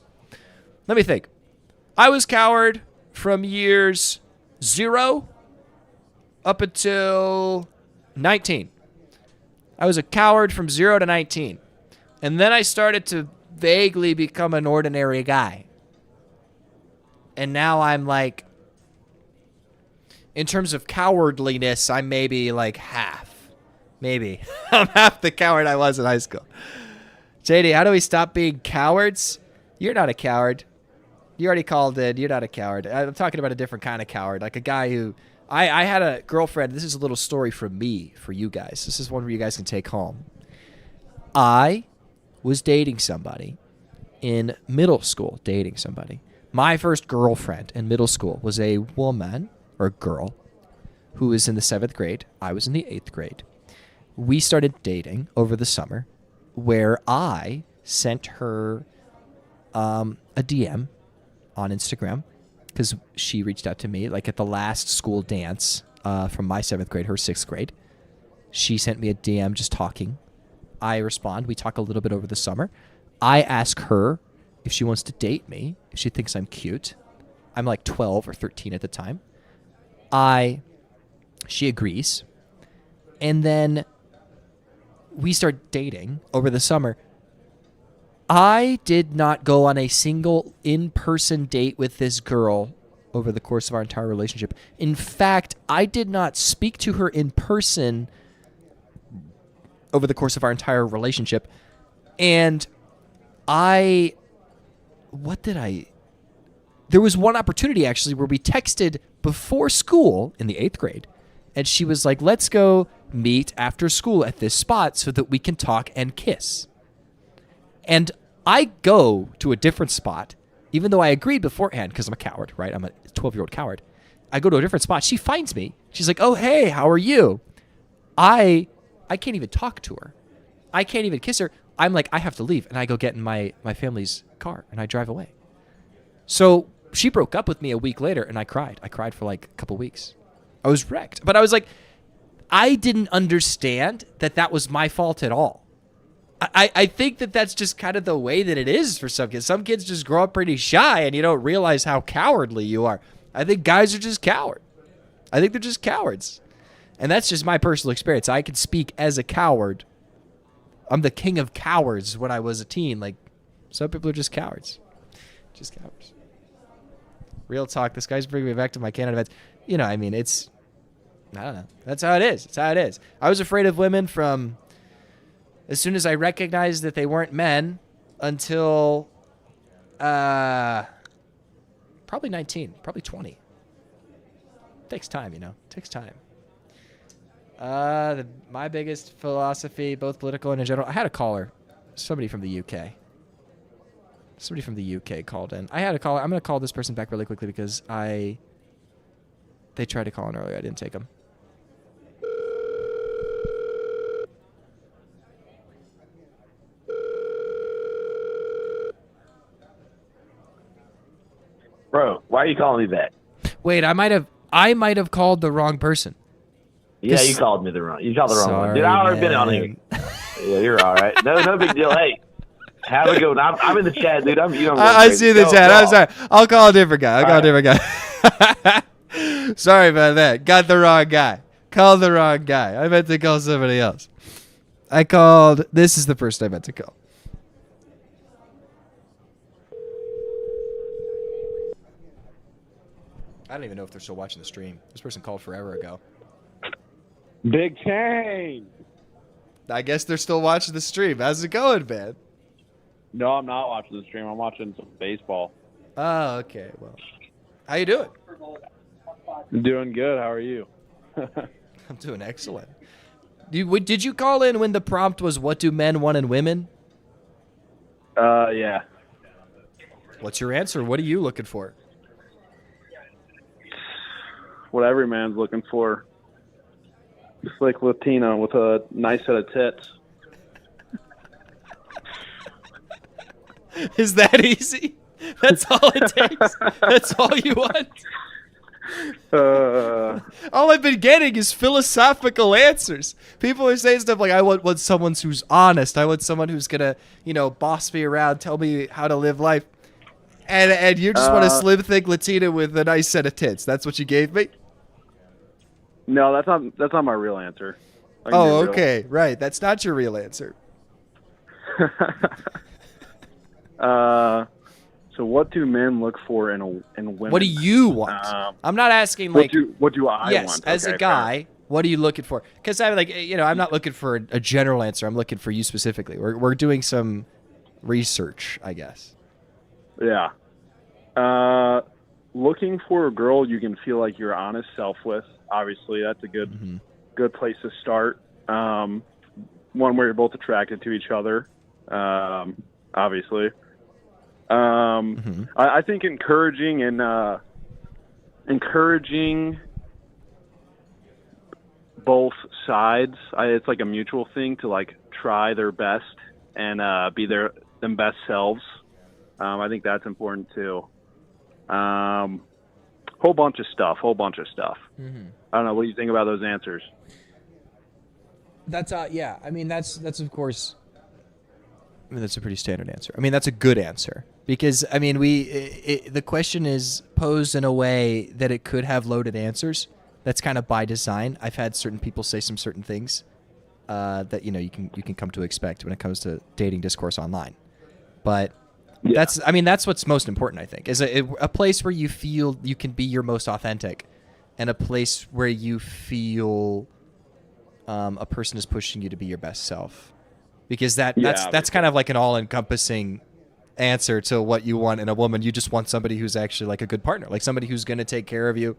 Let me think. I was coward from years 0 up until 19. I was a coward from 0 to 19. And then I started to vaguely become an ordinary guy. And now I'm like, in terms of cowardliness, I'm maybe like half. Maybe. I'm half the coward I was in high school. JD, how do we stop being cowards? You're not a coward. You already called in. You're not a coward. I'm talking about a different kind of coward. Like a guy who... I had a girlfriend. This is a little story from me for you guys. This is one where you guys can take home. I was dating somebody in middle school. My first girlfriend in middle school was a woman, or a girl, who was in the 7th grade. I was in the 8th grade. We started dating over the summer, where I sent her a DM on Instagram because she reached out to me like at the last school dance from my 7th grade, her 6th grade. She sent me a DM just talking. I respond. We talk a little bit over the summer. I ask her if she wants to date me, if she thinks I'm cute. I'm like 12 or 13 at the time. She agrees. And then we start dating over the summer. I did not go on a single in-person date with this girl over the course of our entire relationship. In fact, I did not speak to her in person over the course of our entire relationship. And there was one opportunity actually where we texted before school in the 8th grade. And she was like, let's go meet after school at this spot so that we can talk and kiss. And I go to a different spot, even though I agreed beforehand because I'm a coward, right? I'm a 12-year-old coward. I go to a different spot. She finds me. She's like, oh, hey, how are you? I can't even talk to her. I can't even kiss her. I'm like, I have to leave. And I go get in my family's car and I drive away. So she broke up with me a week later and I cried. I cried for like a couple weeks. I was wrecked. But I was like, I didn't understand that was my fault at all. I think that's just kind of the way that it is for some kids. Some kids just grow up pretty shy and you don't realize how cowardly you are. I think guys are just cowards. I think they're just cowards. And that's just my personal experience. I can speak as a coward. I'm the king of cowards when I was a teen. Like, some people are just cowards. Just cowards. Real talk. This guy's bringing me back to my canon events. You know, I mean, I don't know. That's how it is. It's how it is. I was afraid of women from as soon as I recognized that they weren't men until probably 19, probably 20. Takes time, you know. Takes time. My biggest philosophy, both political and in general. I had a caller, somebody from the UK. Somebody from the UK called in. I had a caller. I'm going to call this person back really quickly because they tried to call in earlier. I didn't take them. Bro, why are you calling me back? Wait, I might have called the wrong person. Yeah, you called me the wrong. You called the wrong one, dude. I've already been on here. Yeah, you're all right. No big deal. Hey, have a good one. I'm in the chat, dude. I see the chat. I'm sorry. I'll call a different guy. Sorry about that. Got the wrong guy. Called the wrong guy. I meant to call somebody else. This is the person I meant to call. I don't even know if they're still watching the stream. This person called forever ago. Big Chaney. I guess they're still watching the stream. How's it going, man? No, I'm not watching the stream. I'm watching some baseball. Oh, okay. Well, how you doing? I'm doing good. How are you? I'm doing excellent. Did you call in when the prompt was, what do men want in women? Yeah. What's your answer? What are you looking for? What every man's looking for. Slick Latina with a nice set of tits. Is that easy? That's all it takes? That's all you want? All I've been getting is philosophical answers. People are saying stuff like, I want someone who's honest. I want someone who's going to, boss me around, tell me how to live life. And you just want a slim, thick Latina with a nice set of tits. That's what you gave me? No, that's not my real answer. Oh, okay. Right. That's not your real answer. So what do men look for in women? What do you want? I'm not asking like what do I yes, want? as a guy, what are you looking for? Because I'm like, I'm not looking for a general answer. I'm looking for you specifically. We're doing some research, I guess. Yeah. Looking for a girl you can feel like your honest self with. Obviously, that's a good place to start. One where you're both attracted to each other. Obviously. I think encouraging both sides. It's like a mutual thing to like try their best and be their best selves. I think that's important too. Whole bunch of stuff. I don't know. What do you think about those answers? That's yeah. I mean, that's of course. I mean, that's a pretty standard answer. I mean, that's a good answer because I mean, the question is posed in a way that it could have loaded answers. That's kind of by design. I've had certain people say some certain things that you can come to expect when it comes to dating discourse online, but. Yeah. That's what's most important, I think, is a place where you feel you can be your most authentic and a place where you feel a person is pushing you to be your best self. Because that's kind of like an all-encompassing answer to what you want in a woman. You just want somebody who's actually like a good partner, like somebody who's going to take care of you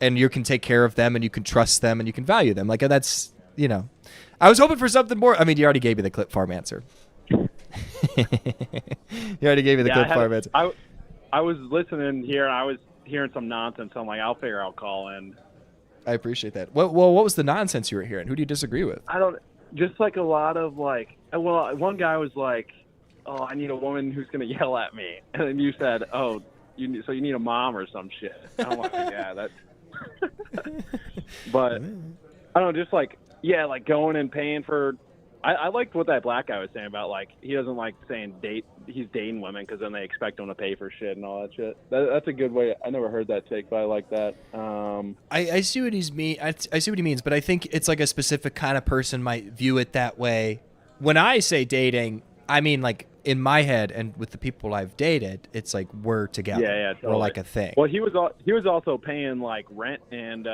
and you can take care of them and you can trust them and you can value them. Like that's, I was hoping for something more. I mean, you already gave me the clip farm answer. You already gave me the clip farm answer. I was listening here and I was hearing some nonsense. So I'm like, I'll figure out call in. I appreciate that. Well, what was the nonsense you were hearing? Who do you disagree with? Just like a lot of like, well, one guy was like, oh, I need a woman who's going to yell at me. And then you said, oh, you need a mom or some shit. I'm like, yeah, that's, but I don't know, just like, yeah, like going and paying for, I liked what that black guy was saying about like, he doesn't like saying he's dating women because then they expect him to pay for shit and all that shit. That's a good way. I never heard that take, but I like that. I see what I see what he means, but I think it's like a specific kind of person might view it that way. When I say dating, I mean like in my head and with the people I've dated, it's like we're together. Yeah, totally. We're like a thing. Well, he was also paying like rent and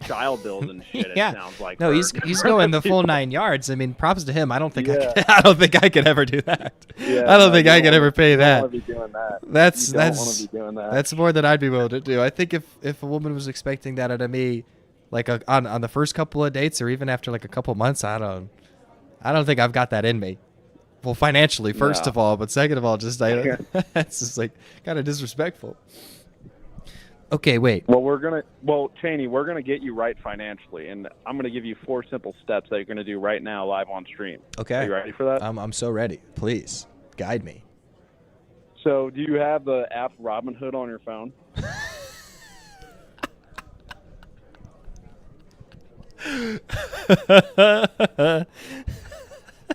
child bills and shit. Yeah. It sounds like. No, he's going the full 9 yards. I mean, props to him. I don't think I could ever do that. Yeah, I don't think I could ever pay that. Want to be doing that. That's more than I'd be willing to do. I think if a woman was expecting that out of me, like on the first couple of dates or even after like a couple months, I don't think I've got that in me. Well, financially, first of all, but second of all, just that's just like kind of disrespectful. Okay, wait. Well, Chaney, we're gonna get you right financially, and I'm gonna give you 4 simple steps that you're gonna do right now live on stream. Okay. Are you ready for that? I'm so ready. Please guide me. So, do you have the app Robinhood on your phone?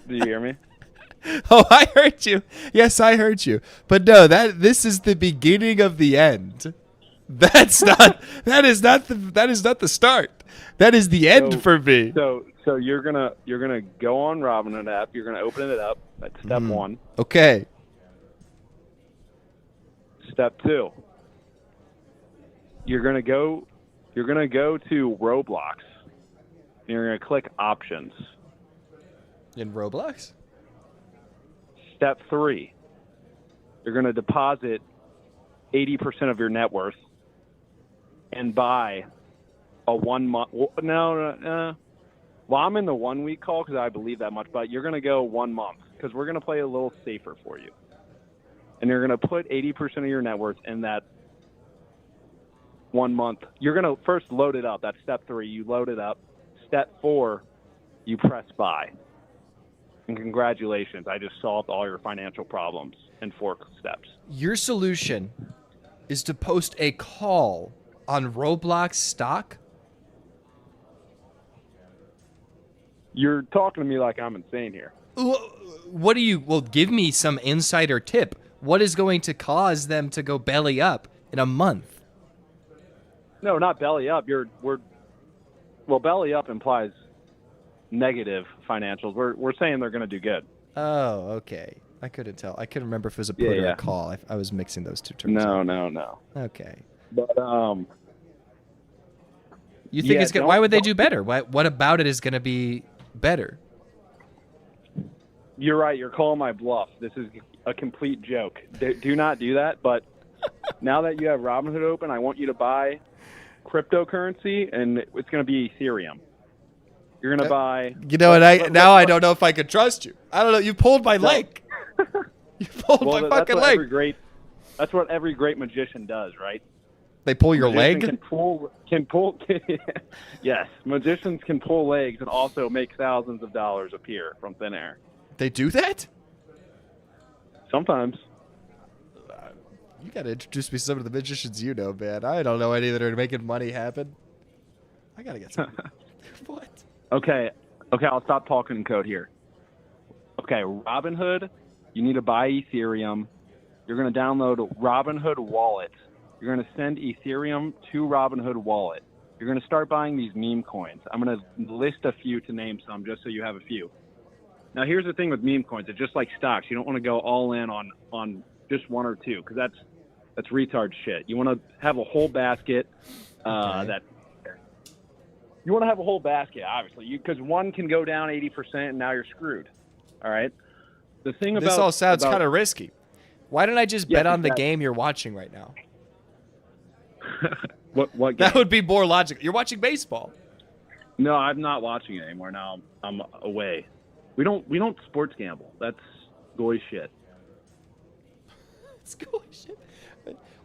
Do you hear me? Oh, I heard you. Yes, I heard you. But no, this is the beginning of the end. That's not. That is not the start. That is the end for me. So you're gonna go on Robinhood app. You're gonna open it up. That's step one. Okay. Step two. You're gonna go to Roblox. And you're gonna click options. In Roblox? Step three. You're gonna deposit 80% of your net worth and buy a 1 month. No. Well, I'm in the 1 week call because I believe that much, but you're going to go 1 month because we're going to play a little safer for you. And you're going to put 80% of your net worth in that 1 month. You're going to first load it up. That's step three. You load it up. Step four, you press buy. And congratulations. I just solved all your financial problems in 4 steps. Your solution is to post a call on Roblox stock? You're talking to me like I'm insane here. What do you... Well, give me some insider tip. What is going to cause them to go belly up in a month? No, not belly up. Well, belly up implies negative financials. We're saying they're going to do good. Oh, okay. I couldn't tell. I couldn't remember if it was a put or a call. I was mixing those two terms. No. Okay. But you think it's good? Why would they do better? What about it is going to be better? You're right. You're calling my bluff. This is a complete joke. Do not do that. But now that you have Robinhood open, I want you to buy cryptocurrency, and it's going to be Ethereum. You're going to buy... You know, and I don't know if I could trust you. I don't know. You pulled my leg. You pulled my fucking leg. That's what every great magician does, right? They pull your leg? Can pull. Yes, magicians can pull legs and also make thousands of dollars appear from thin air. They do that? Sometimes. You got to introduce me to some of the magicians you know, man. I don't know any that are making money happen. I got to get some. What? Okay, I'll stop talking in code here. Okay, Robinhood, you need to buy Ethereum. You're going to download Robinhood Wallet. You're going to send Ethereum to Robinhood Wallet. You're going to start buying these meme coins. I'm going to list a few to name some just so you have a few. Now, here's the thing with meme coins. It's just like stocks. You don't want to go all in on just one or two because that's retard shit. You want to have a whole basket You want to have a whole basket, obviously, because one can go down 80% and now you're screwed. All right? The thing about... This all sounds kind of risky. Why don't I just bet on the game you're watching right now? What game? That would be more logical. You're watching baseball. No, I'm not watching it anymore. Now I'm away. We don't sports gamble. That's goy shit. It's goy shit.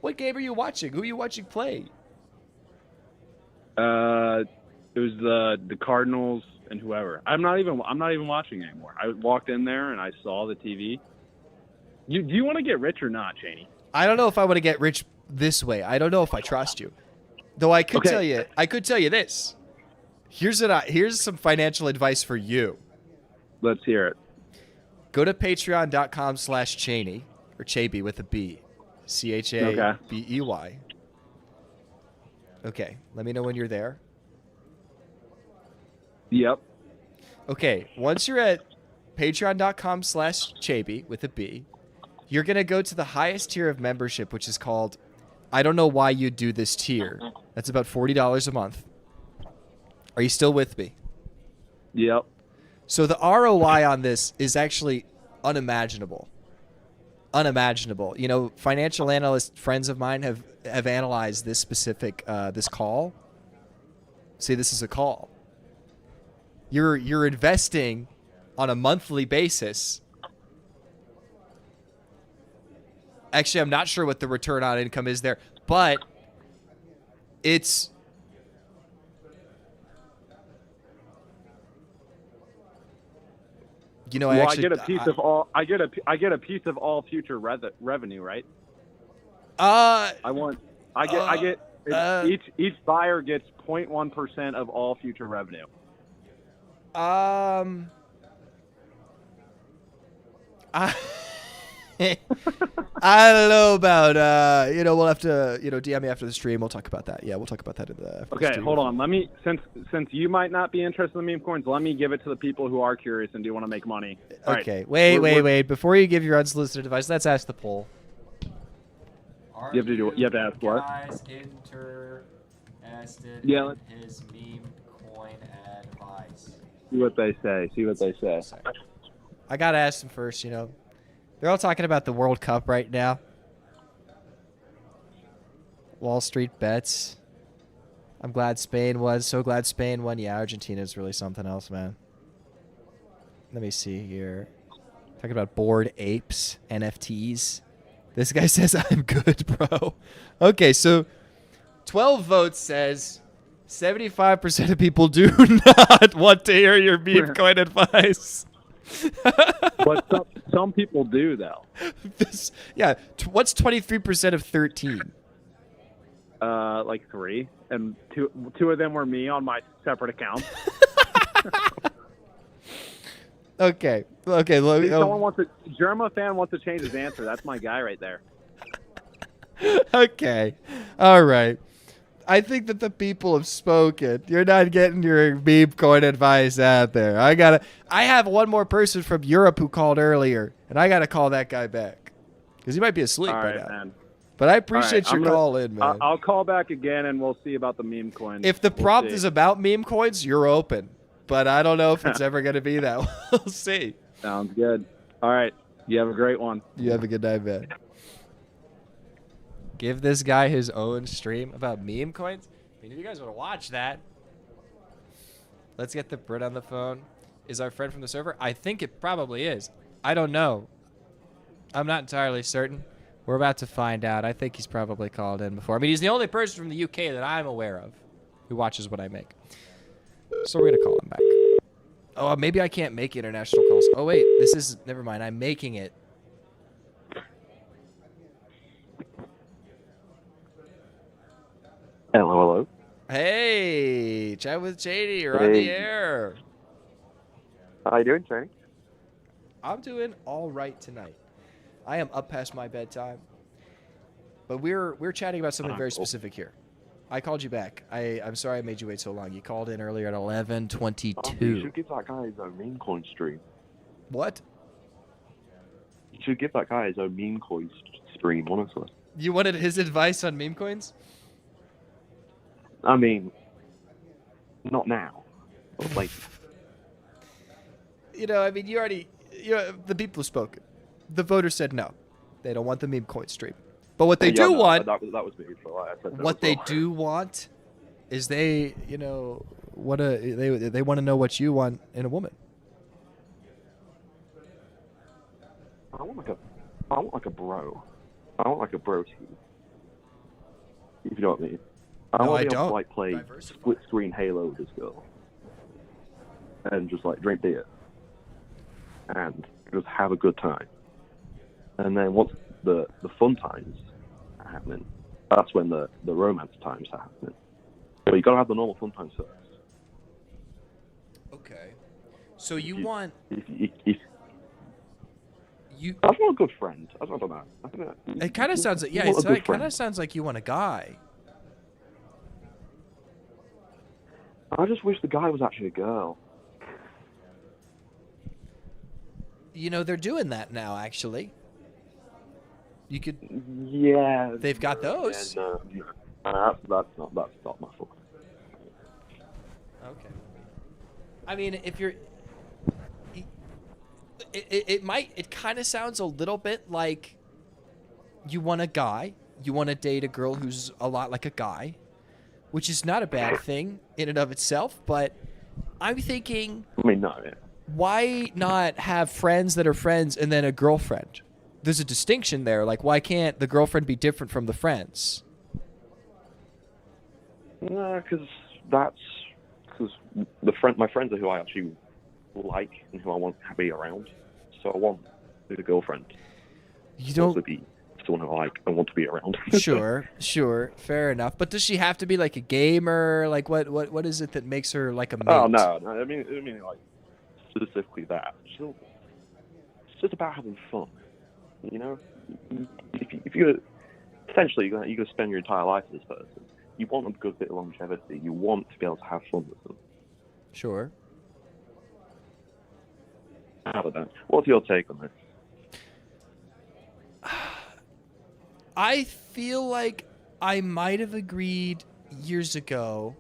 What game are you watching? Who are you watching play? It was the Cardinals and whoever. I'm not even watching anymore. I walked in there and I saw the TV. Do you want to get rich or not, Chaney? I don't know if I want to get rich this way. I don't know if I trust you. Though I could tell you this. Here's some financial advice for you. Let's hear it. Go to patreon.com/Chaney or Chabey with a B. CHABEY. Okay, let me know when you're there. Yep. Okay, once you're at patreon.com/Chabey with a B, you're going to go to the highest tier of membership, which is called, I don't know why you do this tier. That's about $40 a month. Are you still with me? Yep. So the ROI on this is actually unimaginable. Unimaginable. You know, financial analyst friends of mine have analyzed this specific, this call. See, this is a call. You're investing on a monthly basis. Actually, I'm not sure what the return on income is there, but it's I get a piece of all. I get a piece of all future revenue, right? Each buyer gets 0.1% of all future revenue. I I don't know about we'll have to DM me after the stream. We'll talk about that. Yeah, we'll talk about that in the after the Okay, stream. hold on. Let me since you might not be interested in meme coins, let me give it to the people who are curious and do want to make money. All Okay, right. wait. Before you give your unsolicited advice, let's ask the poll. You have to ask what? Guys interested Yeah. in his meme coin advice? See what they say. I gotta ask them first. They're all talking about the World Cup right now. Wall Street bets. I'm glad Spain won. So glad Spain won. Yeah, Argentina's really something else, man. Let me see here. Talking about Bored Apes, NFTs. This guy says I'm good, bro. Okay, so 12 votes says 75% of people do not want to hear your meme coin advice. But some people do, though. What's 23% of 13? Like 3, and two of them were me on my separate account. Okay. Someone wants to. Germa fan wants to change his answer. That's my guy right there. Okay. All right. I think that the people have spoken. You're not getting your meme coin advice out there. I have one more person from Europe who called earlier, and I gotta call that guy back because he might be asleep All right right, now. man. But I appreciate All right, your call in, man. I'll call back again, and we'll see about the meme coin. If the We'll prompt see. is about meme coins, you're open. But I don't know if it's ever gonna be that. We'll see. Sounds good. All right. You have a great one. You have a good night, man. Give this guy his own stream about meme coins. I mean, if you guys want to watch that, let's get the Brit on the phone. Is our friend from the server? I think it probably is. I don't know. I'm not entirely certain. We're about to find out. I think he's probably called in before. I mean, he's the only person from the UK that I'm aware of who watches what I make. So we're going to call him back. Oh, maybe I can't make international calls. Oh, wait. Never mind. I'm making it. Hello. Hey, chat with Chaney. You're on the air. How you doing, Chaney? I'm doing all right tonight. I am up past my bedtime, but we're chatting about something very specific here. I called you back. I'm sorry I made you wait so long. You called in earlier at 11:22. Oh, you should give that guy his own meme coin stream. What? You should give that guy his own meme coin stream, honestly. You wanted his advice on meme coins? I mean, not now, but later. I mean, the people have spoken. The voters said no. They don't want the meme coin stream. But what they want... That was me. So I said no what as well. they do want is they want to know what you want in a woman. I want like a bro. I want like a bro team. If you know what I mean. I want to be able to like play split screen Halo with this girl, and just like drink beer, and just have a good time. And then once the fun times are happening, that's when the romance times are happening. But you gotta have the normal fun times first. Okay. So you want... If I want a good friend. I don't know. It kind of sounds like... Yeah, it kind of sounds like you want a guy. I just wish the guy was actually a girl. They're doing that now, actually. You could... Yeah. They've got those. Yeah, no. That's not my fault. Okay. I mean, if you're... It kind of sounds a little bit like you want a guy. You want to date a girl who's a lot like a guy, which is not a bad thing in and of itself, but I'm thinking... I mean, no, yeah. Why not have friends that are friends and then a girlfriend? There's a distinction there. Like, why can't the girlfriend be different from the friends? No, because my friends are who I actually like and who I want to be around. So I want a girlfriend. You don't... To be someone who I like and want to be around. Sure, fair enough. But does she have to be like a gamer? Like what is it that makes her like a mate? Oh no, I mean like specifically that. It's just about having fun, you know. If you're essentially you're gonna spend your entire life with this person, you want a good bit of longevity. You want to be able to have fun with them. Sure. How about that? What's your take on this? I feel like I might have agreed years ago.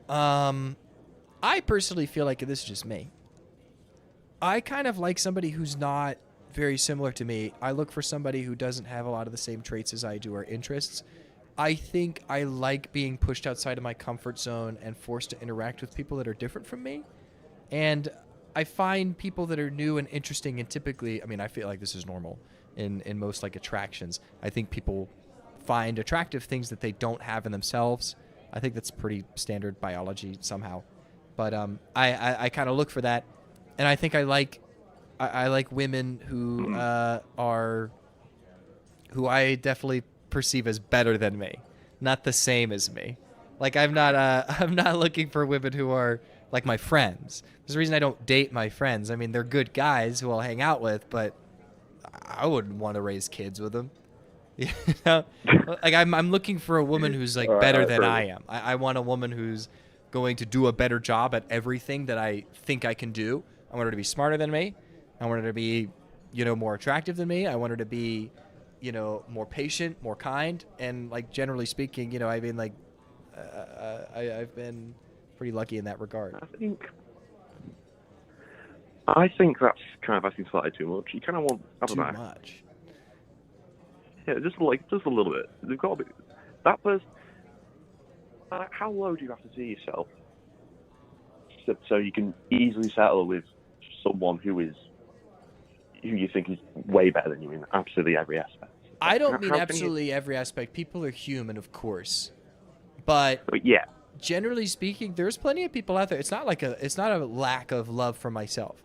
I personally feel like this is just me. I kind of like somebody who's not very similar to me. I look for somebody who doesn't have a lot of the same traits as I do or interests. I think I like being pushed outside of my comfort zone and forced to interact with people that are different from me. And I find people that are new and interesting, and typically, I mean, I feel like this is normal in most like attractions. I think people find attractive things that they don't have in themselves. I think that's pretty standard biology somehow. But I kind of look for that, and I think I like women who who I definitely perceive as better than me, not the same as me. Like I'm not looking for women who are like my friends. There's a reason I don't date my friends. I mean, they're good guys who I'll hang out with, but I wouldn't want to raise kids with them. You know, like I'm looking for a woman who's like better than I am. I want a woman who's going to do a better job at everything that I think I can do. I want her to be smarter than me. I want her to be, more attractive than me. I want her to be, more patient, more kind, and like generally speaking, I mean, like I've been pretty lucky in that regard. I think that's kind of asking slightly too much. You kind of want too much. Yeah, just a little bit. There's got to be that person. How low do you have to see yourself so you can easily settle with someone who you think is way better than you in absolutely every aspect? I don't mean absolutely every aspect. People are human, of course, but yeah. Generally speaking, there's plenty of people out there. It's not a lack of love for myself.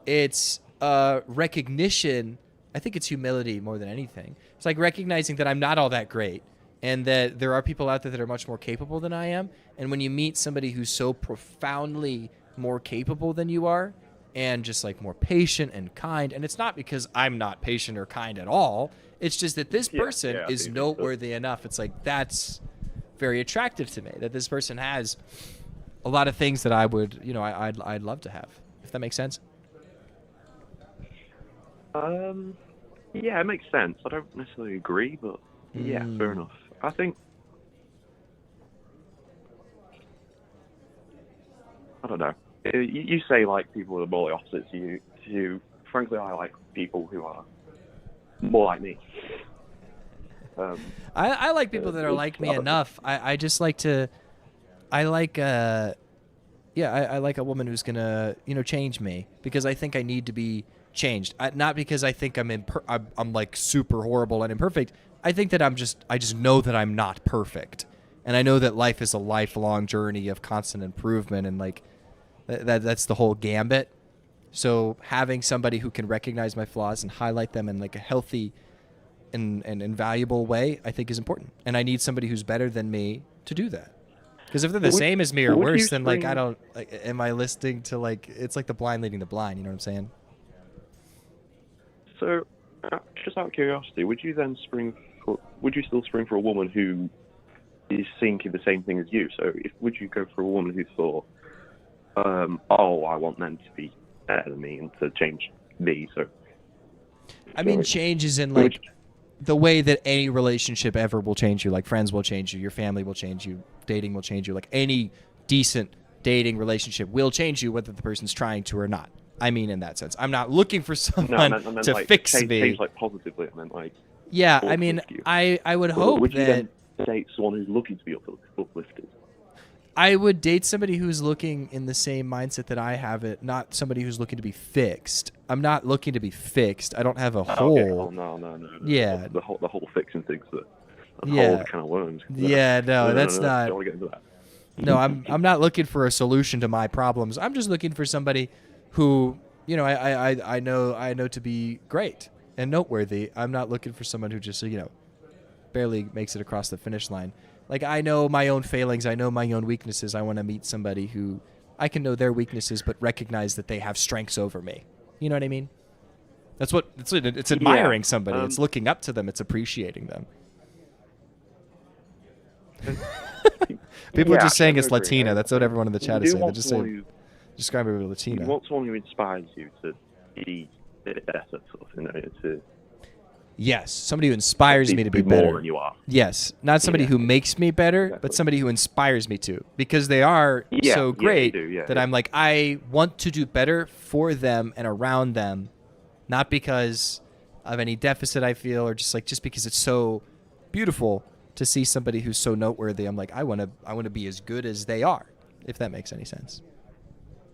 It's recognition. I think it's humility more than anything. It's like recognizing that I'm not all that great and that there are people out there that are much more capable than I am. And when you meet somebody who's so profoundly more capable than you are and just like more patient and kind, and it's not because I'm not patient or kind at all. It's just that this person is noteworthy enough. It's like that's very attractive to me, that this person has a lot of things that I would, I'd love to have, if that makes sense. Yeah, it makes sense. I don't necessarily agree, but yeah, fair enough. I think I don't know. You say like people who are more the opposite to you. Frankly, I like people who are more like me. I like people that are like me enough. I just like to. I like I like a woman who's gonna change me, because I think I need to be changed. Not because I think I'm like super horrible and imperfect. I think that I just know that I'm not perfect, and I know that life is a lifelong journey of constant improvement, and like that's the whole gambit. So having somebody who can recognize my flaws and highlight them in like a healthy and invaluable way, I think is important. And I need somebody who's better than me to do that. Because if they're the same as me or worse, then like I don't. Like, am I listening to like it's like the blind leading the blind? You know what I'm saying? So, just out of curiosity, would you still spring for a woman who is thinking the same thing as you? So, would you go for a woman who thought, I want them to be better than me and to change me? So, I mean, change is in like the way that any relationship ever will change you. Like friends will change you, your family will change you, dating will change you. Like any decent dating relationship will change you, whether the person's trying to or not. I mean, in that sense, I'm not looking for someone to like, fix me. Change like positively. I meant like. Yeah, I mean, I would hope would you that then date someone who's looking to be uplifted. I would date somebody who's looking in the same mindset that I have it, not somebody who's looking to be fixed. I'm not looking to be fixed. I don't have a hole. Okay. Oh, no. Yeah. The whole fixing thing's the whole kind of worms. Yeah, no, that's not. I don't want to get into that. No, I'm not looking for a solution to my problems. I'm just looking for somebody who, I know to be great. and noteworthy. I'm not looking for someone who just, barely makes it across the finish line. Like, I know my own failings. I know my own weaknesses. I want to meet somebody who I can know their weaknesses, but recognize that they have strengths over me. You know what I mean? That's what it's admiring somebody. It's looking up to them. It's appreciating them. People are just saying it's Latina. That's what everyone in the chat is saying. They're just saying, describe me as Latina. You want someone who inspires you to be better, sort of, to yes, somebody who inspires me to be better. More than you are. Yes, not somebody who makes me better, but somebody who inspires me to. Because they are so great that I'm like, I want to do better for them and around them, not because of any deficit I feel, or just because it's so beautiful to see somebody who's so noteworthy. I'm like, I want to be as good as they are, if that makes any sense.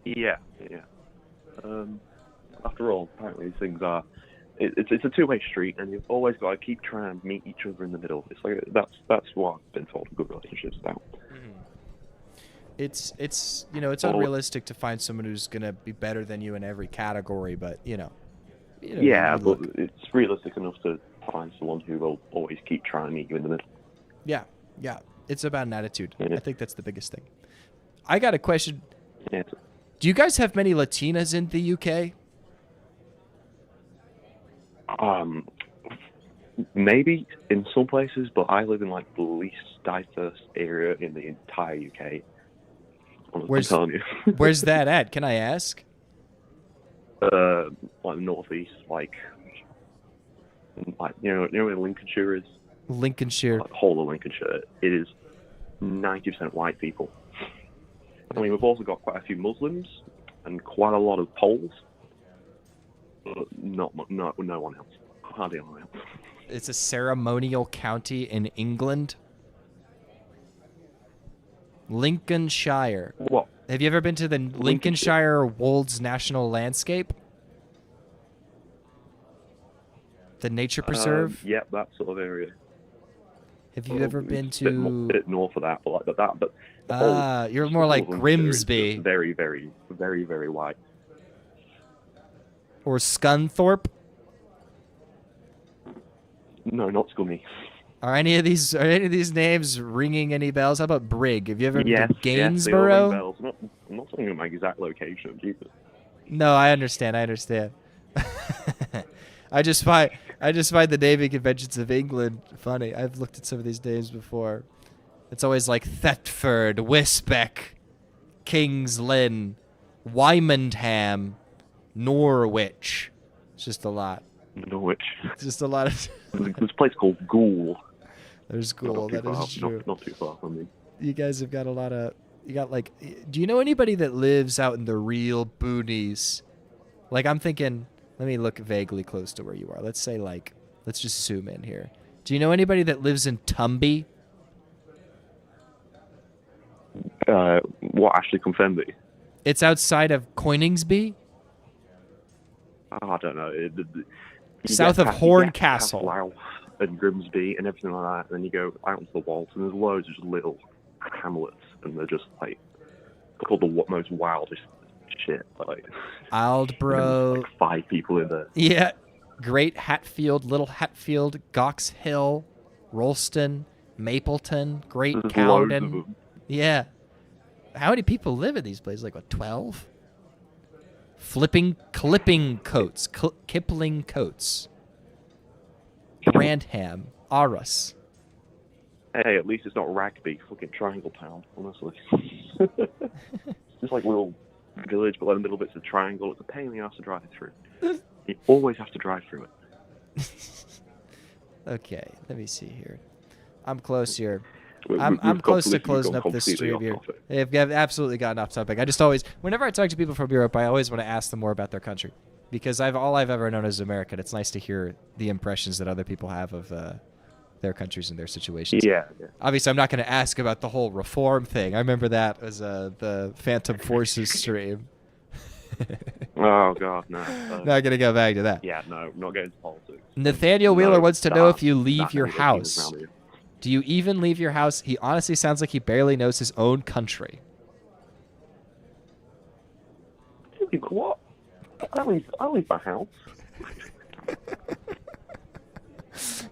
Yeah. After all, apparently these things are. It's a two-way street, and you've always got to keep trying to meet each other in the middle. It's like that's what I've been told a good relationship's about. It's it's unrealistic to find someone who's gonna be better than you in every category, but yeah, but it's realistic enough to find someone who will always keep trying to meet you in the middle. Yeah. It's about an attitude. I think that's the biggest thing. I got a question. Yeah. Do you guys have many Latinas in the UK? Maybe in some places, but I live in like the least diverse area in the entire UK. I'm telling you. Where's that at? Can I ask? Like northeast, like where Lincolnshire is. Lincolnshire. Like the whole of Lincolnshire. It is 90% white people. I mean, we've also got quite a few Muslims and quite a lot of Poles. No one else. Hardly anyone else. It's a ceremonial county in England. Lincolnshire. What? Have you ever been to the Lincolnshire Wolds National Landscape? The nature preserve? Yep, that sort of area. Have you ever been to... A bit north of that, but like that. But you're more like Grimsby. Very, very, very, very white. Or Scunthorpe? No, not Scummy. Are any of these names ringing any bells? How about Brig? Have you ever been to Yes, they all ring bells. I'm not telling you my exact location, Jesus. No, I understand. I just find the naming conventions of England funny. I've looked at some of these names before. It's always like Thetford, Wisbeck, Kings Lynn, Wymondham, Norwich. It's just a lot. Norwich. It's just a lot of... There's a place called Goole. There's Goole, that is true. Not too far from me. You guys have got a lot of... You got like... Do you know anybody that lives out in the real boonies? Like, I'm thinking... Let me look vaguely close to where you are. Let's say, like... Let's just zoom in here. Do you know anybody that lives in Tumby? What, Ashley Confenby? It's outside of Coningsby? I don't know. South of Horncastle. Wow, and Grimsby and everything like that. And then you go out into the Waltz, and there's loads of just little hamlets, and they're just like called the most wildest shit. Like Aldborough. Like 5 people in there. Yeah. Great Hatfield, Little Hatfield, Gox Hill, Rolston, Mapleton, Great There's Cowden. loads of them. Yeah. How many people live in these places? Like, what, 12? Clipping Coats, Kipling Coats, Brandham, Arras. Hey, at least it's not Rugby, fucking Triangle Town, honestly. It's just like a little village, but like in the middle bit's a triangle. It's a pain in the ass to drive through. You always have to drive through it. Okay, let me see here. I'm close here. I'm close to closing up this stream here. I've absolutely gotten off topic. I just always, whenever I talk to people from Europe, I always want to ask them more about their country, because all I've ever known is America. And it's nice to hear the impressions that other people have of their countries and their situations. Yeah. Obviously, I'm not going to ask about the whole reform thing. I remember that as the Phantom Forces stream. Oh God, no. Not going to go back to that. Yeah, no, not getting into politics. Nathaniel Wheeler wants to know if you leave your house. Do you even leave your house? He honestly sounds like he barely knows his own country. What? I leave my house.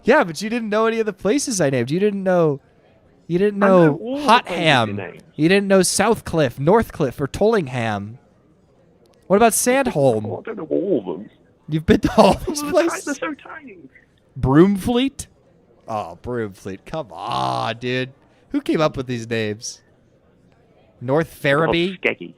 Yeah, but you didn't know any of the places I named. You didn't know I know all the Hot places Ham. you named. You didn't know Southcliffe, Northcliffe, or Tollingham. What about Sandholm? Oh, I don't know all of them. You've been to all these They're places? so tiny. Broomfleet? Oh, Broomfleet. Come on, dude. Who came up with these names? North Ferriby? Skeggy.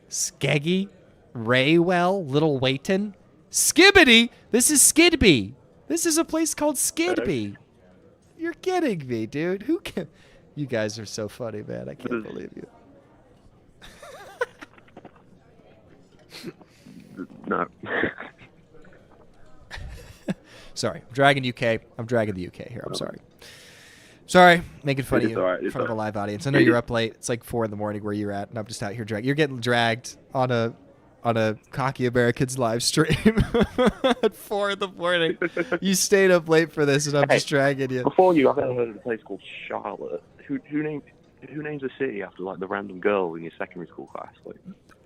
Skeggy? Raywell? Little Wayton? Skibbity? This is Skidby. This is a place called Skidby. You're kidding me, dude. Who can... You guys are so funny, man. I can't believe you. No. Sorry. I'm dragging UK. I'm dragging the UK here. I'm sorry. Sorry. Making fun of you in front of a live audience. I know you're up late. It's like 4 in the morning where you're at, and I'm just out here dragging. You're getting dragged on a Cocky Americans live stream at 4 in the morning. You stayed up late for this, and I'm just dragging you. Before you, I've ever heard of a place called Charlotte. Who names a city after like the random girl in your secondary school class? Like,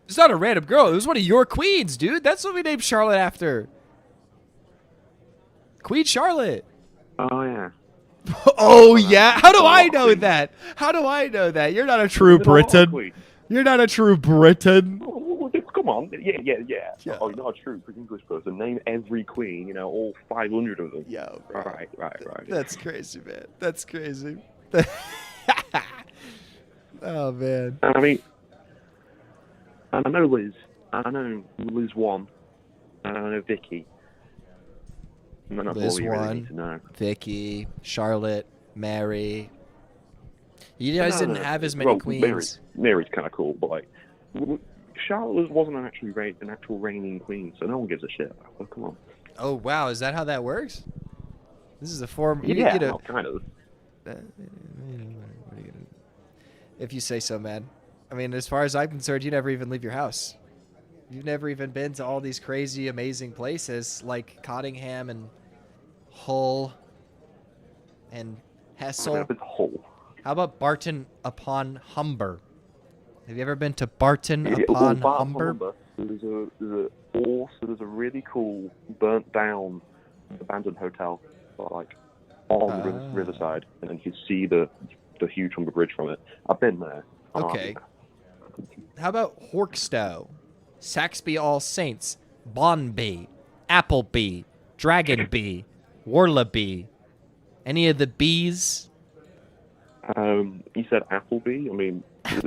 it's not a random girl. It was one of your queens, dude. That's what we named Charlotte after. Queen Charlotte. oh yeah. Oh, yeah? How do I know that? How do I know that? You're not a true Briton. You're not a true Briton. Oh, come on. Yeah. Oh, you're not a true English person. Name every queen, all 500 of them. Yeah. Right. That's crazy, man. That's crazy. Oh, man. I mean, I know Liz. I know Liz 1. And I know Vicky. And that's Liz all you really 1, need to know. Vicky, Charlotte, Mary. You guys didn't have as many queens. Mary's kind of cool, but like, Charlotte wasn't an actual reigning queen, so no one gives a shit about her. Come on. Oh, wow. Is that how that works? This is a form. Yeah, well, kind of. If you say so, man. I mean, as far as I'm concerned, you never even leave your house. You've never even been to all these crazy, amazing places like Cottingham and Hull and Hessel. It's Hull. How about Barton upon Humber? Have you ever been to Barton upon Humber? There's a really cool burnt down abandoned hotel, like on the riverside, and then you can see the huge Humber Bridge from it. I've been there. Okay. How about Horkstow, Saxby All Saints, Bonby, Appleby, Dragonby, Warlaby? Any of the bees? You said Appleby. I mean, I've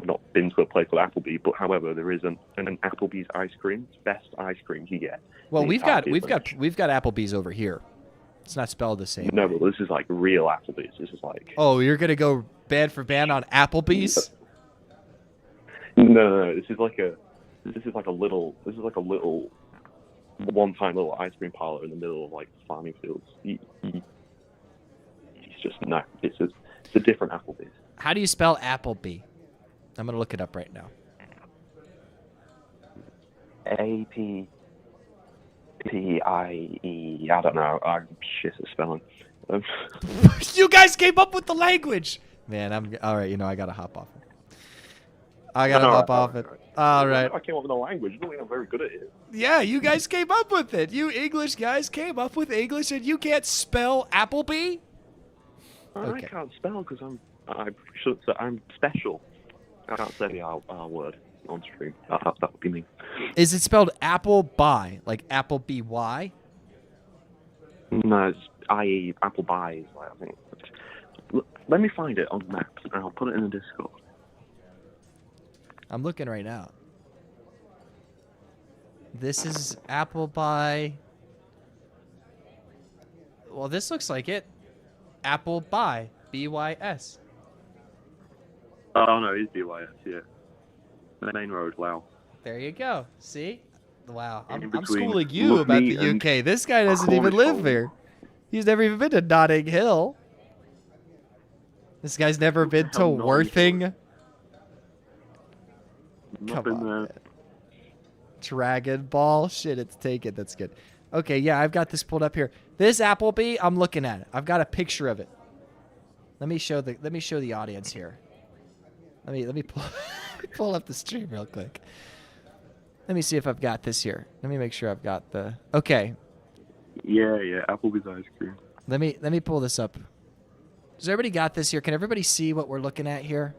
not been to a place called Appleby, but however, there is an Applebee's ice cream. It's best ice cream you get. Well, we've got Applebee's over here. It's not spelled the same. No, but this is like real Applebee's. This is like. Oh, you're gonna go band for band on Applebee's? No. This is like a little one-time little ice cream parlor in the middle of like farming fields. It's just no. It's a different Applebee's. How do you spell Appleby? I'm gonna look it up right now. APPIE. I don't know. I'm shit at spelling. You guys came up with the language. Man, I'm all right. I gotta hop off. I gotta hop off it. All right. I came up with the language. I am very good at it. Yeah, you guys came up with it. You English guys came up with English, and you can't spell Appleby. I can't spell because I'm special. I can't say our word on stream. That would be me. Is it spelled Appleby, like Appleby? No, it's IE, Appleby. I think. Let me find it on maps, and I'll put it in the Discord. I'm looking right now. This is Appleby. Well, this looks like it. Appleby, BYS. Oh no, it's BYS. Yeah. The main road. Wow. There you go. See? Wow. I'm between schooling you about the UK. This guy doesn't even live here. He's never even been to Notting Hill. This guy's never been to Worthing. Come on, man. Dragon Ball. Shit, it's taken. That's good. Okay, yeah, I've got this pulled up here. This Appleby, I'm looking at it. I've got a picture of it. Let me show the audience here. Let me pull up the stream real quick. Let me see if I've got this here. Let me make sure I've got the. Okay. Yeah, Applebee's ice cream. Let me pull this up. Does everybody got this here? Can everybody see what we're looking at here?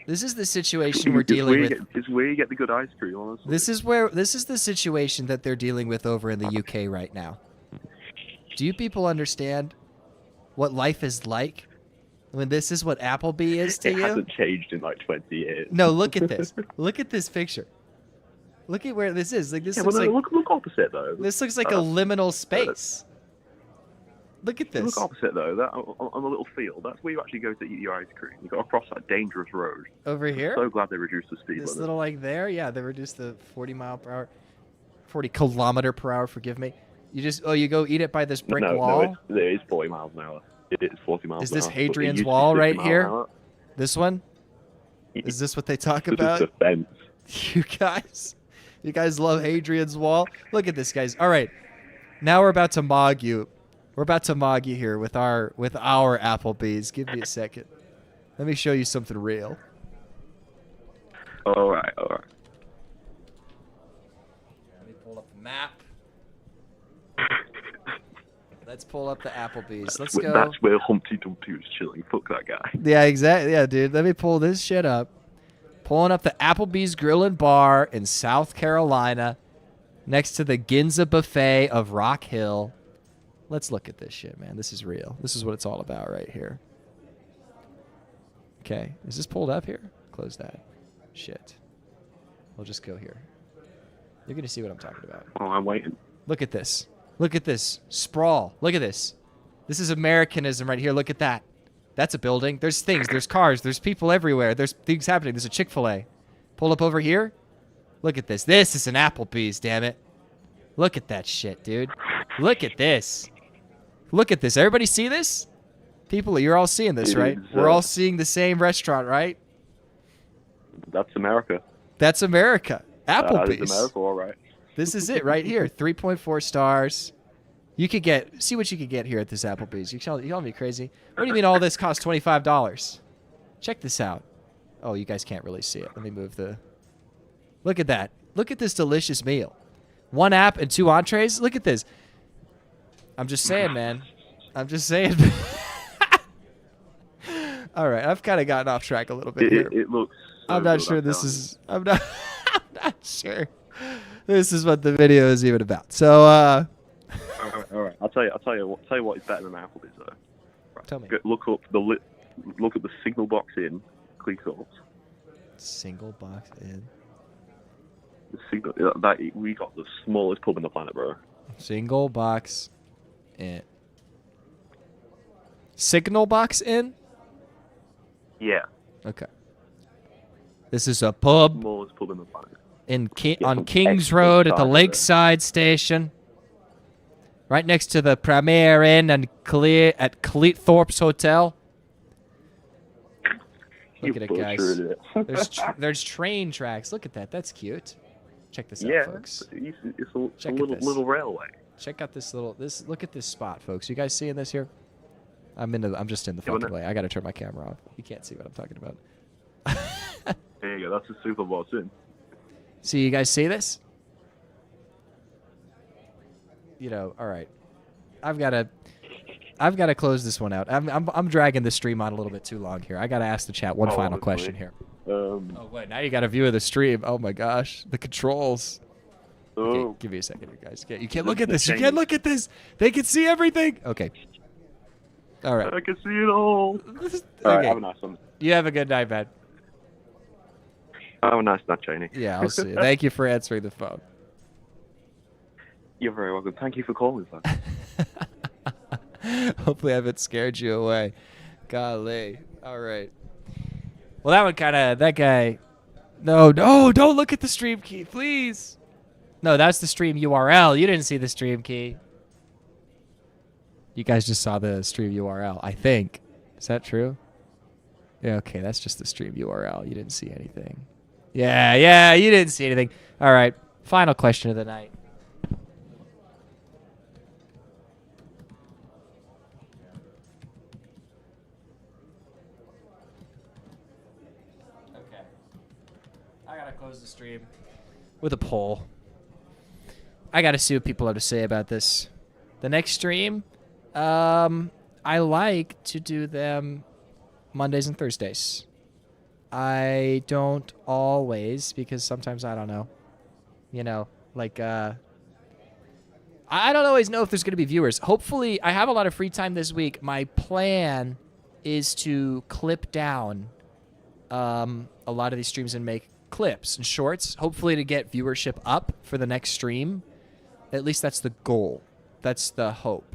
This is the situation we're dealing with. It's where you get the good ice cream, honestly. This is the situation that they're dealing with over in the UK right now. Do you people understand what life is like when this is what Applebee is to you? It hasn't changed in like 20 years. No, look at this. Look at this picture. Look at where this is. Like this looks like look opposite though. This looks like a liminal space. Look at this. Look opposite though. That on a little field. That's where you actually go to eat your ice cream. You got to cross that dangerous road. Over here? I'm so glad they reduced the speed This limit. little like there, yeah, they reduced the 40 mile per hour, 40 kilometer per hour. Forgive me. You just you go eat it by this brick wall. No, it is 40 miles an hour. It is 40 miles. Is an this hour. Hadrian's Wall right here? This one? Is this what they talk about? This is the fence. You guys love Hadrian's Wall. Look at this, guys. All right, now we're about to mog you. We're about to mog you here with our Applebee's. Give me a second. Let me show you something real. All right. Let me pull up the map. Let's pull up the Applebee's. Let's go. That's where Humpty Dumpty was chilling. Fuck that guy. Yeah, exactly. Yeah, dude. Let me pull this shit up. Pulling up the Applebee's Grill and Bar in South Carolina, next to the Ginza Buffet of Rock Hill. Let's look at this shit, man. This is real. This is what it's all about right here. Okay. Is this pulled up here? Close that. Shit. We'll just go here. You're going to see what I'm talking about. Oh, I'm waiting. Look at this. Look at this. Sprawl. Look at this. This is Americanism right here. Look at that. That's a building. There's things. There's cars. There's people everywhere. There's things happening. There's a Chick-fil-A. Pull up over here. Look at this. This is an Applebee's, damn it. Look at that shit, dude. Look at this. Look at this. Everybody see this? People, you're all seeing this, right? We're all seeing the same restaurant, right? That's America. That's America. Applebee's. That's America, all right. This is it right here. 3.4 stars. You could see what you could get here at this Applebee's. You call me crazy. What do you mean all this costs $25? Check this out. Oh, you guys can't really see it. Let me move the... Look at that. Look at this delicious meal. 1 app and 2 entrees. Look at this. I'm just saying, man. I'm just saying. All right, I've kind of gotten off track a little bit here. It looks... So I'm not sure this is... I'm not sure this is what the video is even about. So, All right. I'll tell you what is better than Applebee's though. Right. Tell me. Look up the signal box in Cleethorpes. Single box in. The signal that we got the smallest pub in the planet, bro. Single box in. Signal box in? Yeah. Okay. This is a pub Smallest pub in the planet. on Kings Road at the Lakeside Station. Right next to the Premier Inn and at Cleethorpes Hotel. Look at it, guys. There's train tracks. Look at that. That's cute. Check this out, folks. It's a little railway. Check out this look at this spot, folks. You guys seeing this here? I'm just in the fucking way. I gotta turn my camera off. You can't see what I'm talking about. There you go. That's the super boss in. So you guys see this? You know, all right. I've got to close this one out. I'm dragging the stream on a little bit too long here. I got to ask the chat one final question here. Oh wait, now you got a view of the stream. Oh my gosh, the controls. Okay, give me a second, you guys. You can't look at this. You can't look at this. They can see everything. Okay. All right. I can see it all. Okay. All right, have a nice one. You have a good night, man. Have a nice night, Chaney. Yeah, I'll see you. Thank you for answering the phone. You're very welcome. Thank you for calling, sir. Hopefully I haven't scared you away. Golly. All right. Well, that guy. No, don't look at the stream key, please. No, that's the stream URL. You didn't see the stream key. You guys just saw the stream URL, I think. Is that true? Yeah, okay, that's just the stream URL. You didn't see anything. Yeah, you didn't see anything. All right, final question of the night. Okay. I gotta close the stream with a poll. I got to see what people have to say about this. The next stream, I like to do them Mondays and Thursdays. I don't always, because sometimes I don't know. You know, like, I don't always know if there's going to be viewers. Hopefully, I have a lot of free time this week. My plan is to clip down a lot of these streams and make clips and shorts, hopefully to get viewership up for the next stream. At least that's the goal. That's the hope.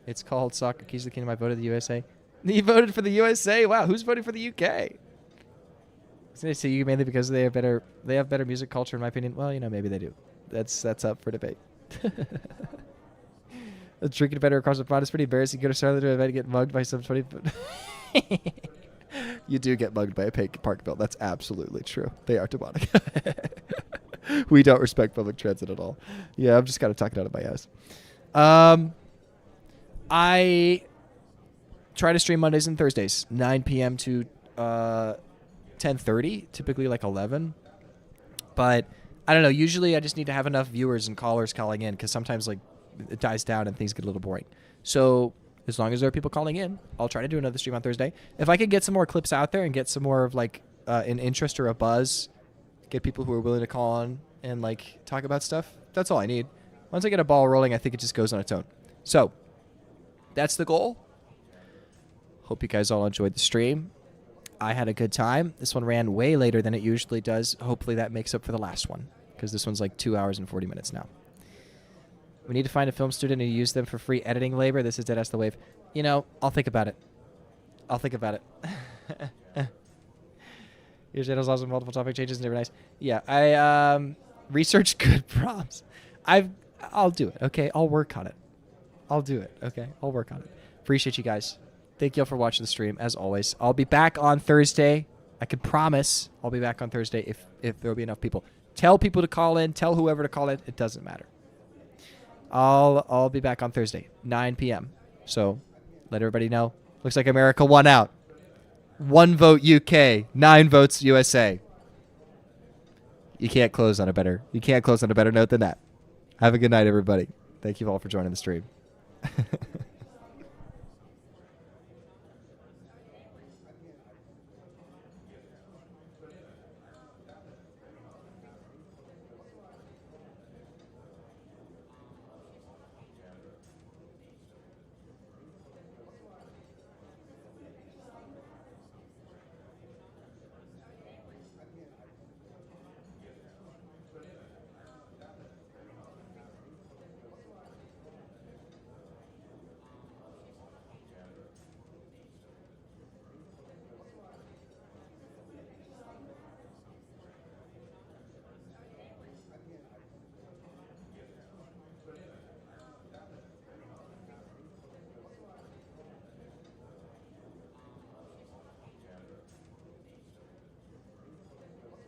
It's called Soccer Keys to the Kingdom. I voted the USA. You voted for the USA? Wow, who's voting for the UK? I was going to say you mainly because they have better music culture, in my opinion. Well, you know, maybe they do. That's up for debate. Drinking better across the pond is pretty embarrassing. Go to Charlotte to get mugged by some 20. You do get mugged by a park bill. That's absolutely true. They are demonic. We don't respect public transit at all. Yeah, I'm just kind of talking out of my ass. I try to stream Mondays and Thursdays, 9 p.m. to 10:30, typically like 11. But I don't know. Usually I just need to have enough viewers and callers calling in because sometimes like it dies down and things get a little boring. So as long as there are people calling in, I'll try to do another stream on Thursday. If I can get some more clips out there and get some more of like an interest or a buzz, get people who are willing to call on and like talk about stuff, that's all I need. Once I get a ball rolling, I think it just goes on its own. So that's the goal. Hope you guys all enjoyed the stream. I had a good time. This one ran way later than it usually does. Hopefully that makes up for the last one because this one's like 2 hours and 40 minutes now. We need to find a film student and use them for free editing labor. This is Deadass the Wave. You know, I'll think about it. I'll think about it. Your channel's awesome. Multiple topic changes. Never nice. Yeah, I research good prompts. I'll do it. Okay, I'll work on it. I'll do it. Okay, I'll work on it. Appreciate you guys. Thank you all for watching the stream. As always, I'll be back on Thursday. I can promise I'll be back on Thursday if there will be enough people. Tell people to call in. Tell whoever to call in. It doesn't matter. I'll be back on Thursday, 9 p.m. So let everybody know. Looks like America won out. 1 vote UK, 9 votes USA. You can't close on a better note than that. Have a good night, everybody. Thank you all for joining the stream.